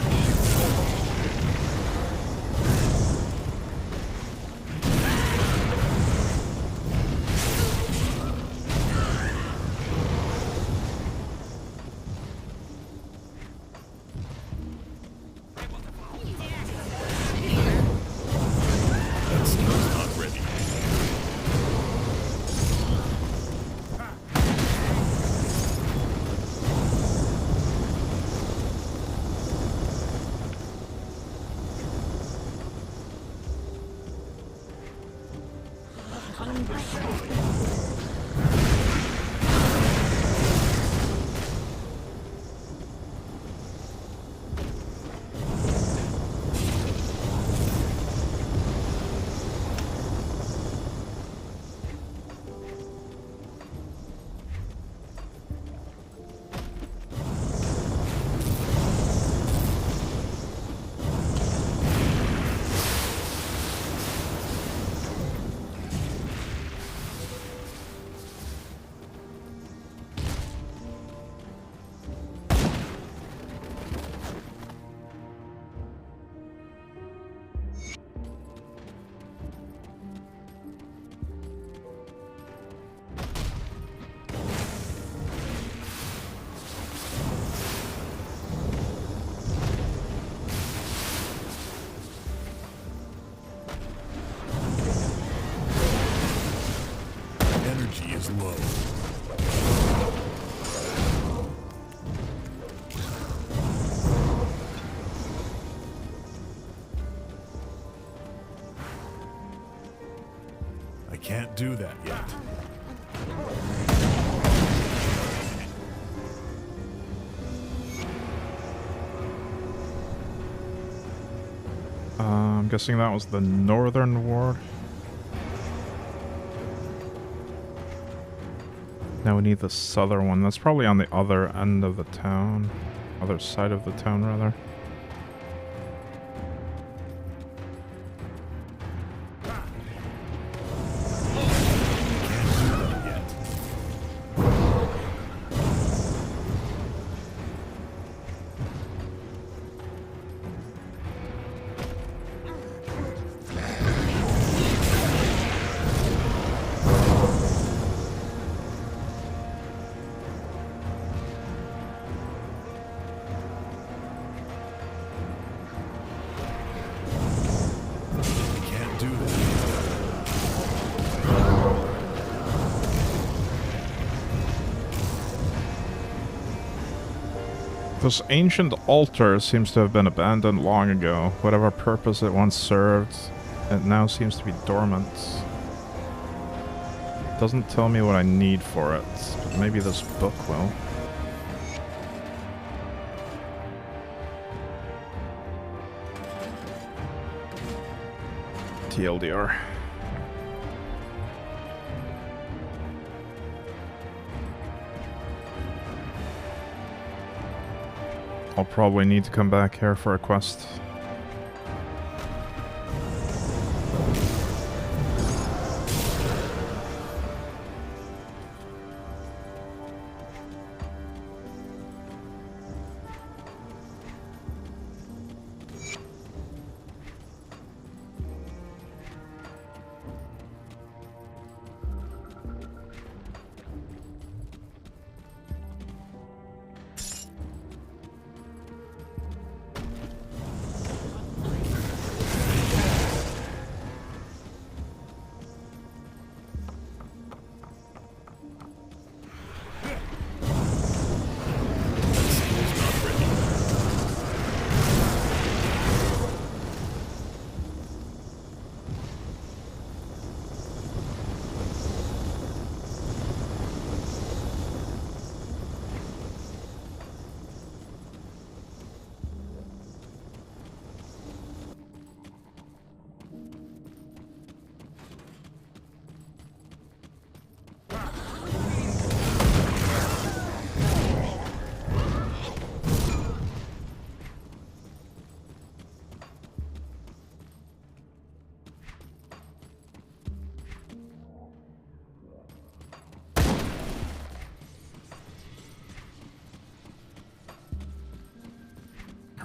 Energy is low. I can't do that yet. I'm guessing that was the northern ward. Now we need the southern one. That's probably on the other end of the town. Other side of the town, rather. This ancient altar seems to have been abandoned long ago. Whatever purpose it once served, it now seems to be dormant. Doesn't tell me what I need for it, but maybe this book will. TLDR. I'll probably need to come back here for a quest.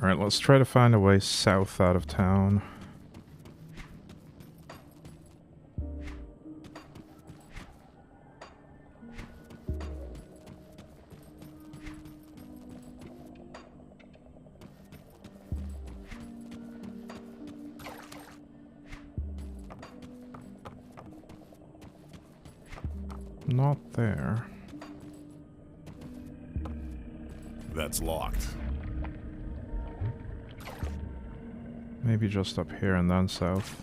Alright, let's try to find a way south out of town. Not there. That's locked. Maybe just up here and then south.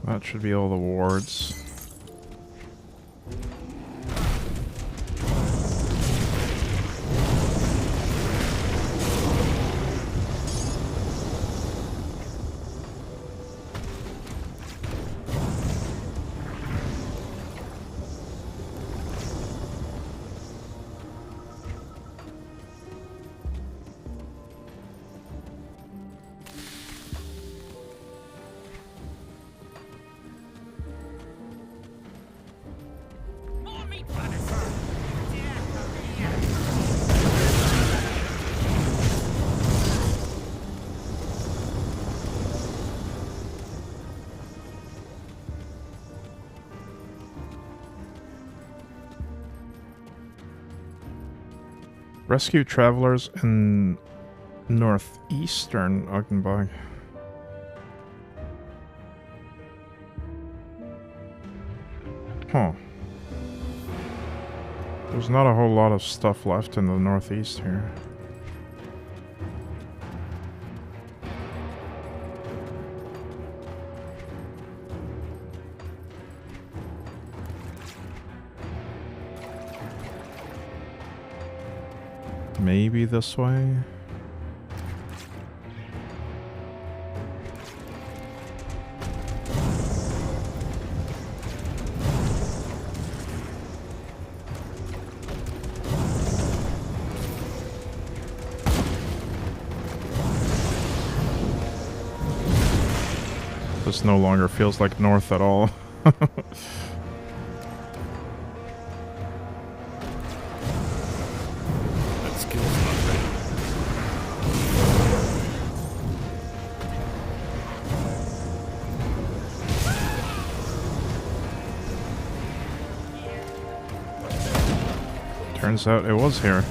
That should be all the wards. Rescue travelers in northeastern Ogdenburg. Huh. There's not a whole lot of stuff left in the northeast here. Maybe this way? This no longer feels like north at all. Turns out it was here.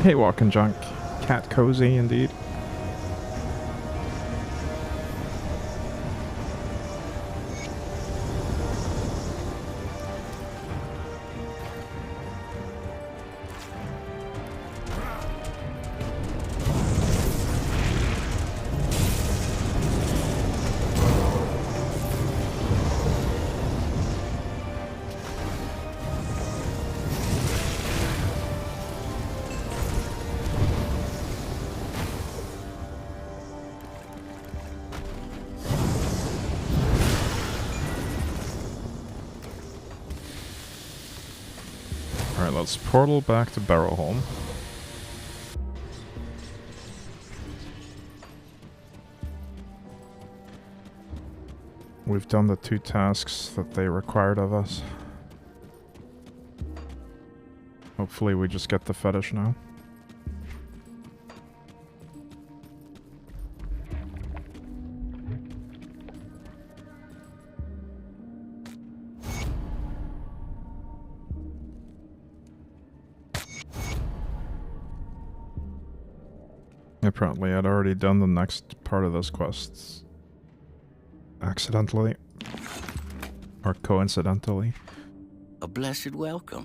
Hey, walking junk. Cat cozy indeed. Let's portal back to Barrowholm. We've done the 2 tasks that they required of us. Hopefully we just get the fetish now. Apparently I'd already done the next part of this quest accidentally or coincidentally. A blessed welcome.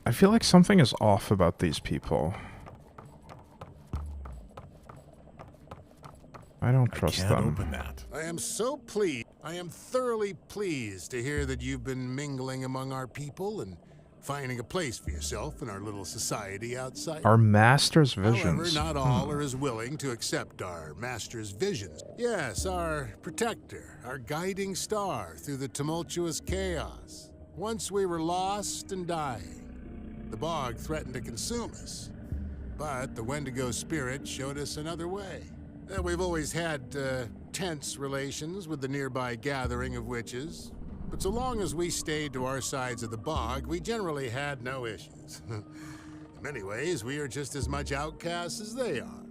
I feel like something is off about these people. I don't trust them. Open that. I am so pleased. I am thoroughly pleased to hear that you've been mingling among our people and finding a place for yourself in our little society outside. Our master's visions. However, not all are as willing to accept our master's visions. Yes, our protector, our guiding star through the tumultuous chaos. Once we were lost and dying. The bog threatened to consume us. But the Wendigo spirit showed us another way. We've always had tense relations with the nearby gathering of witches, but so long as we stayed to our sides of the bog, we generally had no issues. In many ways, we are just as much outcasts as they are.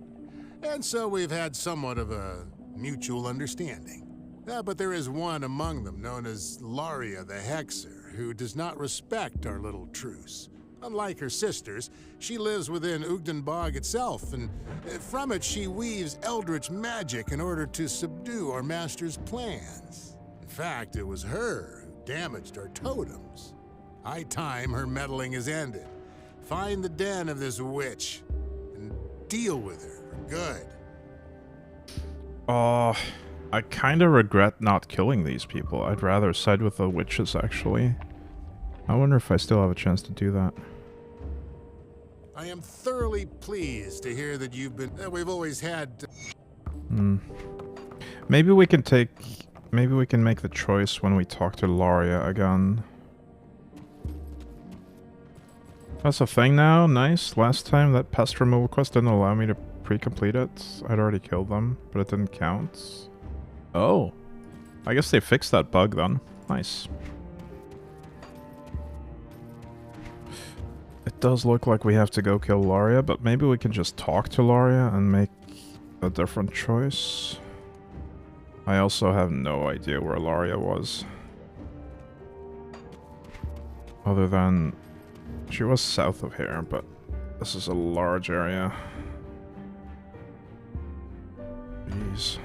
And so we've had somewhat of a mutual understanding. But there is one among them, known as Laria the Hexer, who does not respect our little truce. Unlike her sisters, she lives within Ugden Bog itself, and from it she weaves eldritch magic in order to subdue our master's plans. In fact, it was her who damaged our totems. High time her meddling is ended. Find the den of this witch and deal with her for good. Oh, I kind of regret not killing these people. I'd rather side with the witches, actually. I wonder if I still have a chance to do that. I am thoroughly pleased to hear that you've been... we've always had... Maybe we can take... Maybe we can make the choice when we talk to Laria again. That's a thing now? Nice. Last time that pest removal quest didn't allow me to pre-complete it. I'd already killed them, but it didn't count. Oh. I guess they fixed that bug then. Nice. It does look like we have to go kill Laria, but maybe we can just talk to Laria and make a different choice. I also have no idea where Laria was. Other than... she was south of here, but this is a large area. Jeez.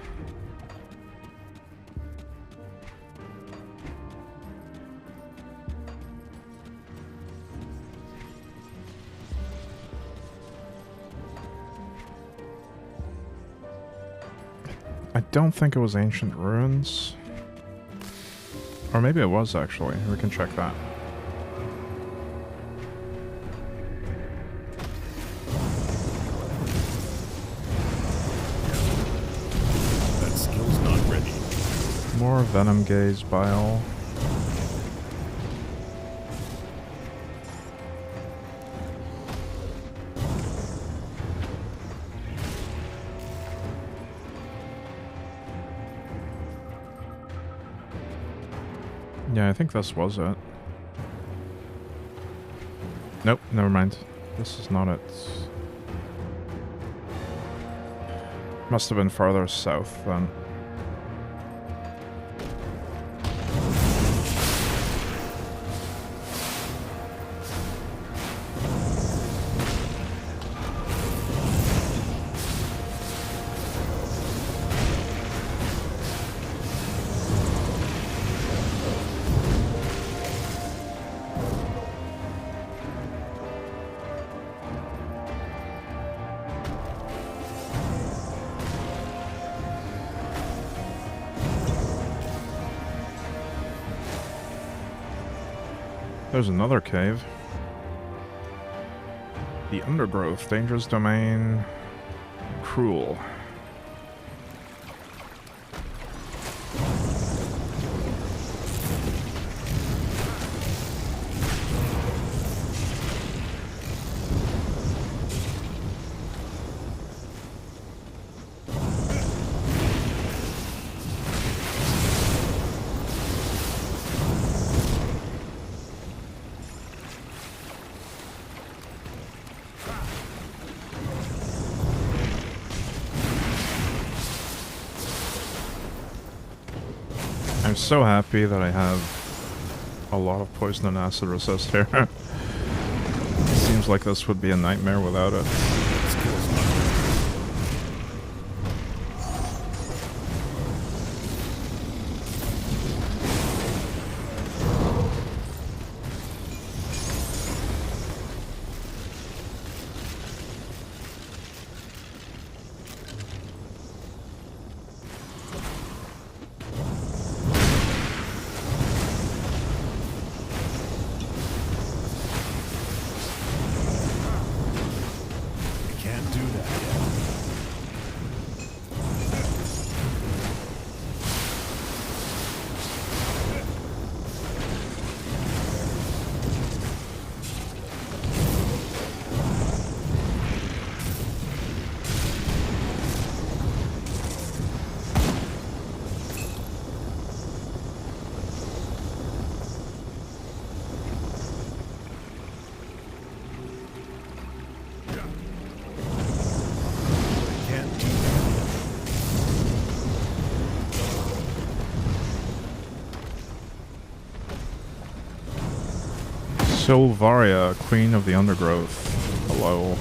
I don't think it was ancient ruins. Or maybe it was, actually. We can check that. That skill's not ready. More Venom Gaze Bile. Yeah, I think this was it. Nope, never mind. This is not it. Must have been farther south then. There's another cave. The Undergrowth, Dangerous Domain, Cruel. I'm so happy that I have a lot of poison and acid resist here. Seems like this would be a nightmare without it. Silvaria, Queen of the Undergrowth. Hello.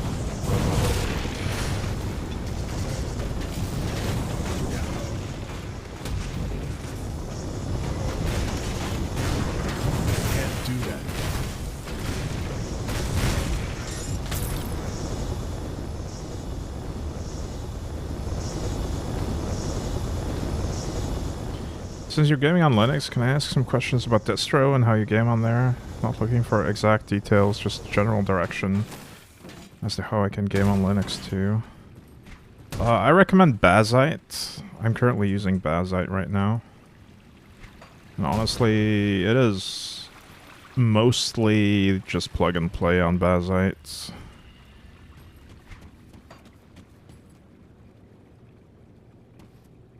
Since you're gaming on Linux, can I ask some questions about distro and how you game on there? Not looking for exact details, just general direction as to how I can game on Linux too. I recommend Bazite. I'm currently using Bazite right now. And honestly, it is mostly just plug and play on Bazite.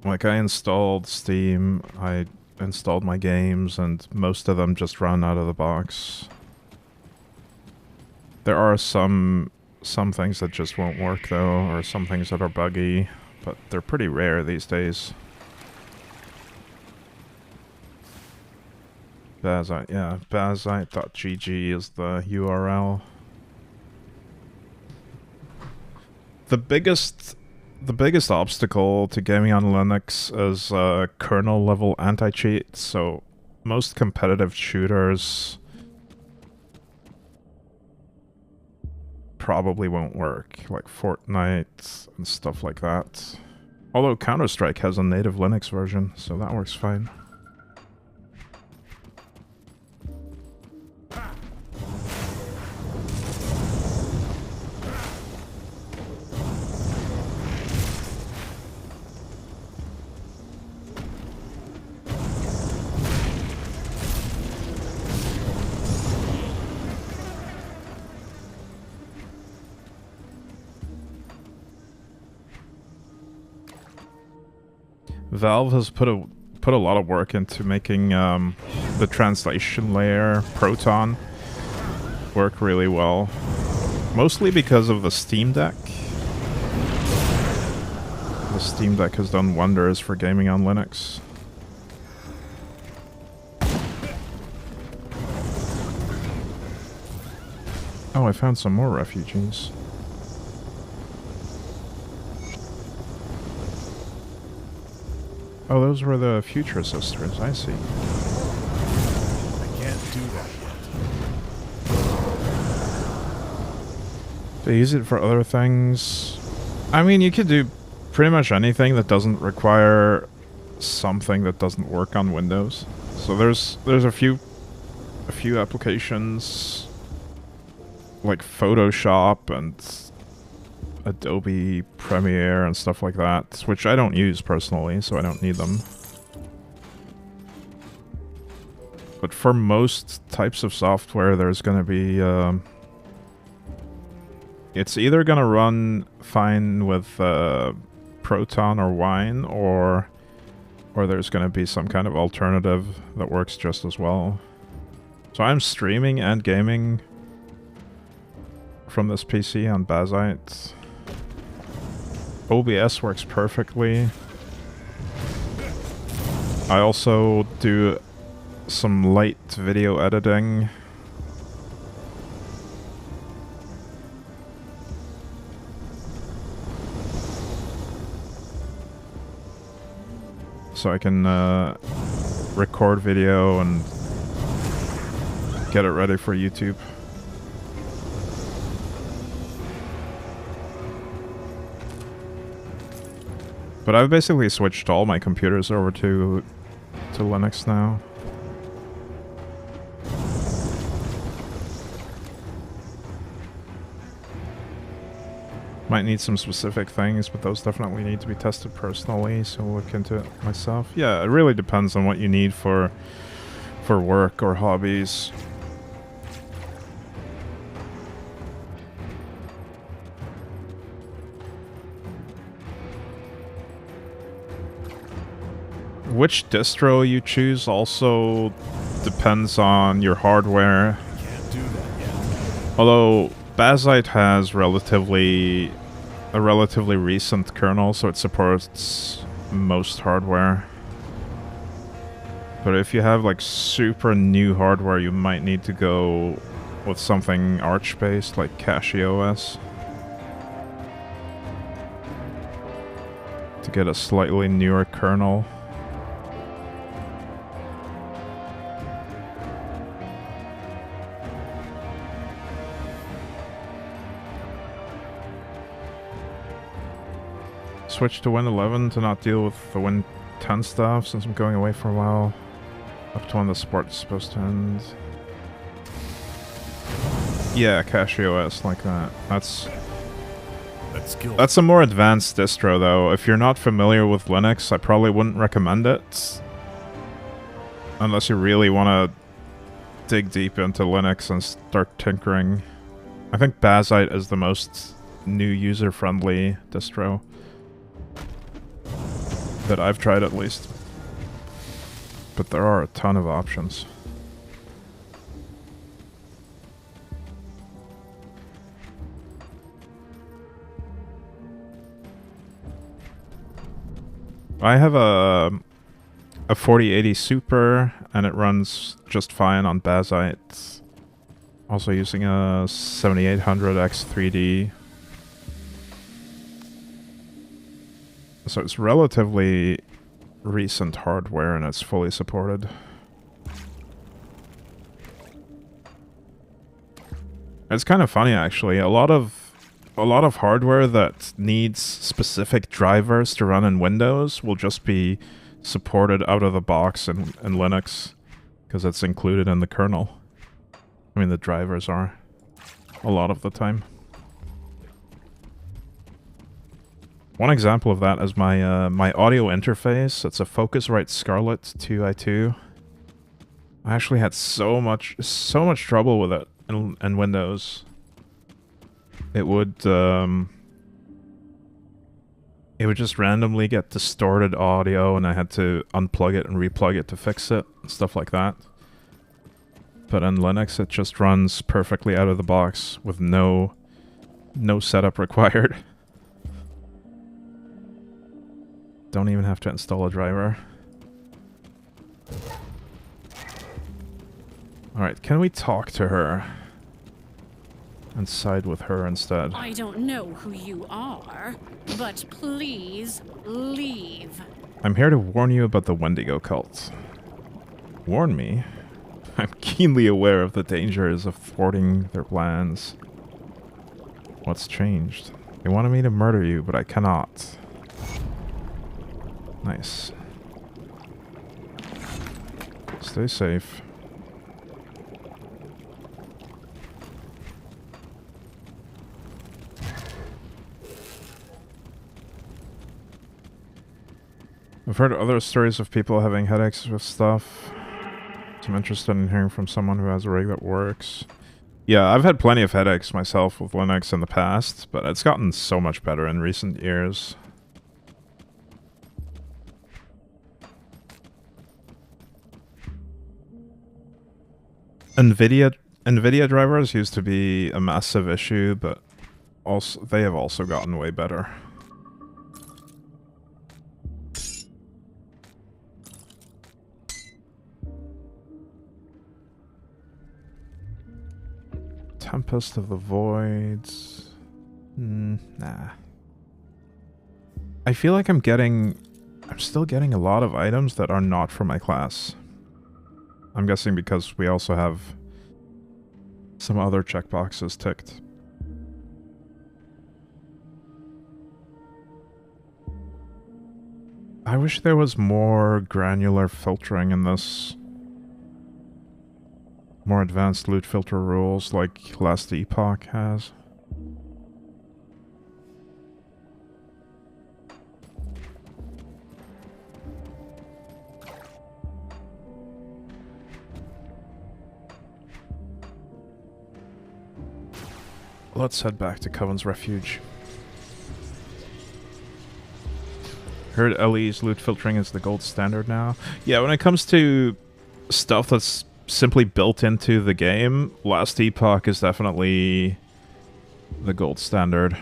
Like, I installed Steam, I installed my games, and most of them just run out of the box. There are some things that just won't work, though, or some things that are buggy, but they're pretty rare these days. Bazite, yeah, bazite.gg is the URL. The biggest obstacle to gaming on Linux is kernel level anti-cheat, so most competitive shooters probably won't work, like Fortnite and stuff like that. Although Counter-Strike has a native Linux version, so that works fine. Valve has put a lot of work into making the translation layer, Proton, work really well. Mostly because of the Steam Deck. The Steam Deck has done wonders for gaming on Linux. Oh, I found some more refugees. Oh, those were the Future Sisters, I see. I can't do that yet. They use it for other things. I mean, you could do pretty much anything that doesn't require something that doesn't work on Windows. So there's a few applications like Photoshop and Adobe Premiere and stuff like that, which I don't use personally, so I don't need them. But for most types of software, there's going to be... it's either going to run fine with Proton or Wine, or there's going to be some kind of alternative that works just as well. So I'm streaming and gaming from this PC on Bazite. OBS works perfectly. I also do some light video editing. So I can record video and get it ready for YouTube. But I've basically switched all my computers over to Linux now. Might need some specific things, but those definitely need to be tested personally, so I'll look into it myself. Yeah, it really depends on what you need for work or hobbies. Which distro you choose also depends on your hardware. Can't do that yet. Although Bazite has a relatively recent kernel, so it supports most hardware. But if you have like super new hardware, you might need to go with something Arch-based like CachyOS to get a slightly newer kernel. Switch to Win 11 to not deal with the Win 10 stuff since I'm going away for a while. Up to when the support is supposed to end. Yeah, CashOS like that. That's a more advanced distro though. If you're not familiar with Linux, I probably wouldn't recommend it. Unless you really want to dig deep into Linux and start tinkering. I think Bazite is the most new user-friendly distro that I've tried at least. But there are a ton of options. I have a 4080 Super, and it runs just fine on Bazite. Also using a 7800 X3D. So it's relatively recent hardware, and it's fully supported. It's kind of funny actually. A lot of hardware that needs specific drivers to run in Windows will just be supported out of the box in Linux because it's included in the kernel. I mean, the drivers are a lot of the time. One example of that is my my audio interface. It's a Focusrite Scarlett 2i2. I actually had so much trouble with it in Windows. It would just randomly get distorted audio, and I had to unplug it and replug it to fix it and stuff like that. But in Linux, it just runs perfectly out of the box with no setup required. Don't even have to install a driver. Alright, can we talk to her? And side with her instead. I don't know who you are, but please leave. I'm here to warn you about the Wendigo cult. Warn me? I'm keenly aware of the dangers of thwarting their plans. What's changed? They wanted me to murder you, but I cannot. Nice. Stay safe. I've heard other stories of people having headaches with stuff. So I'm interested in hearing from someone who has a rig that works. Yeah, I've had plenty of headaches myself with Linux in the past, but it's gotten so much better in recent years. NVIDIA drivers used to be a massive issue, but also they have also gotten way better. Tempest of the Voids. Nah. I feel like I'm still getting a lot of items that are not for my class. I'm guessing because we also have some other checkboxes ticked. I wish there was more granular filtering in this. More advanced loot filter rules like Last Epoch has. Let's head back to Coven's Refuge. Heard LE's loot filtering is the gold standard now. Yeah, when it comes to stuff that's simply built into the game, Last Epoch is definitely the gold standard.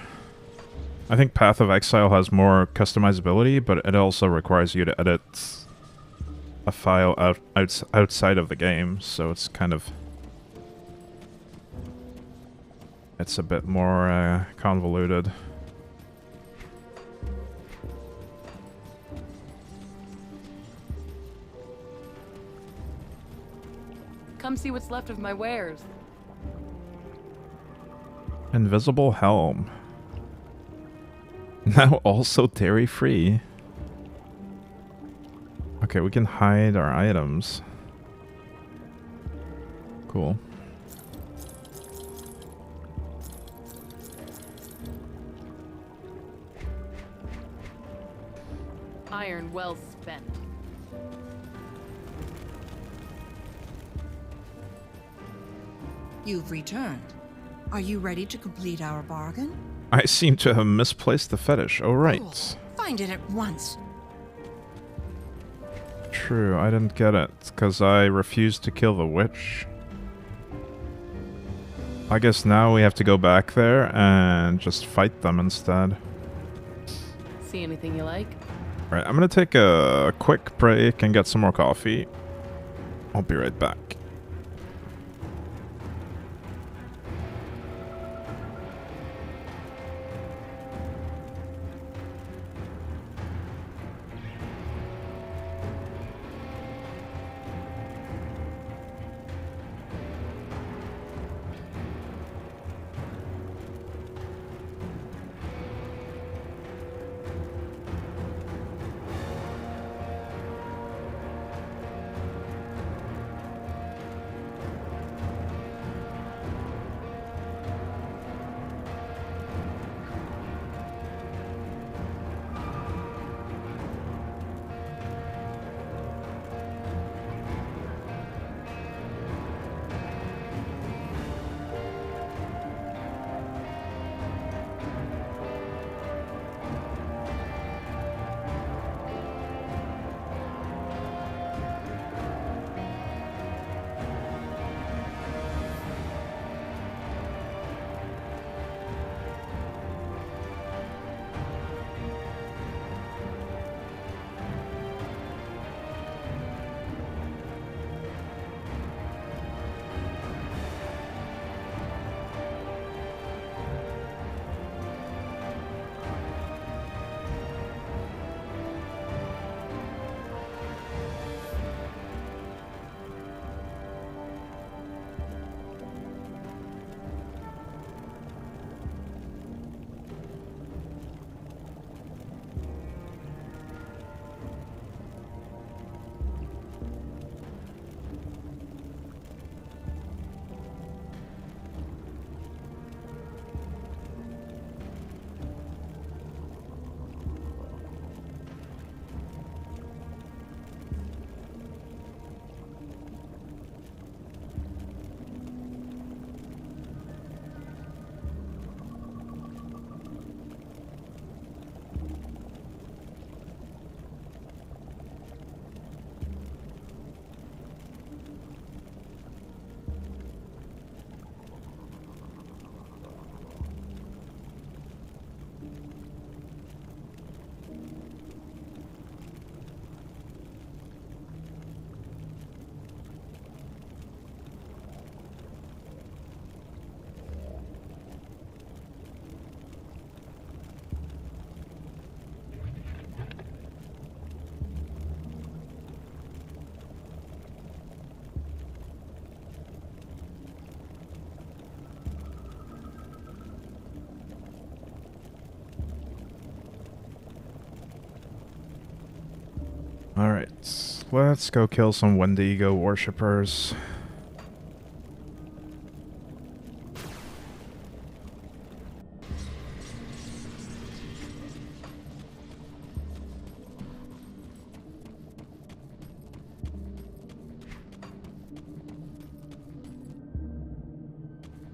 I think Path of Exile has more customizability, but it also requires you to edit a file outside of the game, so it's kind of... it's a bit more convoluted. Come see what's left of my wares. Invisible Helm. Now also dairy-free. Okay, we can hide our items. Cool. Iron well spent. You've returned. Are you ready to complete our bargain? I seem to have misplaced the fetish. Oh, right. Cool. Find it at once. True, I didn't get it, because I refused to kill the witch. I guess now we have to go back there and just fight them instead. See anything you like? Right, I'm gonna take a quick break and get some more coffee. I'll be right back. Alright, let's go kill some Wendigo worshippers.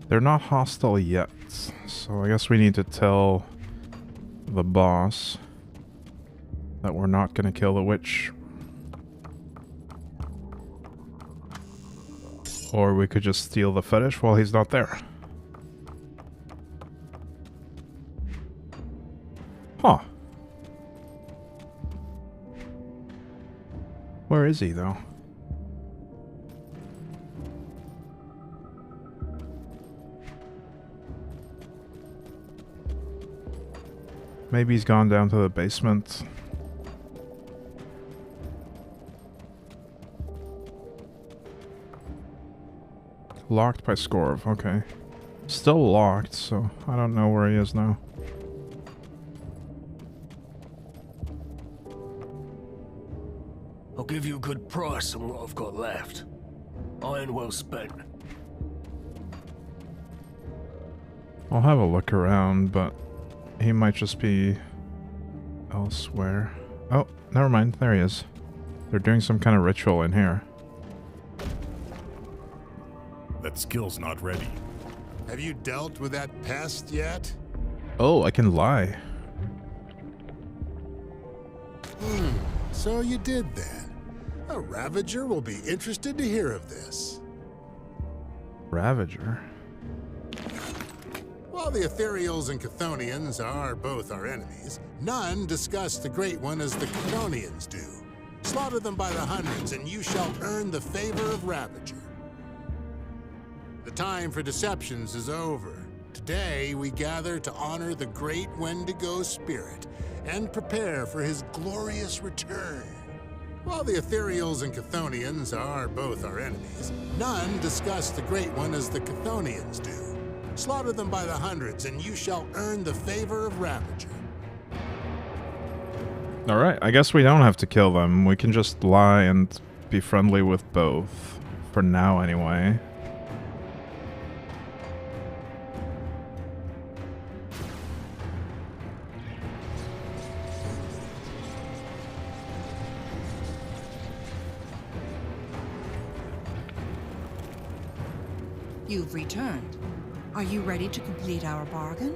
They're not hostile yet, so I guess we need to tell the boss that we're not gonna kill the witch. Or we could just steal the fetish while he's not there. Huh. Where is he, though? Maybe he's gone down to the basement. Locked by Scorv, okay. Still locked, so I don't know where he is now. give you a good price on what I've got left. Iron well spent. I'll have a look around, but he might just be elsewhere. Oh, never mind. There he is. They're doing some kind of ritual in here. That skill's not ready. Have you dealt with that pest yet? Oh, I can lie. So you did then. A Ravager will be interested to hear of this. Ravager? While the Ethereals and Chthonians are both our enemies, none discuss the Great One as the Chthonians do. Slaughter them by the hundreds, and you shall earn the favor of Ravager. The time for deceptions is over. Today, we gather to honor the great Wendigo spirit and prepare for his glorious return. While the Ethereals and Chthonians are both our enemies, none discuss the Great One as the Chthonians do. Slaughter them by the hundreds, and you shall earn the favor of Ravager. Alright, I guess we don't have to kill them. We can just lie and be friendly with both. For now, anyway. You've returned. Are you ready to complete our bargain?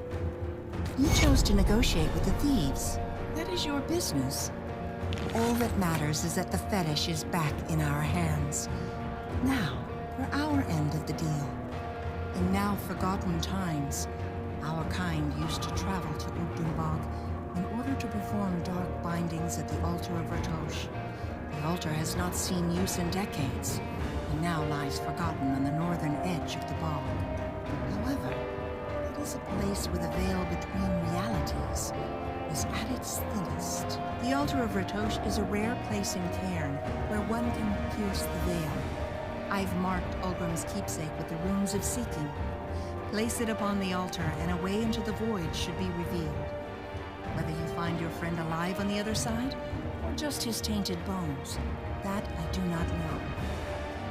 You chose to negotiate with the thieves. That is your business. All that matters is that the fetish is back in our hands. Now, for our end of the deal. In now forgotten times, our kind used to travel to Ugdumbog in order to perform dark bindings at the altar of Ratosh. The altar has not seen use in decades, and now lies forgotten on the northern edge of the bog. However, it is a place where the veil between realities is at its thinnest. The altar of Ratosh is a rare place in Cairn where one can pierce the veil. I've marked Ulgrim's keepsake with the runes of seeking. Place it upon the altar, and a way into the void should be revealed. Whether you find your friend alive on the other side, or just his tainted bones, that I do not know.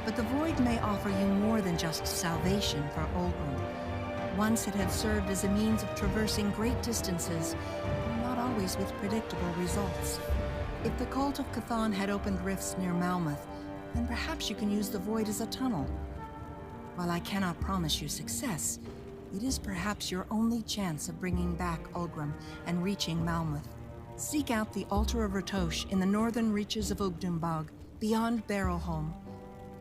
But the void may offer you more than just salvation for Ulgrim. Once it had served as a means of traversing great distances, not always with predictable results. If the cult of Chthon had opened rifts near Malmouth, then perhaps you can use the void as a tunnel. While I cannot promise you success, it is perhaps your only chance of bringing back Ulgrim and reaching Malmouth. Seek out the altar of Ratosh in the northern reaches of Ugdumbog, beyond Barrowholm.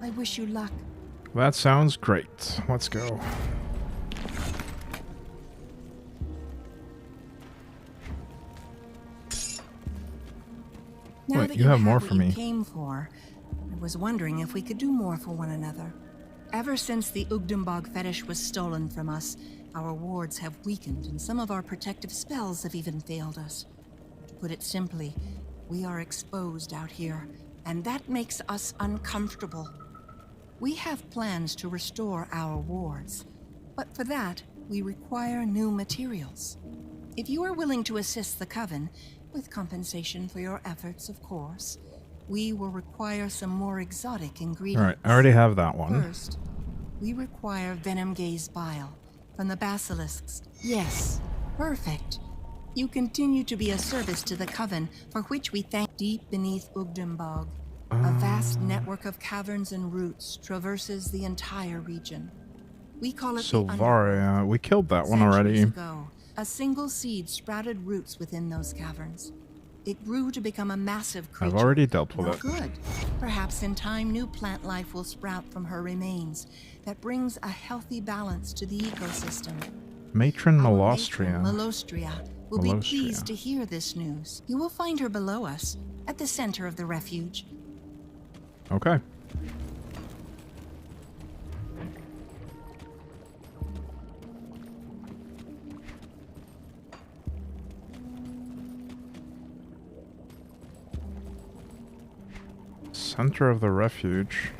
I wish you luck. That sounds great. Let's go. Now Wait, that you have more what for you me. Came for, I was wondering if we could do more for one another. Ever since the Ugdumbog fetish was stolen from us, our wards have weakened and some of our protective spells have even failed us. To put it simply, we are exposed out here, and that makes us uncomfortable. We have plans to restore our wards, but for that, we require new materials. If you are willing to assist the Coven, with compensation for your efforts, of course, we will require some more exotic ingredients. Alright, I already have that one. First, we require venom gaze bile from the basilisks. Yes, perfect. You continue to be a service to the Coven, for which we thank. Deep beneath Ugdumbog, a vast network of caverns and roots traverses the entire region. We call it Silvaria. We killed that one already. Centuries ago, a single seed sprouted roots within those caverns. It grew to become a massive creature. I've already dealt with No it. good. Perhaps in time, new plant life will sprout from her remains that brings a healthy balance to the ecosystem. Matron Malostria. Malostria will be pleased to hear this news. You will find her below us, at the center of the refuge. Okay. Center of the refuge.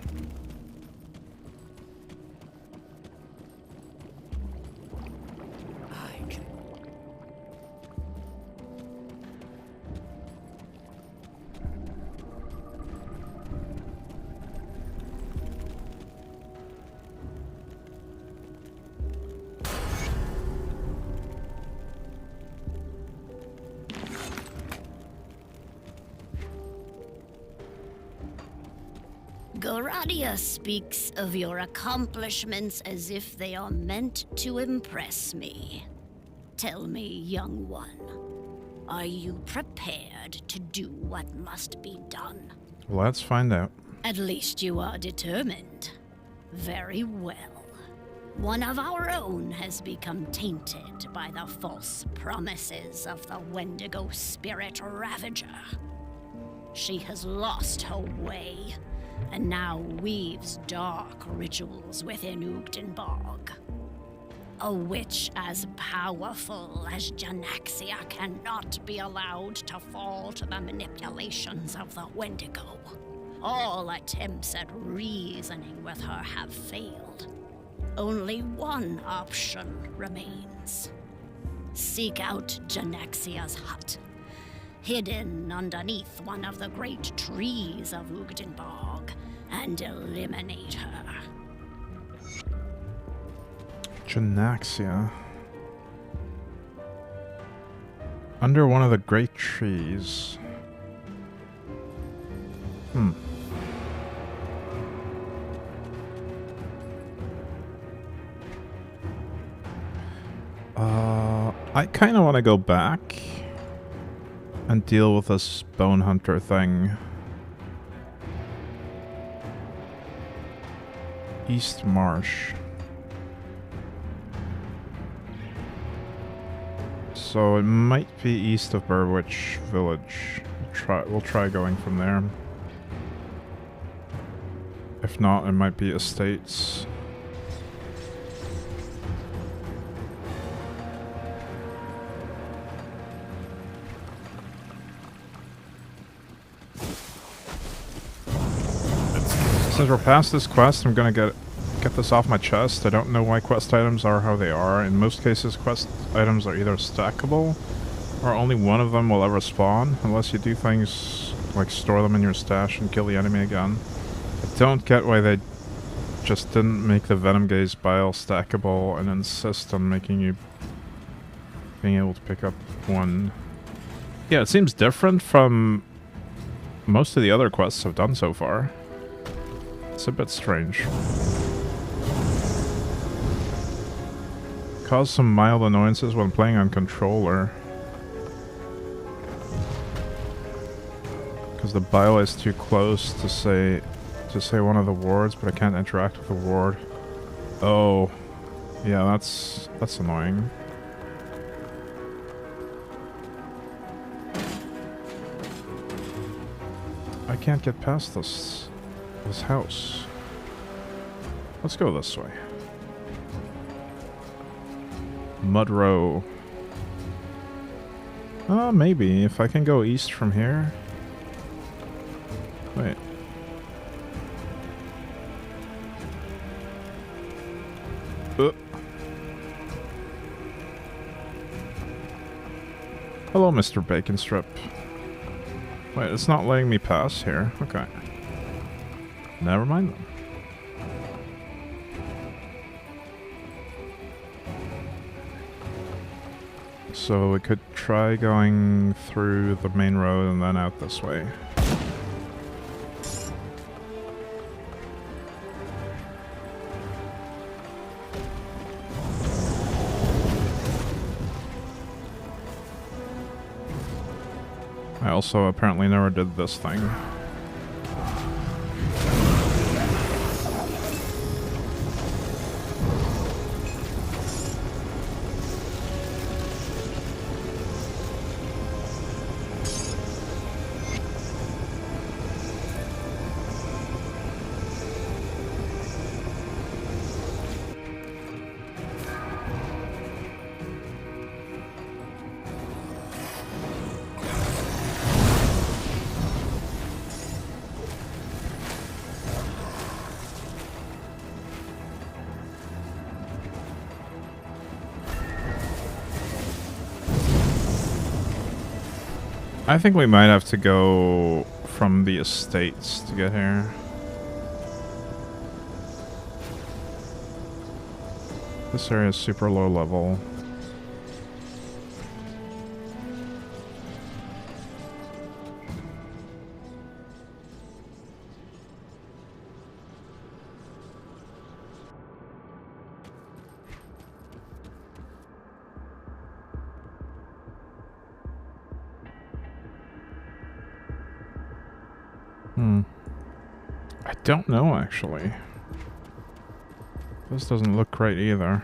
Loradia speaks of your accomplishments as if they are meant to impress me. Tell me, young one, are you prepared to do what must be done? Let's find out. At least you are determined. Very well. One of our own has become tainted by the false promises of the Wendigo spirit Ravager. She has lost her way, and now weaves dark rituals within Ugdenbog. A witch as powerful as Janaxia cannot be allowed to fall to the manipulations of the Wendigo. All attempts at reasoning with her have failed. Only one option remains. Seek out Janaxia's hut, hidden underneath one of the great trees of Ugdenbog, and eliminate her. Janaxia. Under one of the great trees. I kind of want to go back and deal with this bone hunter thing. East Marsh. So it might be east of Burwich Village. We'll try going from there. If not, it might be estates. Since we're past this quest, I'm gonna get this off my chest. I don't know why quest items are how they are. In most cases, quest items are either stackable, or only one of them will ever spawn, unless you do things like store them in your stash and kill the enemy again. I don't get why they just didn't make the Venom Gaze Bile stackable and insist on making you being able to pick up one. Yeah, it seems different from most of the other quests I've done so far. It's a bit strange. Cause some mild annoyances when playing on controller. Because the bile is too close to say one of the wards, but I can't interact with the ward. Oh. Yeah, that's annoying. I can't get past this house. Let's go this way. Mud Row. Maybe if I can go east from here. Wait. Hello, Mr. Bacon Strip. Wait, it's not letting me pass here. Okay. Never mind then. So we could try going through the main road and then out this way. I also apparently never did this thing. I think we might have to go from the estates to get here. This area is super low level. I don't know, actually. This doesn't look right either.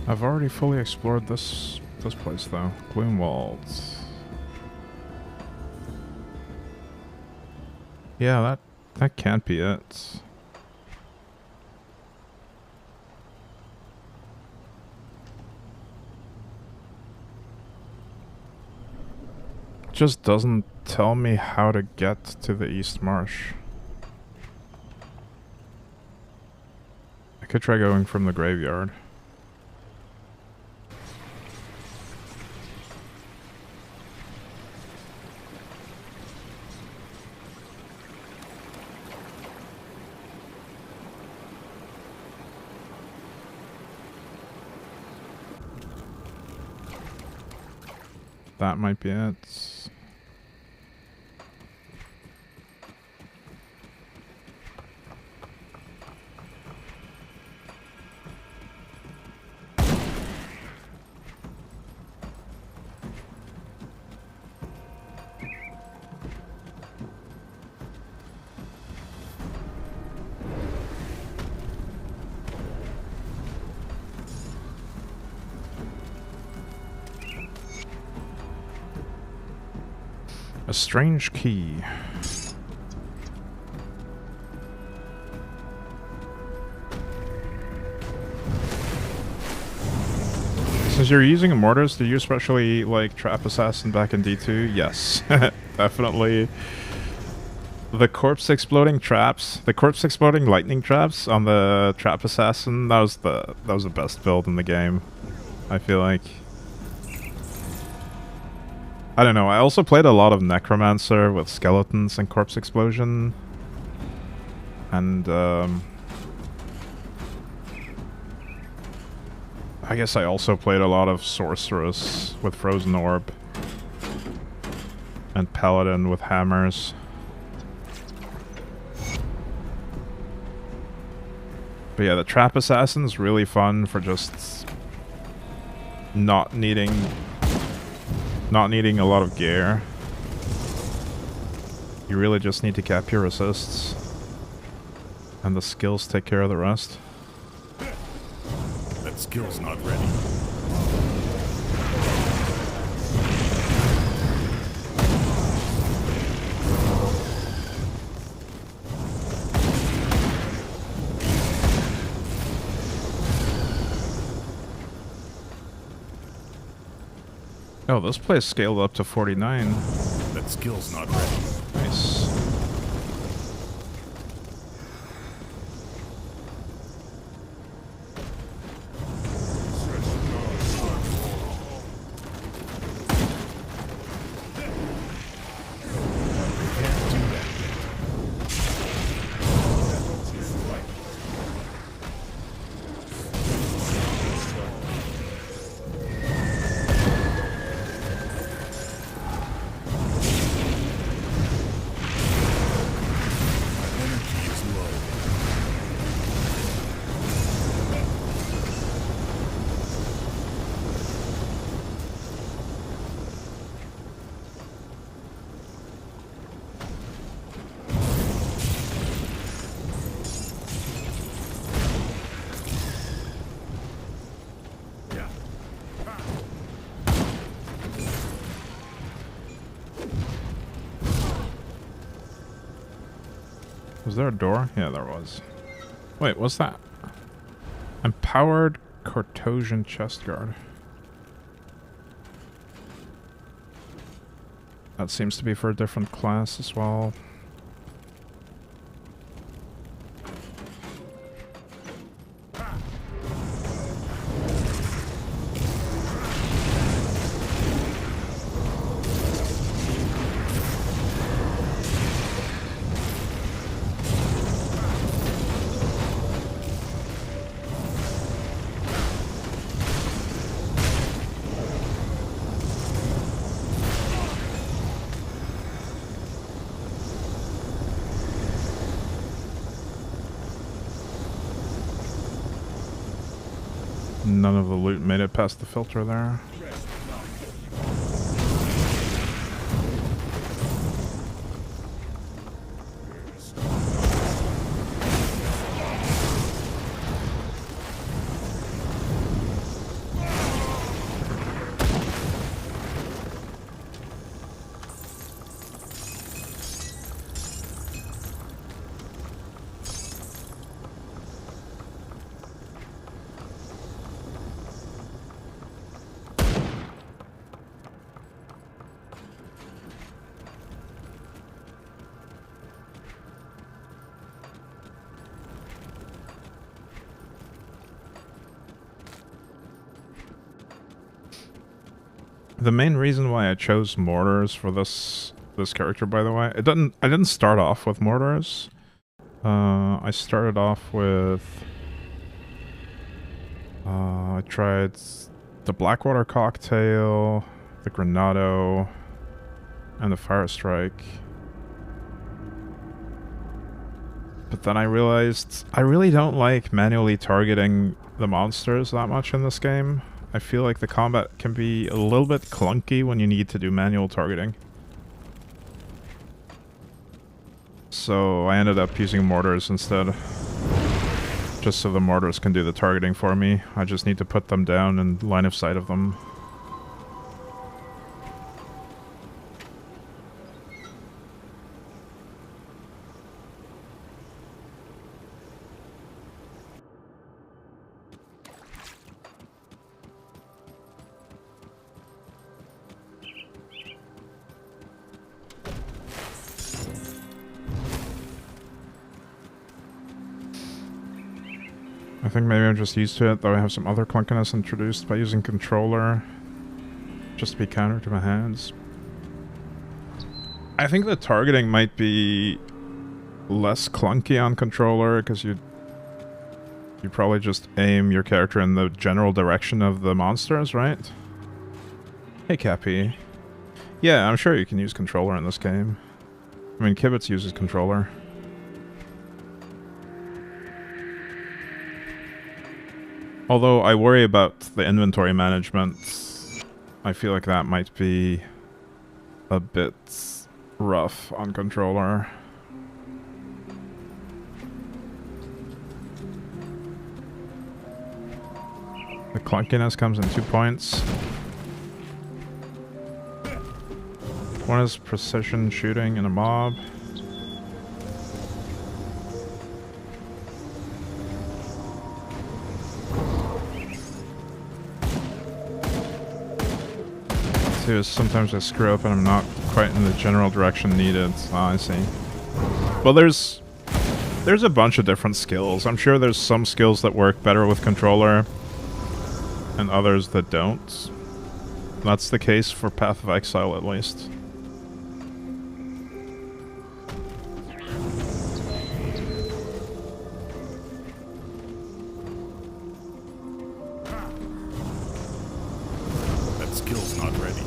I've already fully explored this place though. Gloomwald. Yeah, that can't be it. Just doesn't tell me how to get to the East Marsh. I could try going from the graveyard. That might be it. A strange key. Since you're using mortars, do you especially like Trap Assassin back in D2? Yes, definitely. The corpse exploding traps, the corpse exploding lightning traps on the Trap Assassin, that was the best build in the game, I feel like. I don't know, I also played a lot of Necromancer with skeletons and corpse explosion. And I guess I also played a lot of Sorceress with Frozen Orb. And Paladin with hammers. But yeah, the Trap Assassin's really fun for just not needing a lot of gear. You really just need to cap your assists. And the skills take care of the rest. That skill's not ready. Oh, this place scaled up to 49. That skill's not ready. Nice. Was there a door? Yeah, there was. Wait, what's that? Empowered Cartosian chest guard. That seems to be for a different class as well. None of the loot made it past the filter there. The main reason why I chose mortars for this character, by the way, I didn't start off with mortars. I started off with I tried the Blackwater Cocktail, the Granado, and the Fire Strike. But then I realized I really don't like manually targeting the monsters that much in this game. I feel like the combat can be a little bit clunky when you need to do manual targeting. So I ended up using mortars instead. Just so the mortars can do the targeting for me. I just need to put them down in line of sight of them. I think maybe I'm just used to it, though I have some other clunkiness introduced by using controller. Just to be counter to my hands. I think the targeting might be less clunky on controller, because you probably just aim your character in the general direction of the monsters, right? Hey, Cappy. Yeah, I'm sure you can use controller in this game. I mean, Kibitz uses controller. Although I worry about the inventory management. I feel like that might be a bit rough on controller. The clunkiness comes in 2 points. One is precision shooting in a mob. Two is sometimes I screw up and I'm not quite in the general direction needed. Ah, I see. Well, there's a bunch of different skills. I'm sure there's some skills that work better with controller and others that don't. That's the case for Path of Exile, at least. That skill's not ready.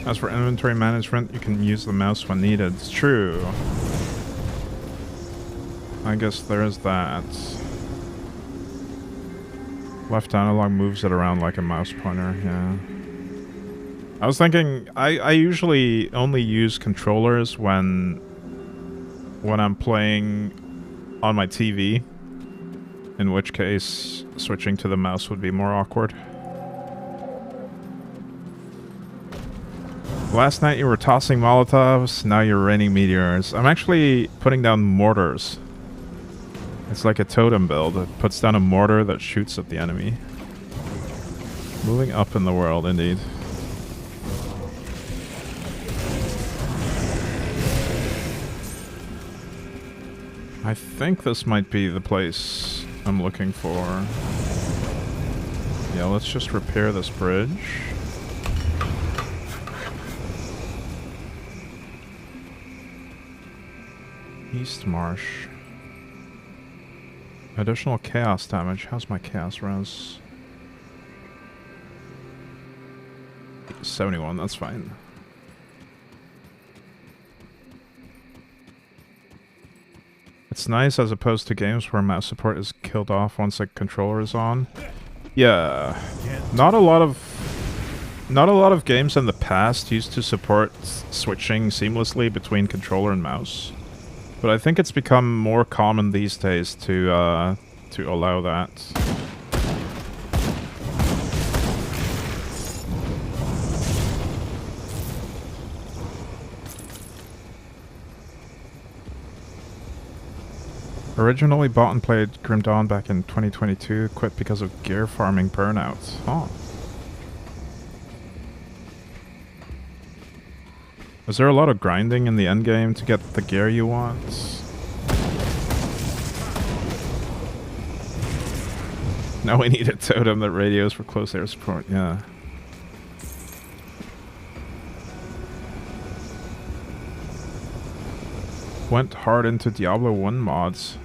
As for inventory management, you can use the mouse when needed. It's true. I guess there is that. Left analog moves it around like a mouse pointer, yeah. I was thinking, I usually only use controllers when I'm playing on my TV. In which case, switching to the mouse would be more awkward. Last night you were tossing Molotovs, now you're raining meteors. I'm actually putting down mortars. It's like a totem build. It puts down a mortar that shoots at the enemy. Moving up in the world, indeed. I think this might be the place I'm looking for. Yeah, let's just repair this bridge. East Marsh. Additional chaos damage. How's my chaos res? 71, that's fine. It's nice as opposed to games where mouse support is killed off once a controller is on. Yeah, not a lot of games in the past used to support switching seamlessly between controller and mouse, but I think it's become more common these days to allow that. Originally bought and played Grim Dawn back in 2022, quit because of gear farming burnout. Oh. Was there a lot of grinding in the endgame to get the gear you want? Now we need a totem that radios for close air support, yeah. Went hard into Diablo 1 mods.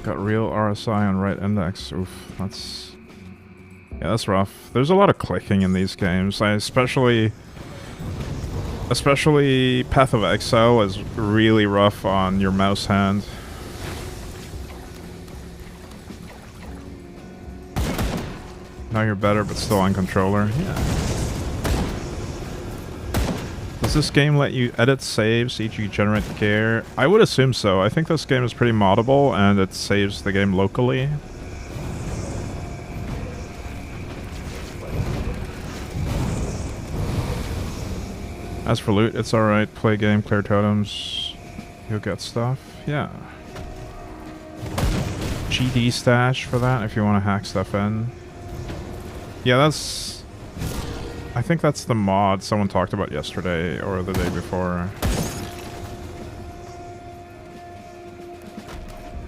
Got real RSI on right index. Oof, that's... yeah, that's rough. There's a lot of clicking in these games. Especially Path of Exile is really rough on your mouse hand. Now you're better, but still on controller. Yeah. Does this game let you edit saves, e.g. generate gear? I would assume so. I think this game is pretty moddable, and it saves the game locally. As for loot, it's alright. Play game, clear totems. You'll get stuff. Yeah. GD stash for that if you want to hack stuff in. Yeah, that's... I think that's the mod someone talked about yesterday or the day before.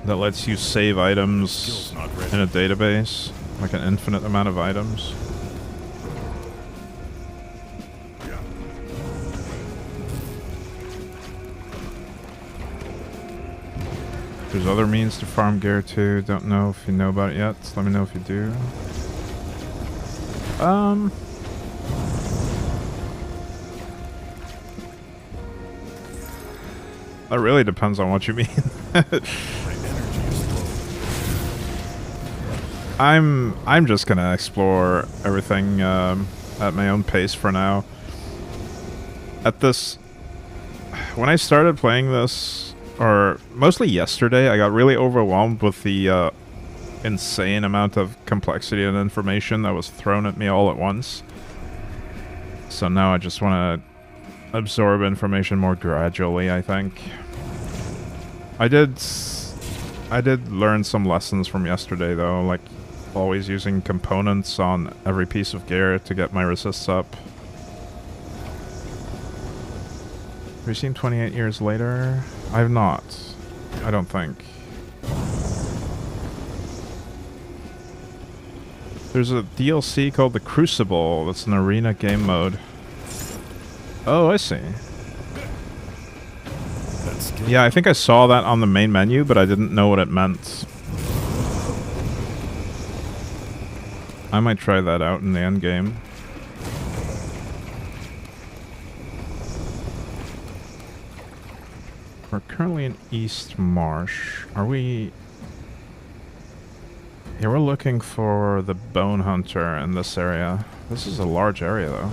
That lets you save items in a database, like an infinite amount of items. There's other means to farm gear too. Don't know if you know about it yet. Let me know if you do. That really depends on what you mean. I'm just gonna explore everything at my own pace for now. When I started playing this, or mostly yesterday, I got really overwhelmed with the insane amount of complexity and information that was thrown at me all at once. So now I just want to absorb information more gradually, I think. I did learn some lessons from yesterday though, like always using components on every piece of gear to get my resists up. Have you seen 28 Years Later? I have not. I don't think. There's a DLC called The Crucible that's an arena game mode. Oh, I see. Yeah, I think I saw that on the main menu, but I didn't know what it meant. I might try that out in the end game. We're currently in East Marsh. Are we... yeah, we're looking for the Bone Hunter in this area. This is a large area, though.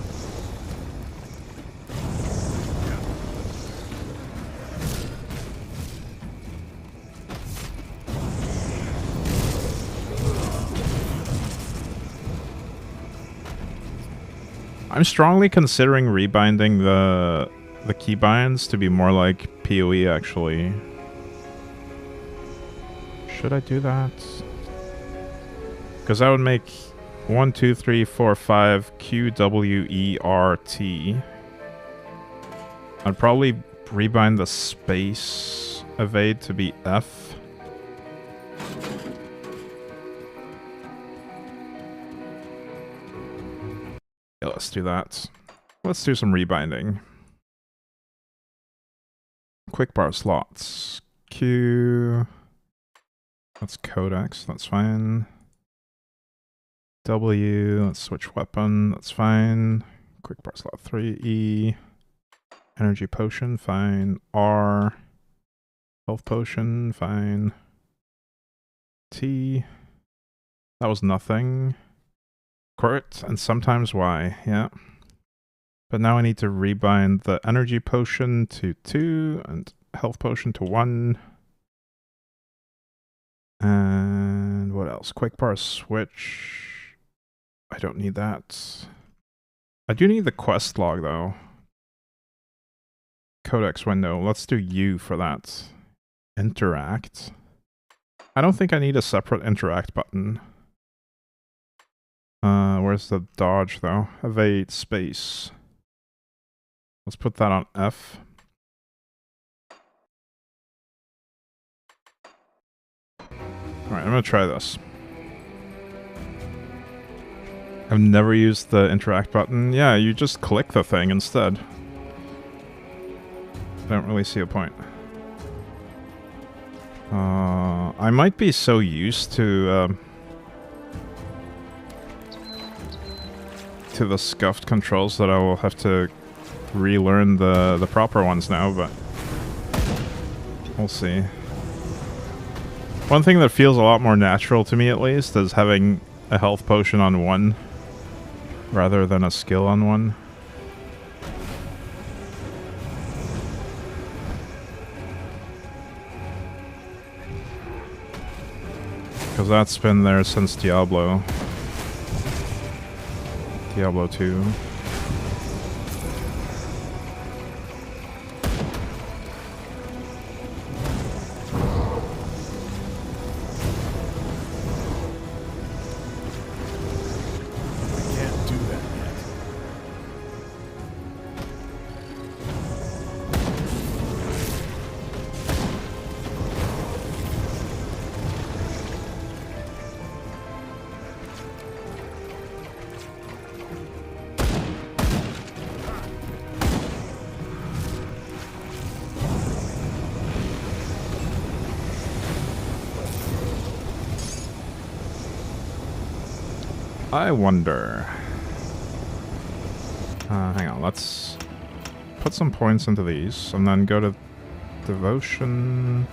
I'm strongly considering rebinding the keybinds to be more like PoE, actually. Should I do that? Because that would make 1, 2, 3, 4, 5 Q, W, E, R, T. I'd probably rebind the space evade to be F. Yeah, let's do that. Let's do some rebinding. Quick bar slots. Q. That's codex, that's fine. W, let's switch weapon, that's fine. Quick bar slot 3, E. Energy potion, fine. R. Health potion, fine. T. That was nothing. Court, and sometimes Y, yeah. But now I need to rebind the energy potion to 2 and health potion to 1. And what else? Quick bar switch. I don't need that. I do need the quest log though. Codex window. Let's do U for that. Interact. I don't think I need a separate interact button. Where's the dodge though? Evade space. Let's put that on F. Alright, I'm gonna try this. I've never used the interact button. Yeah, you just click the thing instead. I don't really see a point. I might be so used to the scuffed controls that I will have to relearn the proper ones now, but we'll see. One thing that feels a lot more natural to me, at least, is having a health potion on 1 rather than a skill on 1. Because that's been there since Diablo 2. I wonder. Hang on, let's put some points into these and then go to devotion.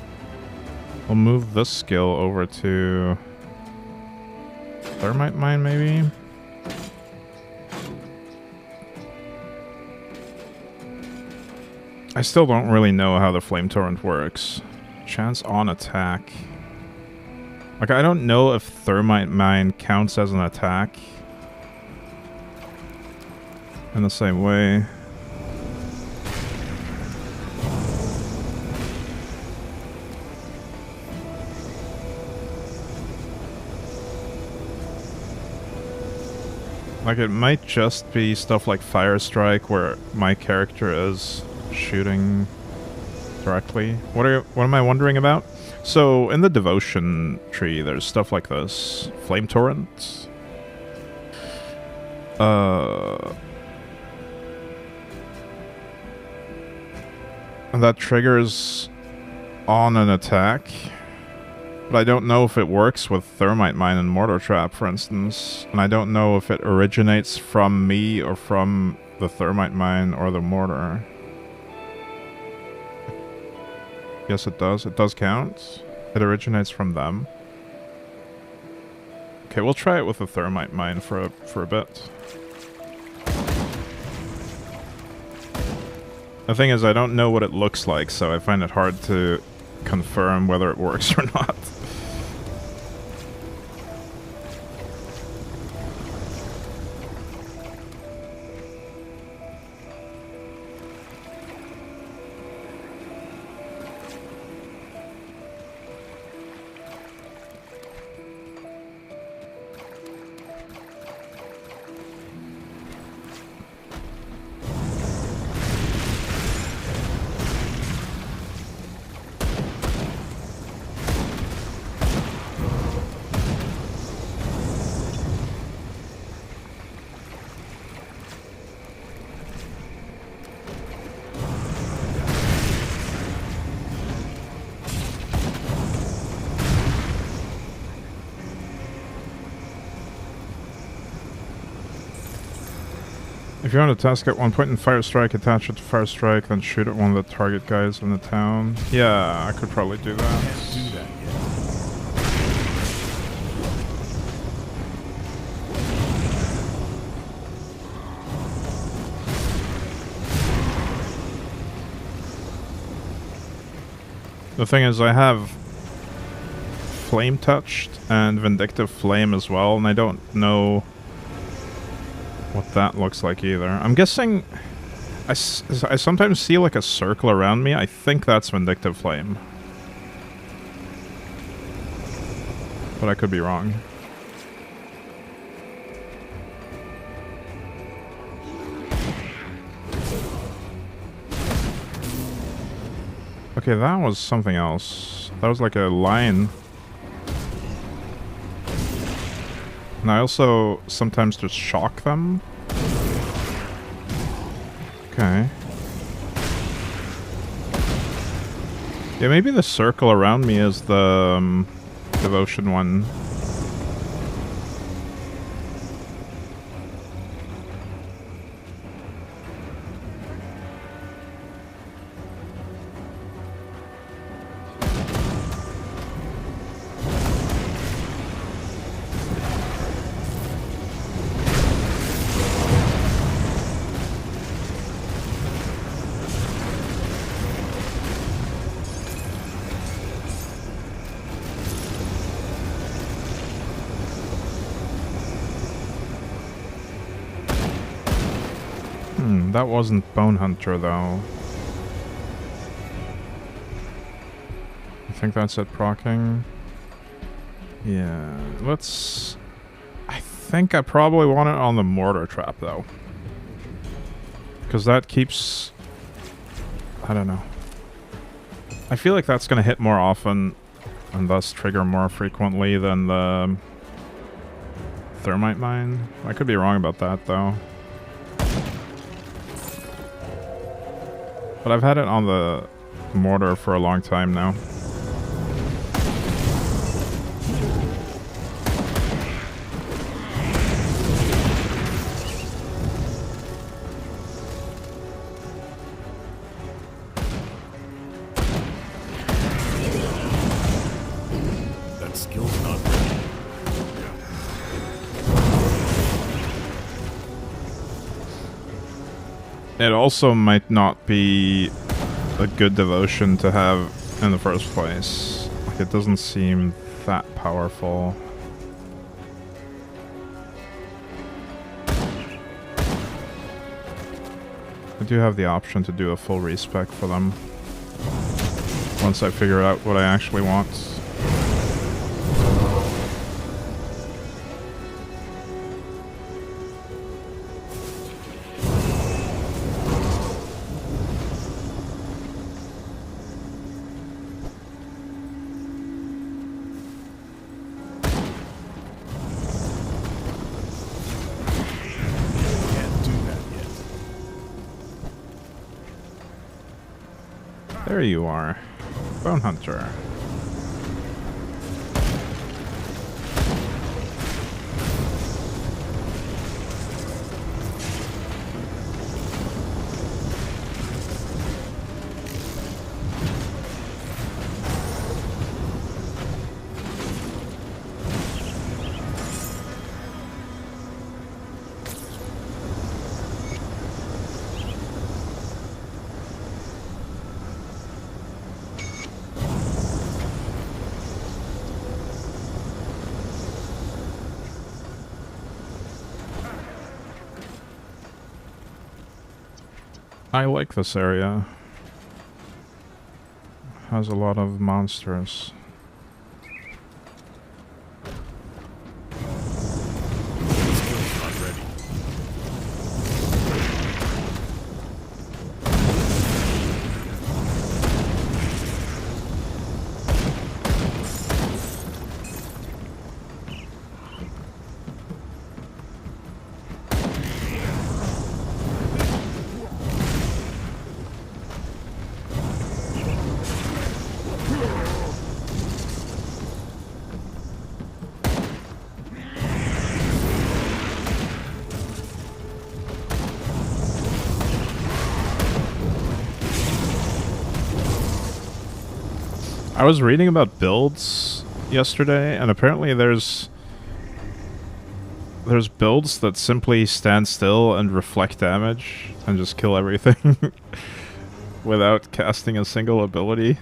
We'll move this skill over to Thermite Mine, maybe? I still don't really know how the Flame Torrent works. Chance on attack. Like, I don't know if Thermite Mine counts as an attack in the same way. Like, it might just be stuff like Fire Strike where my character is shooting directly. What am I wondering about? So, in the devotion tree, there's stuff like this. Flame Torrent. And that triggers on an attack. But I don't know if it works with Thermite Mine and Mortar Trap, for instance. And I don't know if it originates from me or from the Thermite Mine or the Mortar. Yes, it does. It does count. It originates from them. Okay, we'll try it with the Thermite Mine for a bit. The thing is, I don't know what it looks like, so I find it hard to confirm whether it works or not. If you're on a task at one point in Fire Strike, attach it to Fire Strike, then shoot at one of the target guys in the town. Yeah, I could probably do that. Can't do that yet. The thing is, I have Flame Touched and Vindictive Flame as well, and I don't know what that looks like either. I'm guessing I sometimes see like a circle around me. I think that's Vindictive Flame, but I could be wrong. Okay, that was something else. That was like a line. And I also sometimes just shock them. Okay. Yeah, maybe the circle around me is the devotion one. That wasn't Bone Hunter, though. I think that's it proccing. Yeah, let's... I think I probably want it on the Mortar Trap, though. Because that keeps... I don't know. I feel like that's going to hit more often and thus trigger more frequently than the Thermite Mine. I could be wrong about that, though. But I've had it on the Mortar for a long time now. That skill's not ready. It also might not be a good devotion to have in the first place. Like, it doesn't seem that powerful. I do have the option to do a full respec for them once I figure out what I actually want. There you are, Bone Hunter. I like this area. Has a lot of monsters. I was reading about builds yesterday, and apparently there's builds that simply stand still and reflect damage and just kill everything without casting a single ability.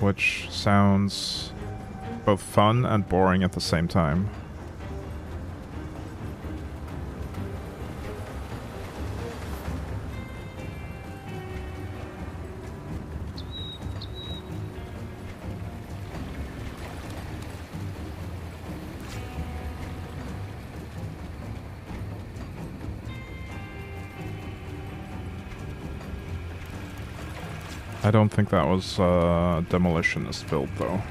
Which sounds both fun and boring at the same time. I don't think that was a demolitionist build, though.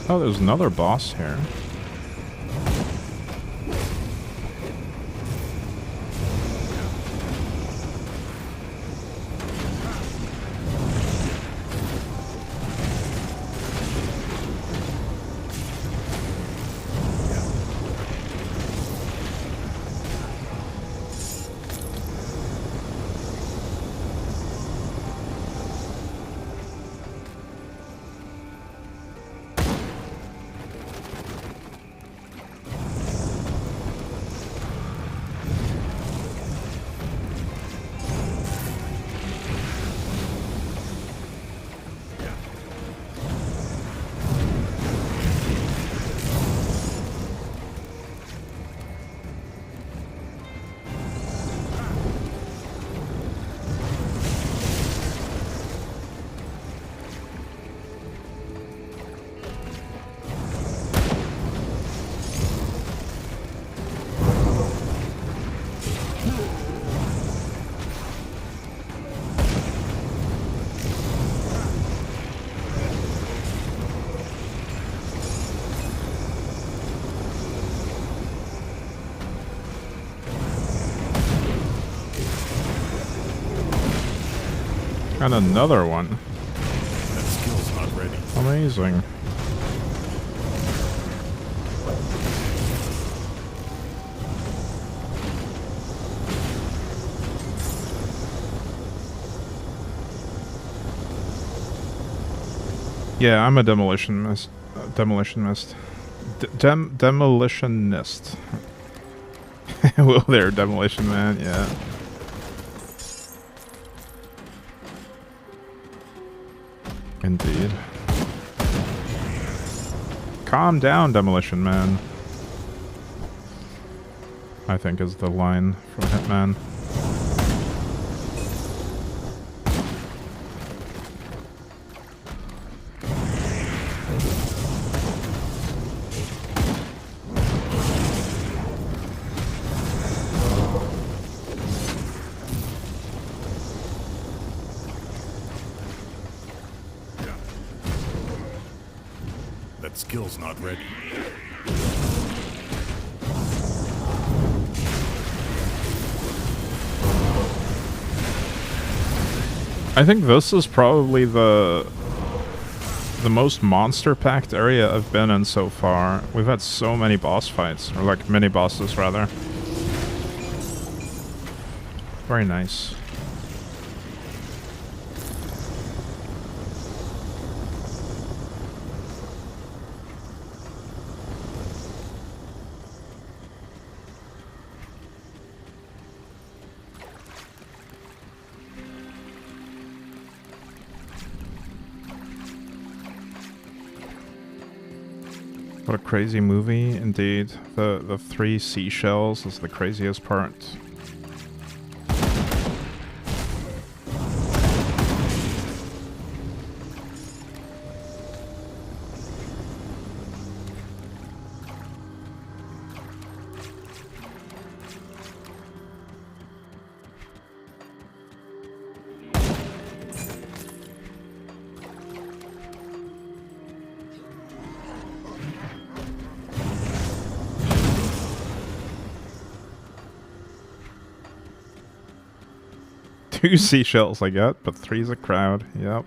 Oh, there's another boss here. And another one. That skill's not ready. Amazing. Yeah, I'm a demolitionist. Demolitionist. Demolitionist. Well, there, demolition man. Yeah. Indeed. Calm down, demolition man. I think is the line from Hitman. That skill's not ready. I think this is probably the most monster-packed area I've been in so far. We've had so many boss fights, or like mini-bosses rather. Very nice. What a crazy movie, indeed. The 3 seashells is the craziest part. Two seashells I got, but 3's a crowd. Yep.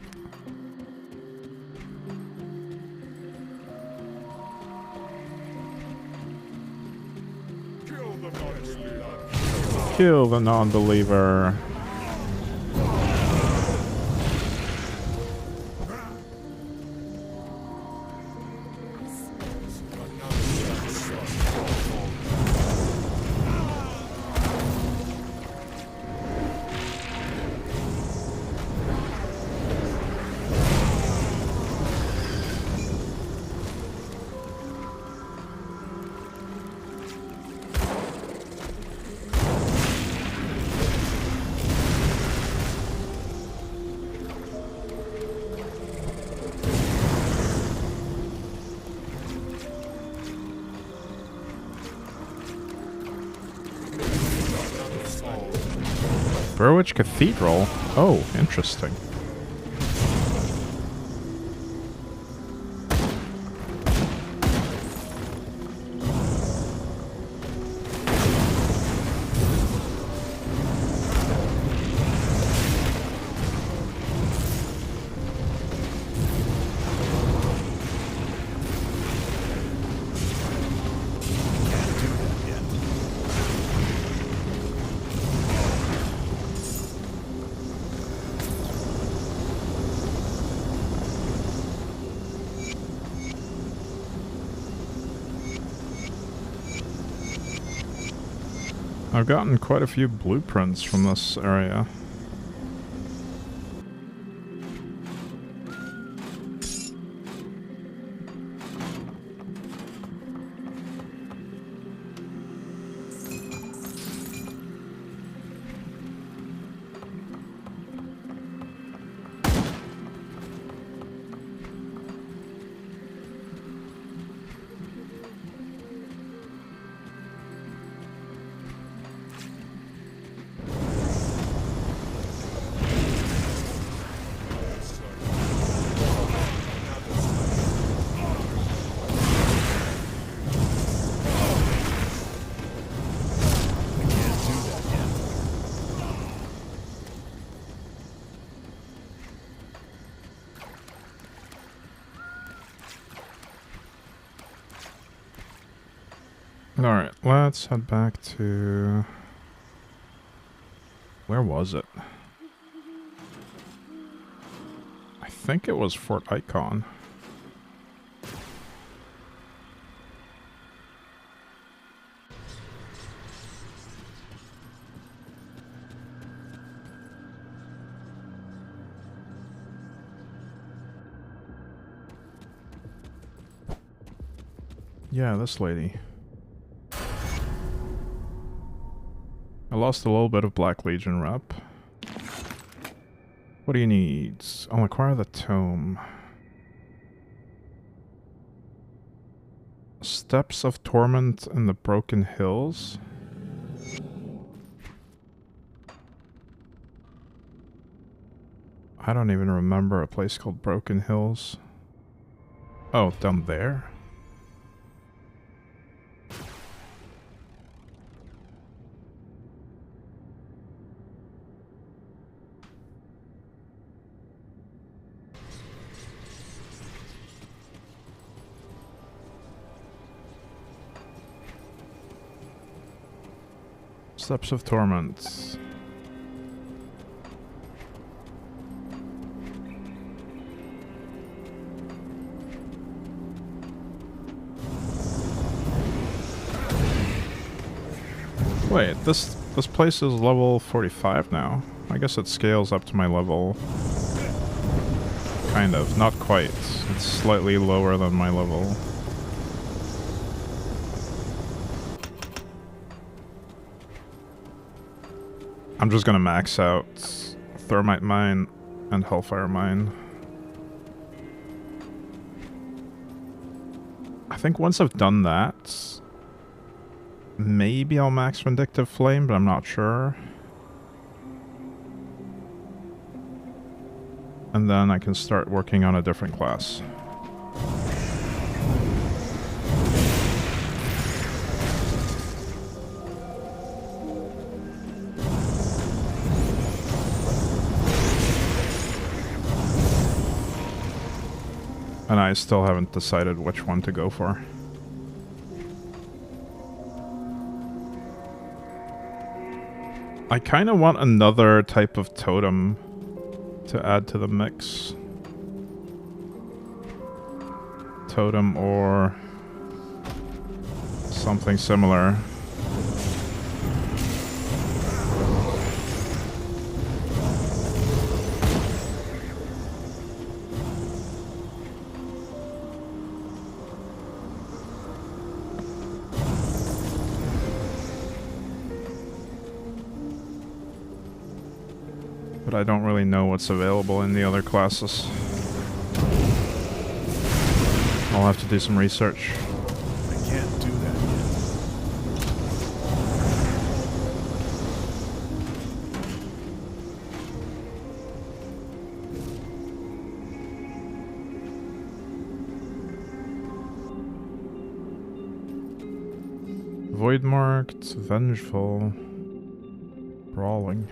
Kill the non-believer. Burwich Cathedral? Oh, interesting. I've gotten quite a few blueprints from this area. Alright, let's head back to... Where was it? I think it was Fort Icon. Yeah, this lady. I lost a little bit of Black Legion rep. What do you need? I'll acquire the tome. Steps of Torment in the Broken Hills? I don't even remember a place called Broken Hills. Oh, down there? Steps of Torment. Wait, this place is level 45 now. I guess it scales up to my level. Kind of, not quite. It's slightly lower than my level. I'm just gonna max out Thermite Mine and Hellfire Mine. I think once I've done that, maybe I'll max Vindictive Flame, but I'm not sure. And then I can start working on a different class. And I still haven't decided which one to go for. I kind of want another type of totem to add to the mix. Totem or something similar. But I don't really know what's available in the other classes. I'll have to do some research. I can't do that yet. Void marked, vengeful, brawling.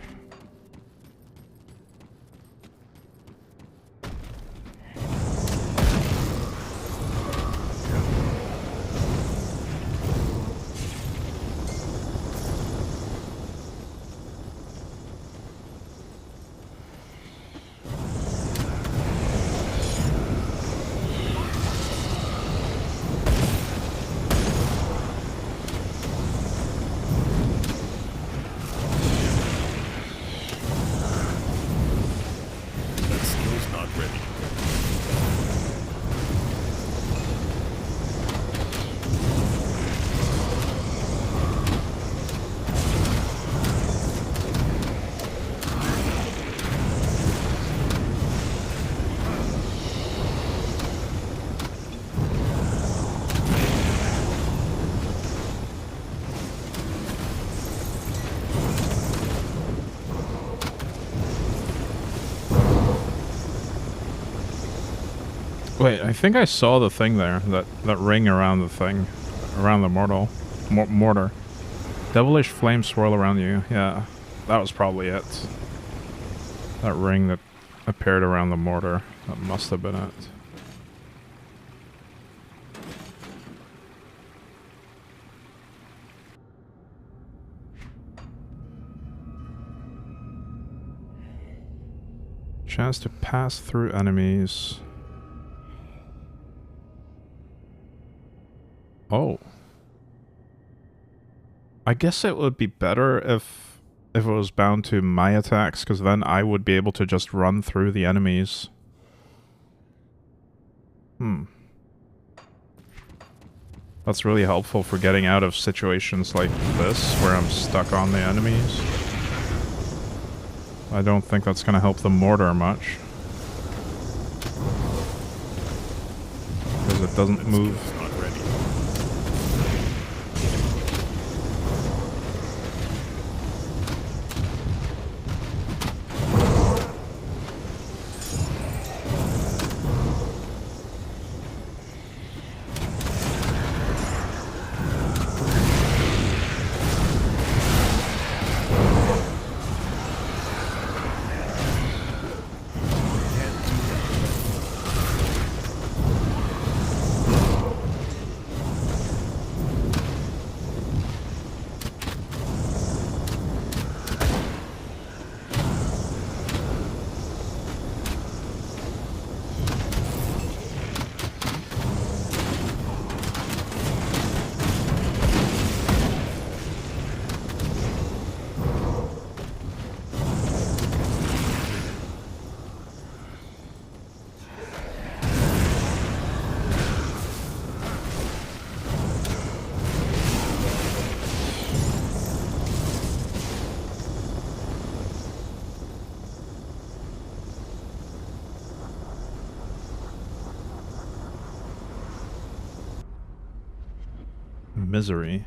Wait, I think I saw the thing there, that ring around the thing, around the mortar. Devilish flames swirl around you. Yeah, that was probably it. That ring that appeared around the mortar. That must have been it. Chance to pass through enemies. Oh. I guess it would be better if it was bound to my attacks, because then I would be able to just run through the enemies. That's really helpful for getting out of situations like this, where I'm stuck on the enemies. I don't think that's going to help the mortar much. Because it doesn't move. Misery.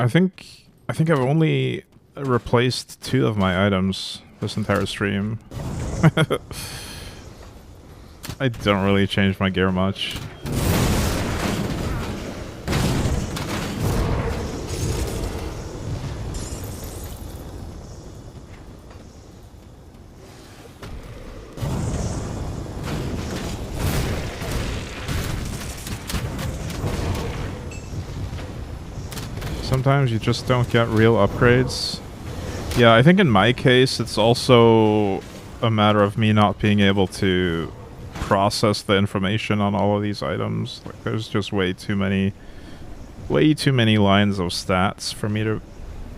I've only replaced 2 of my items this entire stream. I don't really change my gear much. Sometimes you just don't get real upgrades. Yeah, I think in my case, it's also a matter of me not being able to process the information on all of these items. Like, there's just way too many lines of stats for me to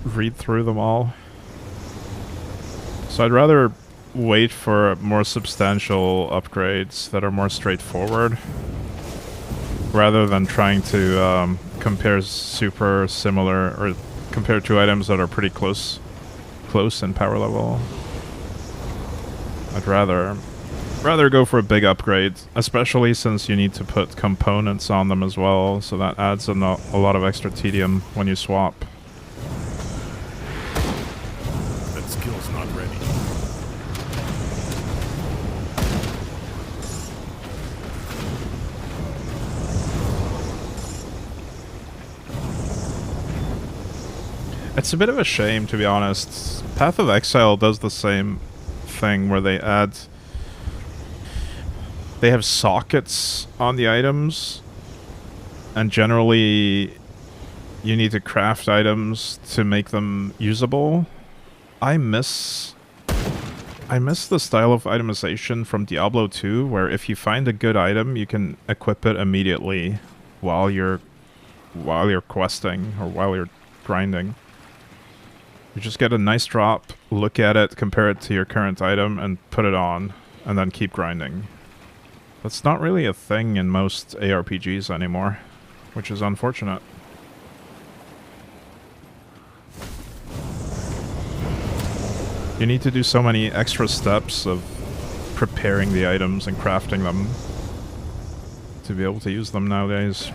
read through them all. So I'd rather wait for more substantial upgrades that are more straightforward, rather than trying to compare super similar, or compare 2 items that are pretty close in power level. I'd rather go for a big upgrade, especially since you need to put components on them as well, so that adds a lot of extra tedium when you swap. That skill's not ready. It's a bit of a shame, to be honest. Path of Exile does the same thing, where they have sockets on the items, and generally you need to craft items to make them usable. I miss the style of itemization from Diablo 2, where if you find a good item, you can equip it immediately while you're questing or while you're grinding. You just get a nice drop, look at it, compare it to your current item, and put it on, and then keep grinding. That's not really a thing in most ARPGs anymore, which is unfortunate. You need to do so many extra steps of preparing the items and crafting them to be able to use them nowadays.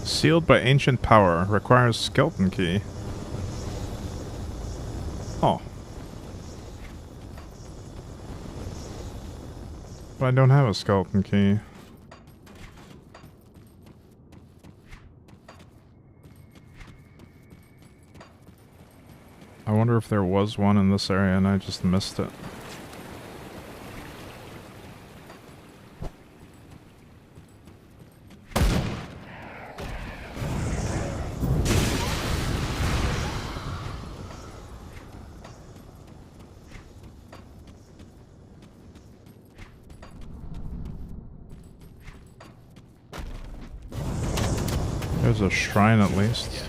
Sealed by ancient power. Requires skeleton key. Oh. But I don't have a skeleton key. I wonder if there was one in this area and I just missed it. There's a shrine at least.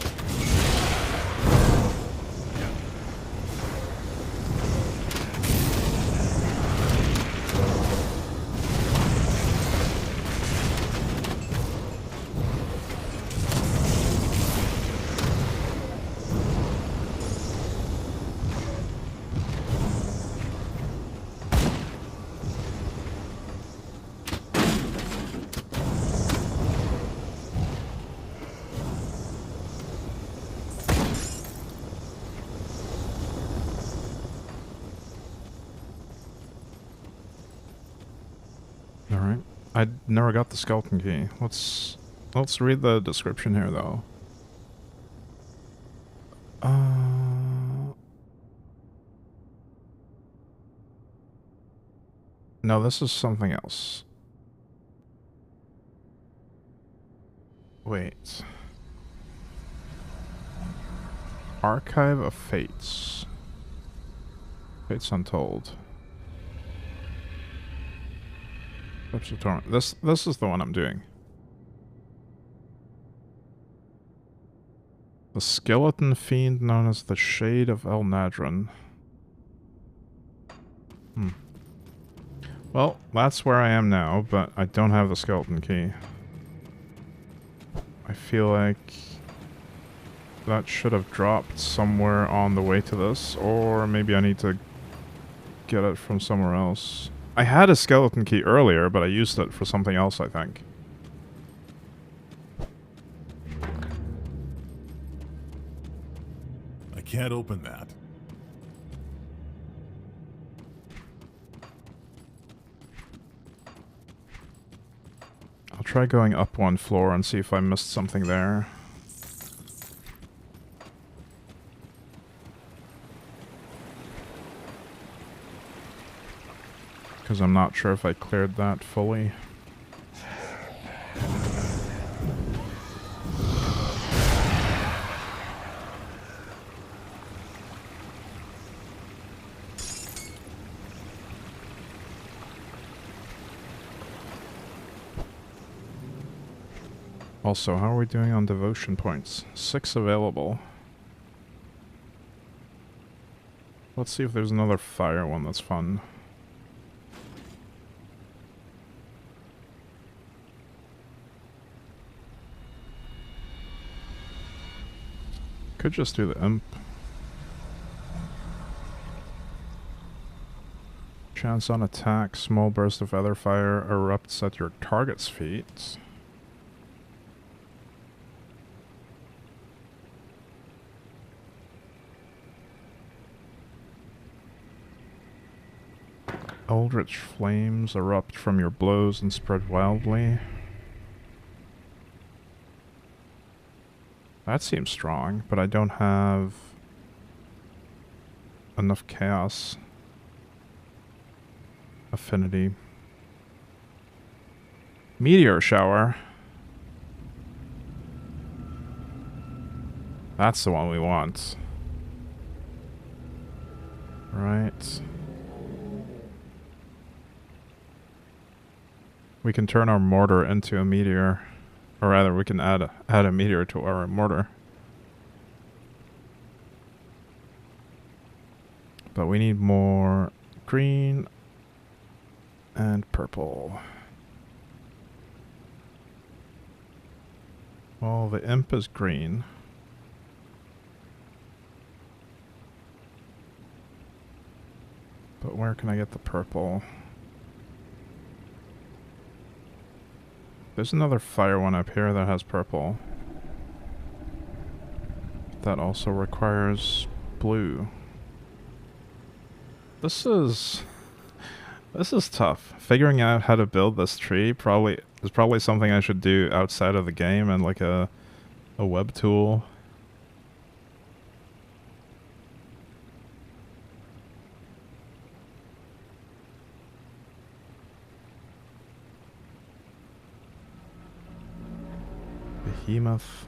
I never got the skeleton key. Let's read the description here, though. No, this is something else. Wait. Archive of Fates. Fates Untold. Lips of Torment. This is the one I'm doing. The skeleton fiend known as the Shade of El Nadran. Well, that's where I am now, but I don't have the skeleton key. I feel like that should have dropped somewhere on the way to this, or maybe I need to get it from somewhere else. I had a skeleton key earlier, but I used it for something else, I think. I can't open that. I'll try going up one floor and see if I missed something there. Because I'm not sure if I cleared that fully. Also, how are we doing on devotion points? 6 available. Let's see if there's another fire one that's fun. Could just do the imp. Chance on attack, small burst of feather fire erupts at your target's feet. Eldritch flames erupt from your blows and spread wildly. That seems strong, but I don't have enough chaos affinity. Meteor shower. That's the one we want. Right. We can turn our mortar into a meteor. Or rather, we can add a meteor to our mortar. But we need more green and purple. Well, the imp is green. But where can I get the purple? There's another fire one up here that has purple. That also requires blue. This is tough. Figuring out how to build this tree is probably something I should do outside of the game and like a web tool. Behemoth.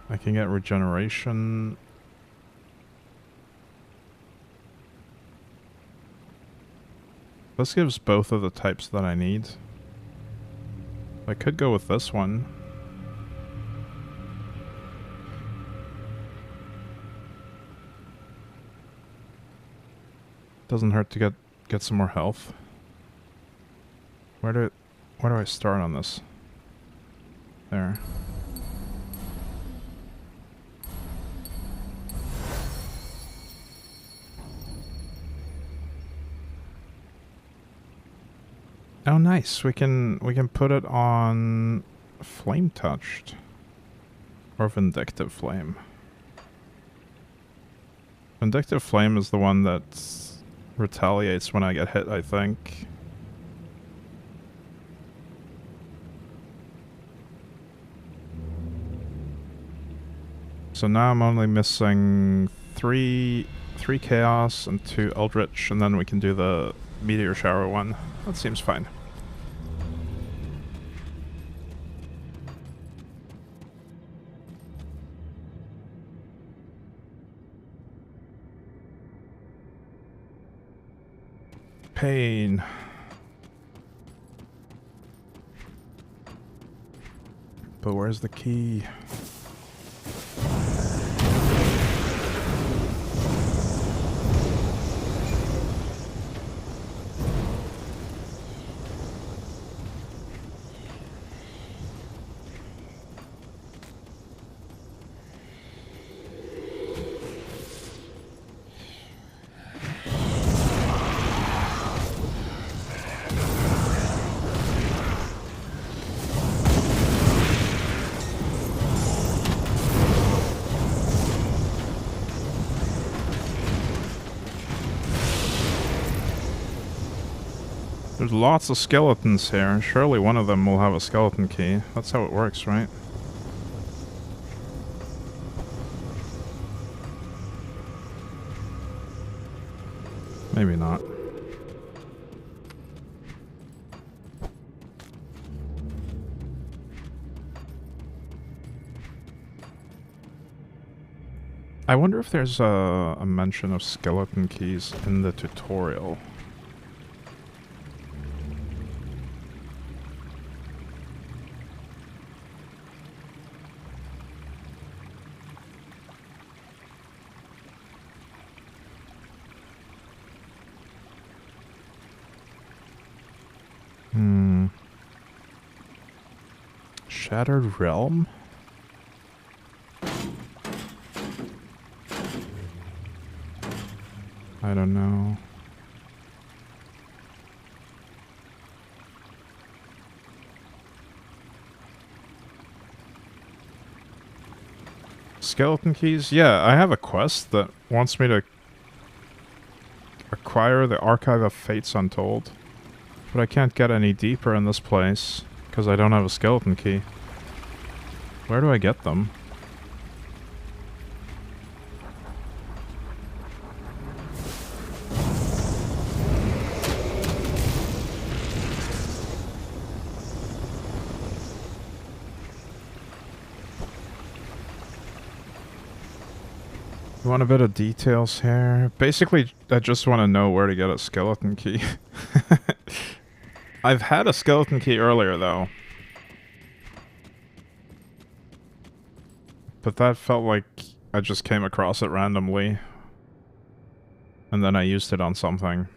I can get regeneration. This gives both of the types that I need. I could go with this one. Doesn't hurt to get some more health. Where do I start on this? There. Oh, nice. We can put it on Flame Touched or Vindictive Flame. Vindictive Flame is the one that retaliates when I get hit, I think. So now I'm only missing three Chaos and 2 Eldritch, and then we can do the Meteor Shower one. That seems fine. pain. But where's the key? There's lots of skeletons here. Surely one of them will have a skeleton key. That's how it works, right? Maybe not. I wonder if there's a mention of skeleton keys in the tutorial. Shattered Realm? I don't know. Skeleton keys? Yeah, I have a quest that wants me to acquire the Archive of Fates Untold. But I can't get any deeper in this place because I don't have a skeleton key. Where do I get them? You want a bit of details here? Basically, I just want to know where to get a skeleton key. I've had a skeleton key earlier, though. But that felt like I just came across it randomly. And then I used it on something.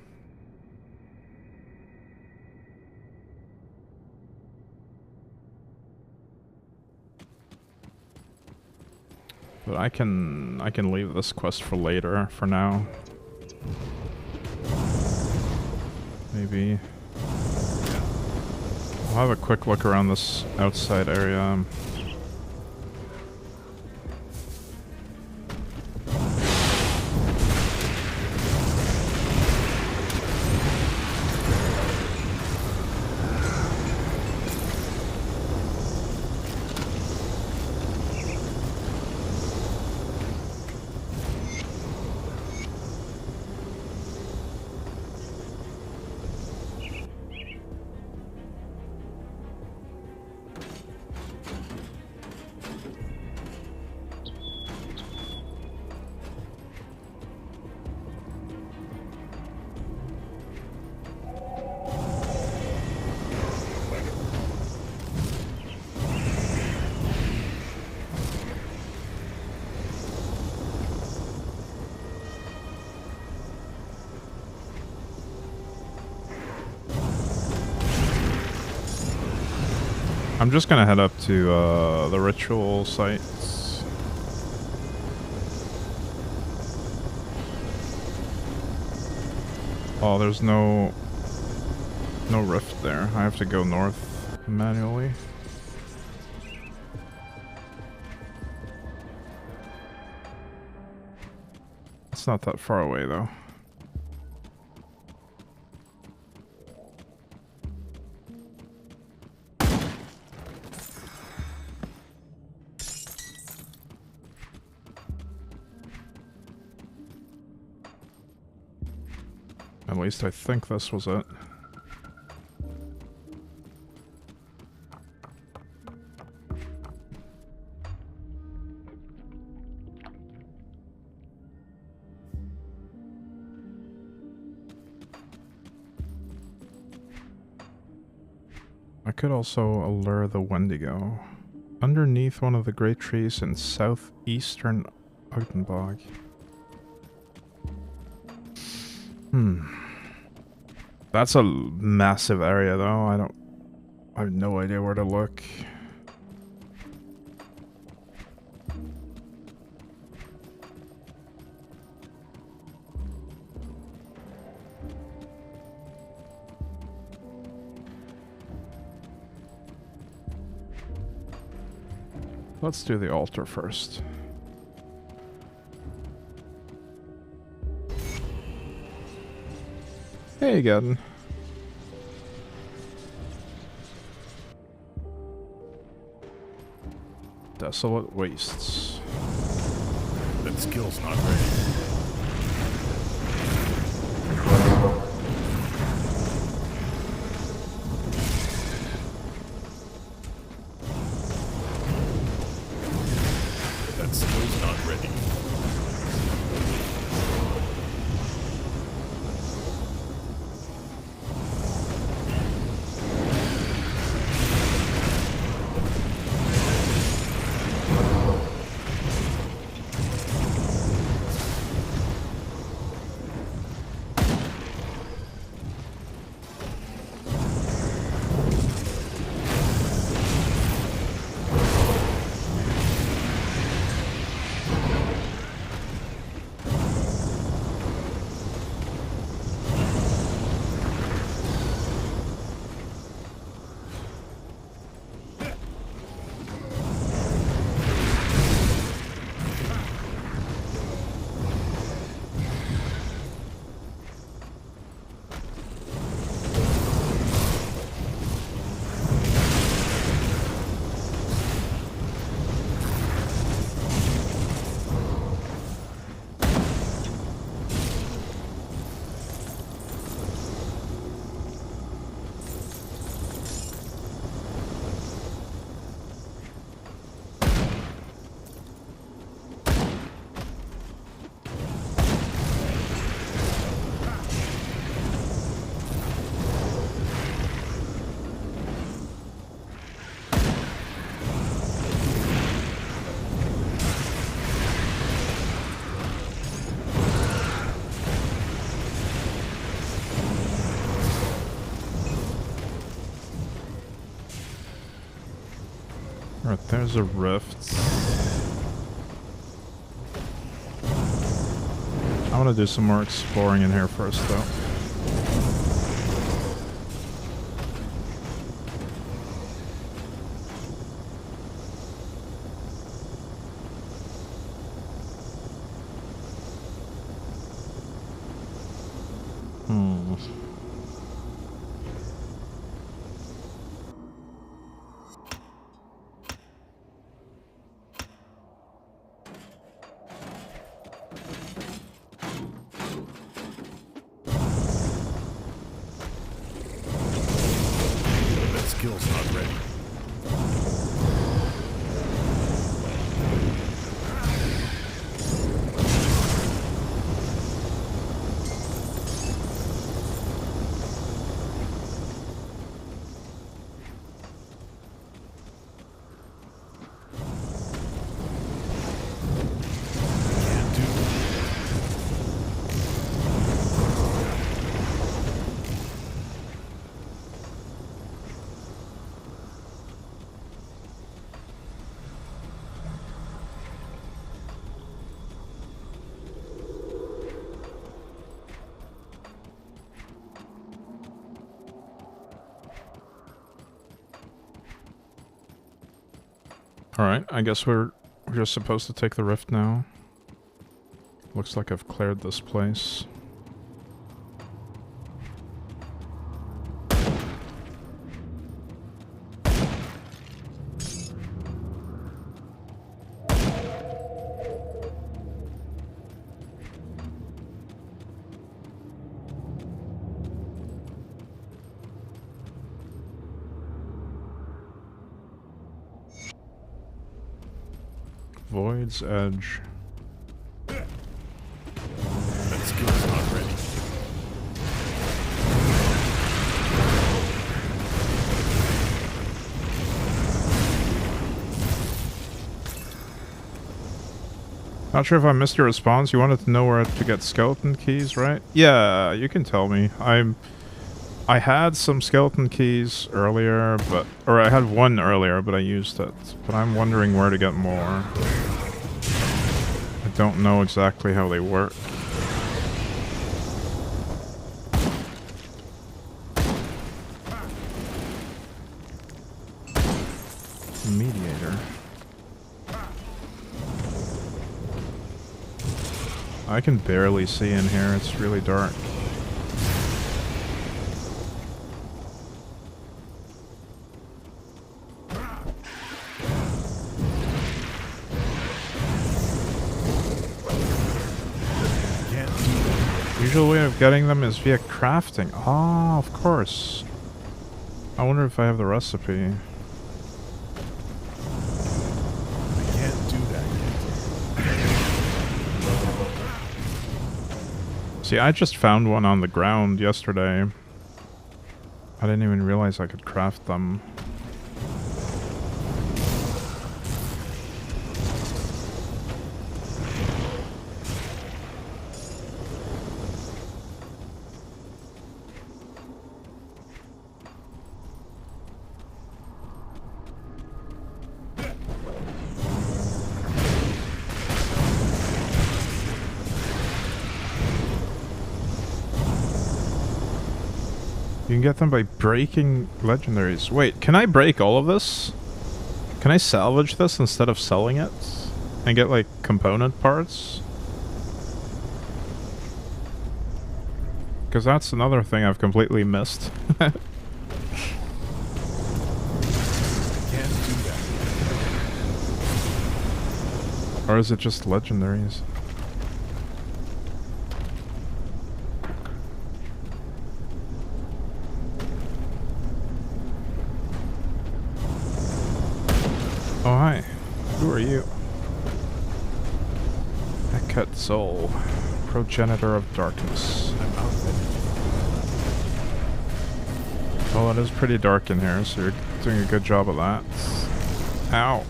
But I can leave this quest for later, for now. Maybe. I'll have a quick look around this outside area. I'm just gonna head up to the ritual sites. Oh, there's no rift there. I have to go north manually. It's not that far away though. At least I think this was it. I could also allure the Wendigo. Underneath one of the great trees in southeastern Ogdenbog. That's a massive area though. I have no idea where to look. Let's do the altar first. Hey again. Desolate wastes. That skill's not ready. That skill's not ready. Alright, there's a rift. I want to do some more exploring in here first, though. Skill's not ready. Alright, I guess we're just supposed to take the rift now. Looks like I've cleared this place. Void's Edge. That skill's not ready. Not sure if I missed your response. You wanted to know where to get skeleton keys, right? Yeah, you can tell me. I had some skeleton keys earlier, or I had one earlier, but I used it. But I'm wondering where to get more. I don't know exactly how they work. Mediator. I can barely see in here, it's really dark. Usual way of getting them is via crafting. Ah, of course. I wonder if I have the recipe. I can't do that yet. See, I just found one on the ground yesterday. I didn't even realize I could craft them. You can get them by breaking legendaries. Wait, can I break all of this? Can I salvage this instead of selling it? And get, like, component parts? Because that's another thing I've completely missed. Can't do that. Or is it just legendaries? Oh, hi. Who are you? Heket Soul, progenitor of darkness. Well, it is pretty dark in here, so you're doing a good job of that. Ow.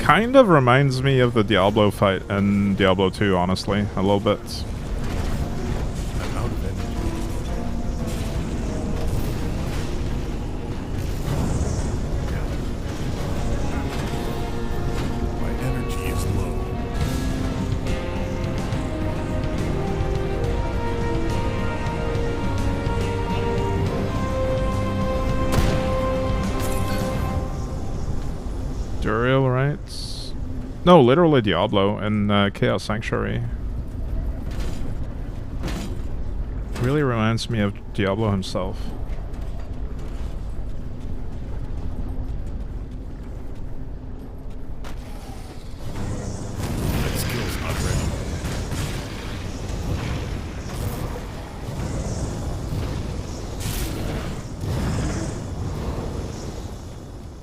Kind of reminds me of the Diablo fight in Diablo 2, honestly, a little bit. Duriel, right? No, literally Diablo and Chaos Sanctuary. Really reminds me of Diablo himself. That skill's not ready.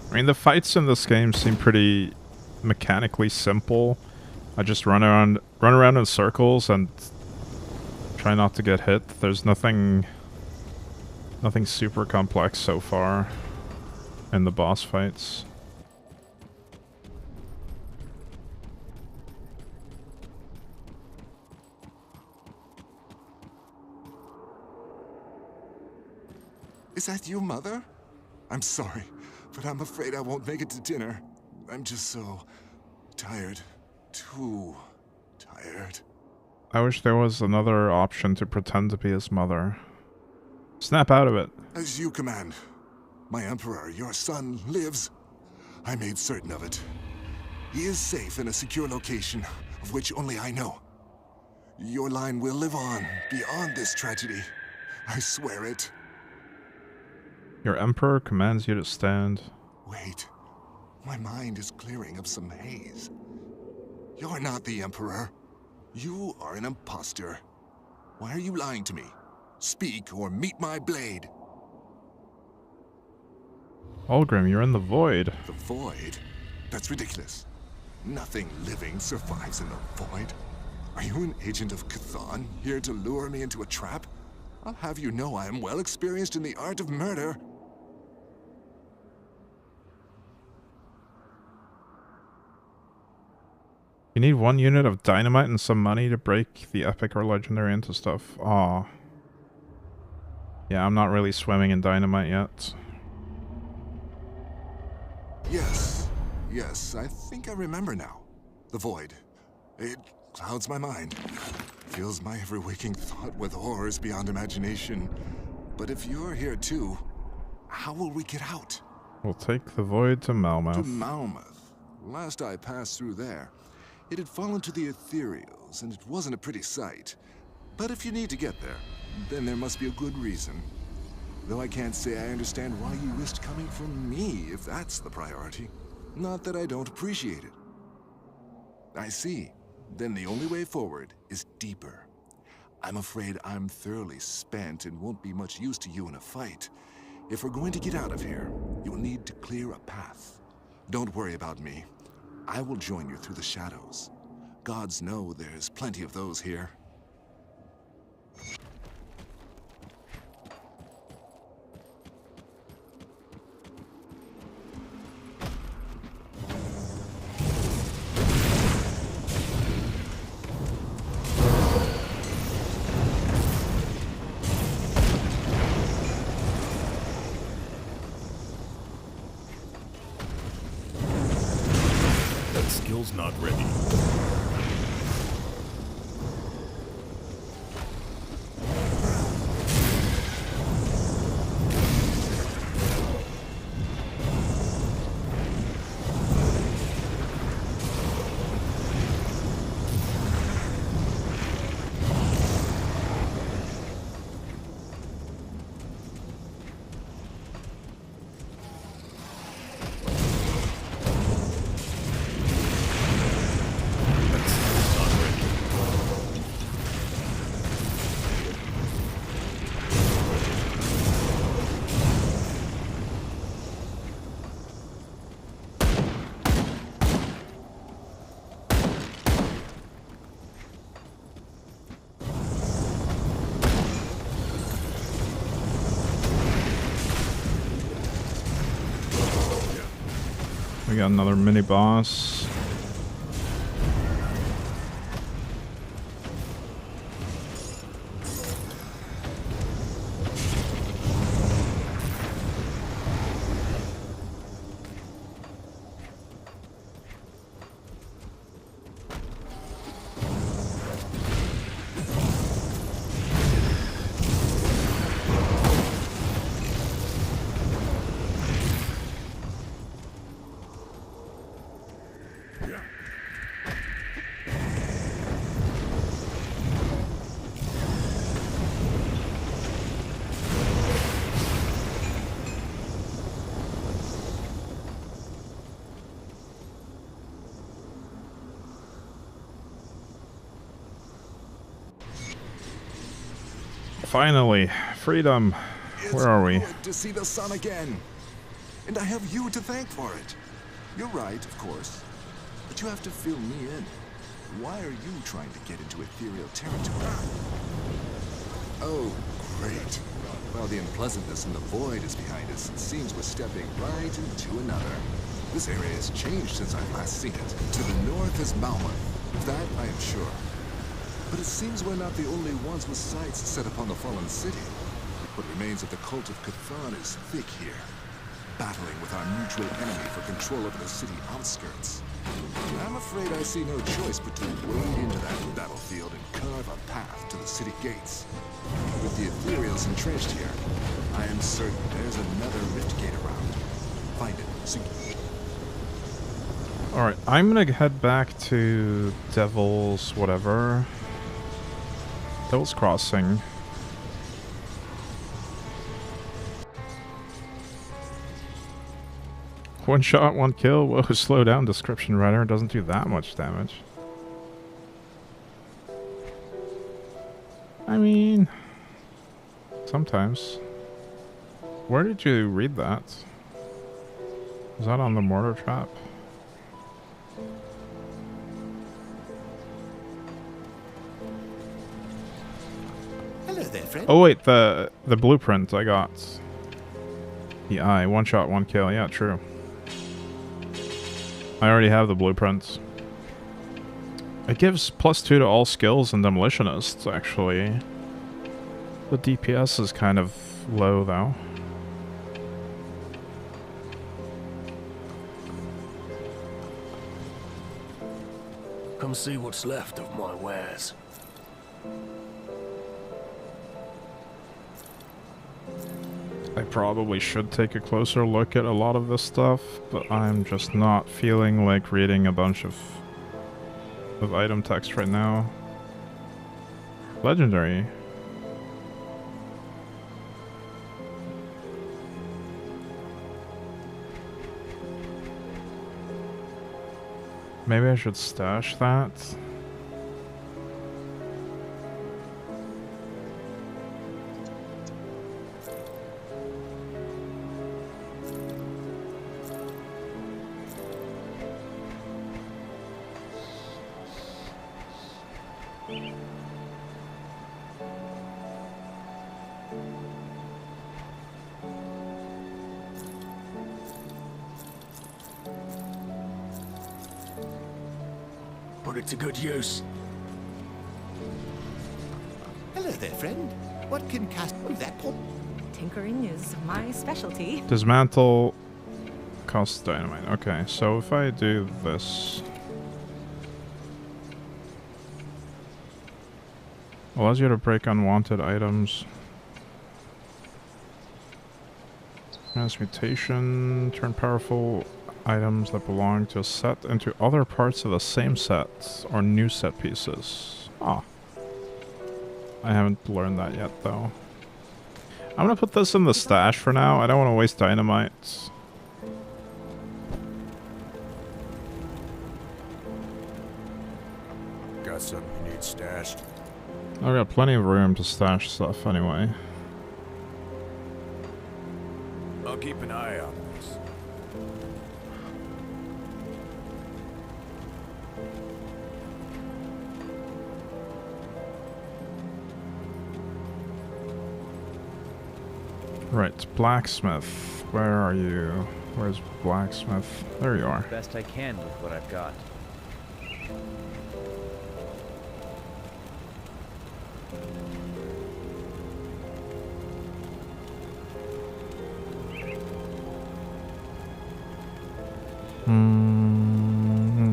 I mean, the fights in this game seem pretty mechanically simple. I just run around in circles and try not to get hit. There's nothing super complex so far in the boss fights. Is that you, Mother? I'm sorry, but I'm afraid I won't make it to dinner. I'm just so tired. Too tired. I wish there was another option to pretend to be his mother. Snap out of it. As you command. My Emperor, your son, lives. I made certain of it. He is safe in a secure location, of which only I know. Your line will live on, beyond this tragedy. I swear it. Your Emperor commands you to stand. Wait. My mind is clearing of some haze. You're not the Emperor. You are an imposter. Why are you lying to me? Speak or meet my blade. Ulgrim, you're in the void. The void? That's ridiculous. Nothing living survives in the void. Are you an agent of Chthon, here to lure me into a trap? I'll have you know I am well experienced in the art of murder. You need 1 unit of dynamite and some money to break the epic or legendary into stuff. Aw. Yeah, I'm not really swimming in dynamite yet. Yes. Yes, I think I remember now. The void. It clouds my mind. Fills my every waking thought with horrors beyond imagination. But if you're here too, how will we get out? We'll take the void to Malmouth. To Malmouth. Last I passed through there, it had fallen to the ethereals, and it wasn't a pretty sight. But if you need to get there, then there must be a good reason. Though I can't say I understand why you risked coming from me, if that's the priority. Not that I don't appreciate it. I see. Then the only way forward is deeper. I'm afraid I'm thoroughly spent and won't be much use to you in a fight. If we're going to get out of here, you'll need to clear a path. Don't worry about me. I will join you through the shadows. Gods know there's plenty of those here. Skill's not ready. We got another mini boss. Finally, freedom. Where are we? Good to see the sun again. And I have you to thank for it. You're right, of course. But you have to fill me in. Why are you trying to get into ethereal territory? Oh, great. While the unpleasantness in the void is behind us, it seems we're stepping right into another. This area has changed since I've last seen it. To the north is Malmouth. Of that, I am sure. But it seems we're not the only ones with sights set upon the fallen city. What remains of the cult of Cthulhu is thick here, battling with our mutual enemy for control over the city outskirts. I'm afraid I see no choice but to wade into that battlefield and carve a path to the city gates. With the ethereals entrenched here, I am certain there's another rift gate around. Find it. Alright, I'm gonna head back to Devil's whatever. Devil's Crossing. One shot, one kill. Whoa, slow down, description writer. Doesn't do that much damage. I mean, sometimes. Where did you read that? Was that on the mortar trap? Hello there, friend. Oh wait, the blueprint I got. The eye, one shot, one kill. Yeah, true. I already have the blueprints. It gives +2 to all skills and demolitionists, actually. The DPS is kind of low, though. Come see what's left of my wares. I probably should take a closer look at a lot of this stuff, but I'm just not feeling like reading a bunch of item text right now. Legendary. Maybe I should stash that. Put it to good use. Hello there, friend. What can cast that point? Tinkering is my specialty. Dismantle costs dynamite. Okay, so if I do this, allows you to break unwanted items. Transmutation, turn powerful items that belong to a set into other parts of the same set or new set pieces. Ah. I haven't learned that yet, though. I'm gonna put this in the stash for now. I don't want to waste dynamite. Got something you need stashed? I've got plenty of room to stash stuff anyway. I'll keep an eye out for this. Right, blacksmith. Where are you? Where's blacksmith? There you are. Best I can with what I've got.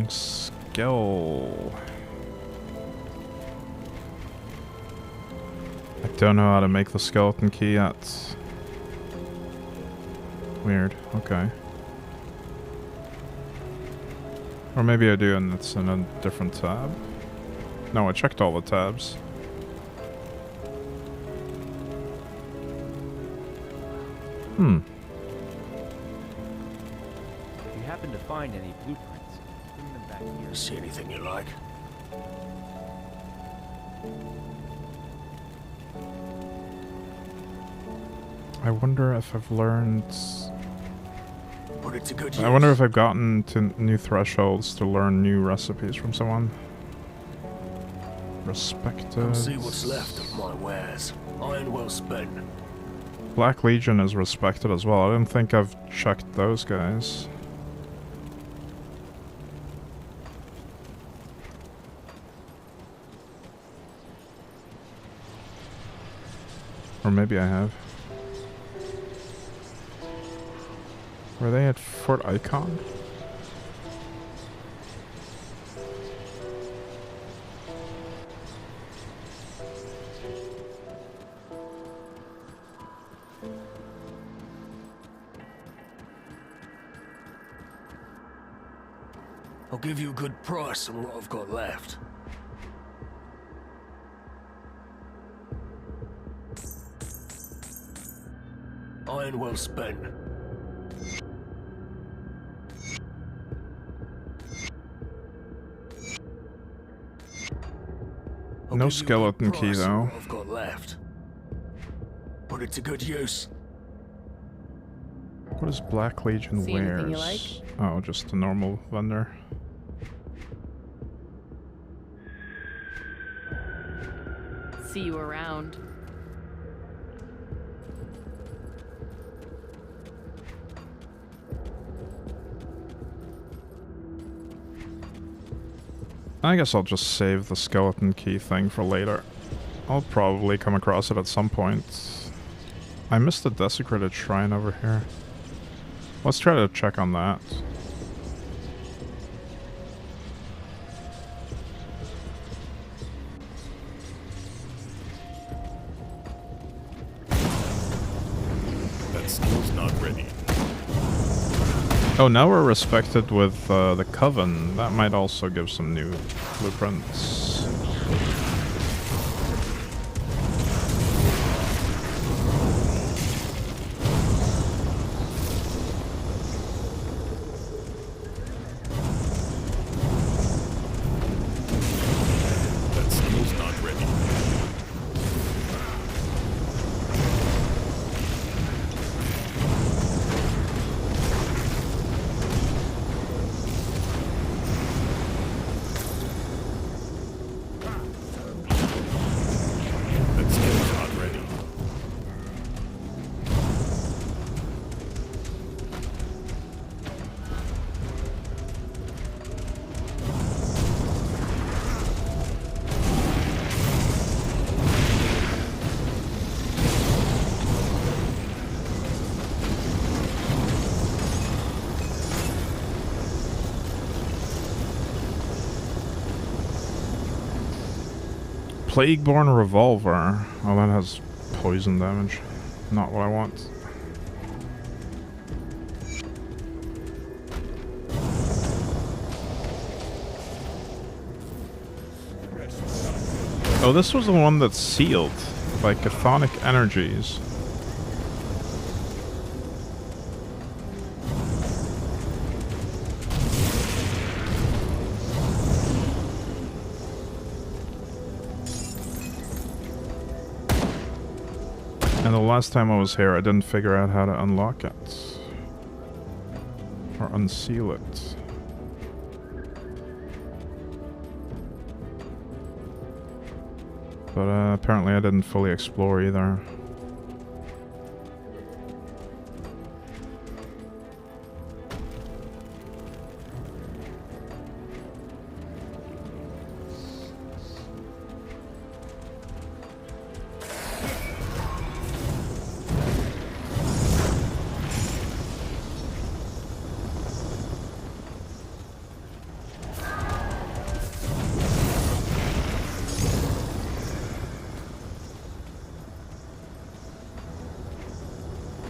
Skill. I don't know how to make the skeleton key yet. Weird. Okay. Or maybe I do and it's in a different tab. No, I checked all the tabs. Hmm. If you happen to find any blueprints, bring them back here. See anything you like? I wonder if I've learned... Put it to good I wonder if I've gotten to new thresholds to learn new recipes from someone. Respected. Come see what's left of my wares. Iron well spent. Black Legion is respected as well. I didn't think I've checked those guys. Or maybe I have. Were they at Fort Icon? I'll give you a good price on what I've got left. Iron well spent. No skeleton key though. I've got left. Put it to good use. What does Black Legion See wears? anything you like? Oh, just a normal vendor. See you around. I guess I'll just save the skeleton key thing for later. I'll probably come across it at some point. I missed the desecrated shrine over here. Let's try to check on that. That skill's not ready. Oh, now we're respected with the Coven. That might also give some new blueprints. That skill's not ready. That skill's not ready. Plagueborn Revolver. Oh, that has poison damage. Not what I want. Oh, this was the one that's sealed by chthonic energies. And the last time I was here, I didn't figure out how to unlock it. Or unseal it. But apparently I didn't fully explore either.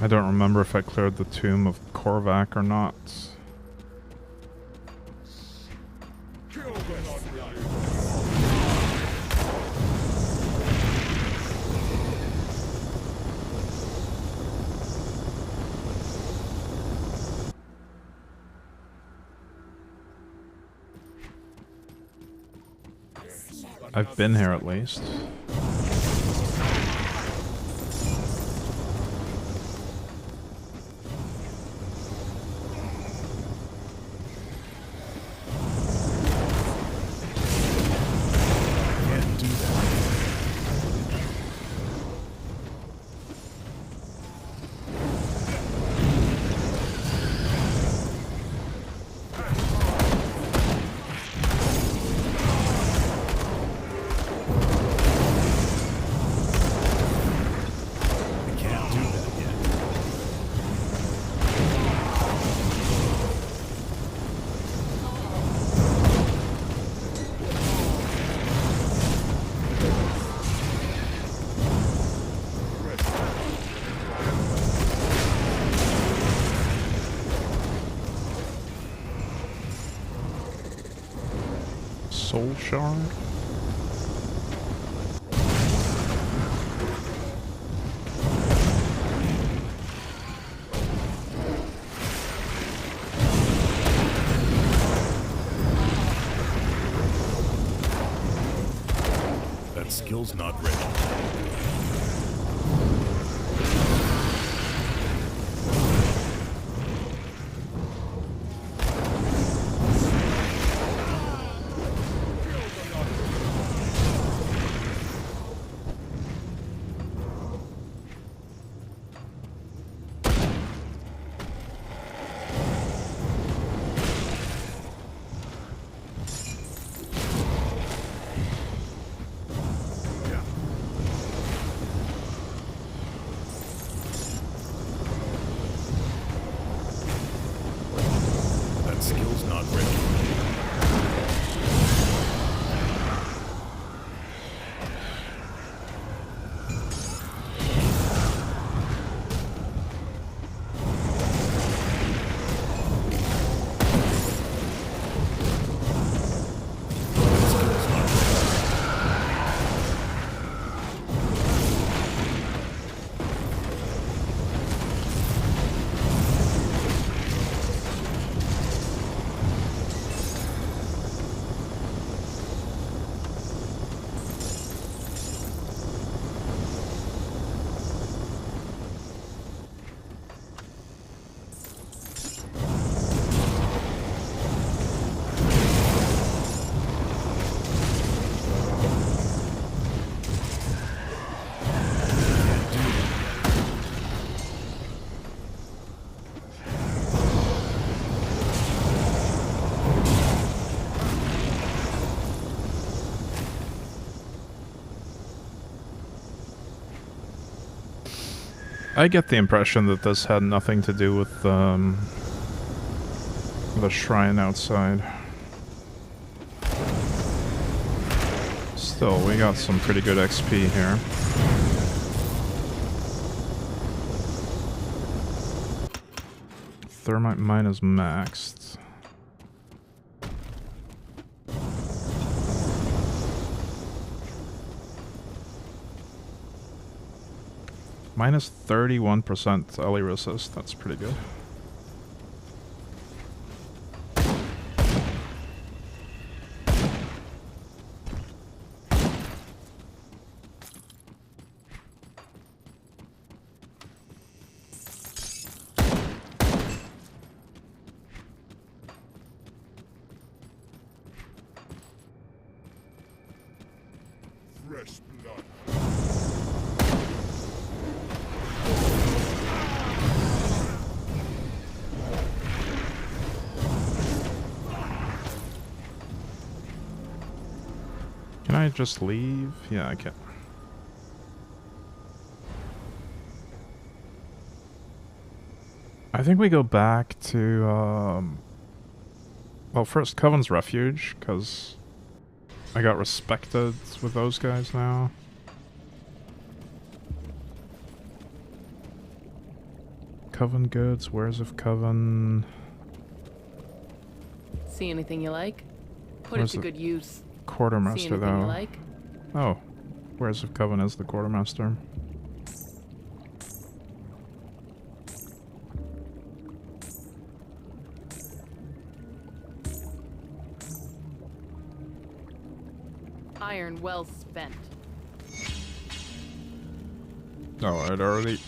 I don't remember if I cleared the tomb of Korvac or not. I've been here at least. Soul shard? That skill's not ready. skill's not ready. I get the impression that this had nothing to do with the shrine outside. Still, we got some pretty good XP here. Thermite mine is maxed. Minus 31% LE resist, that's pretty good. Fresh blood. Can I just leave? Yeah, I can. I think we go back to, well, first Coven's Refuge, because I got respected with those guys now. Coven goods, wares of Coven. See anything you like? Put Where's it to the good use. Quartermaster, See anything though. you like? Oh, wares of Coven is the Quartermaster. Iron well spent. Oh, I'd already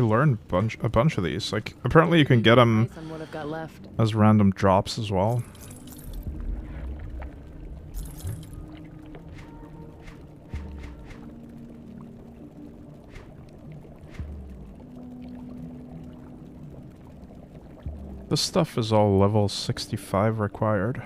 learned a bunch of these. Like, apparently you can get them Nice on what I've got left. as random drops as well. This stuff is all level 65 required.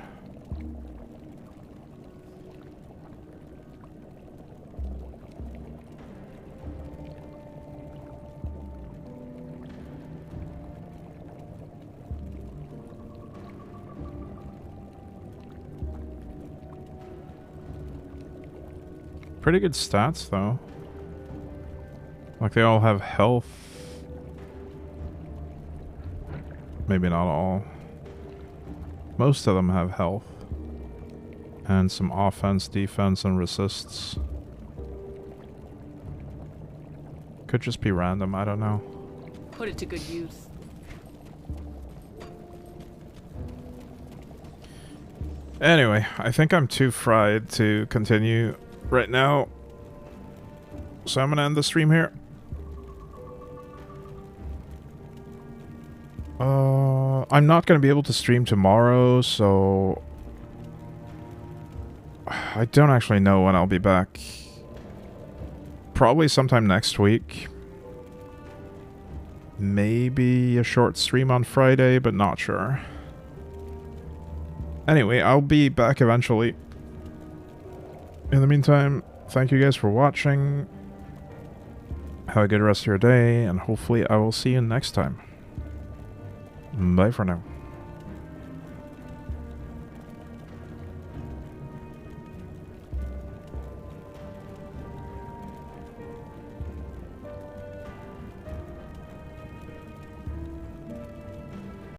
Pretty good stats, though. Like, they all have health. Maybe not all. Most of them have health. And some offense, defense, and resists. Could just be random, I don't know. Put it to good use. Anyway, I think I'm too fried to continue right now. So I'm gonna end the stream here. I'm not gonna be able to stream tomorrow, so I don't actually know when I'll be back. Probably sometime next week. Maybe a short stream on Friday, but not sure. Anyway, I'll be back eventually. In the meantime, thank you guys for watching. Have a good rest of your day, and hopefully I will see you next time. Bye for now.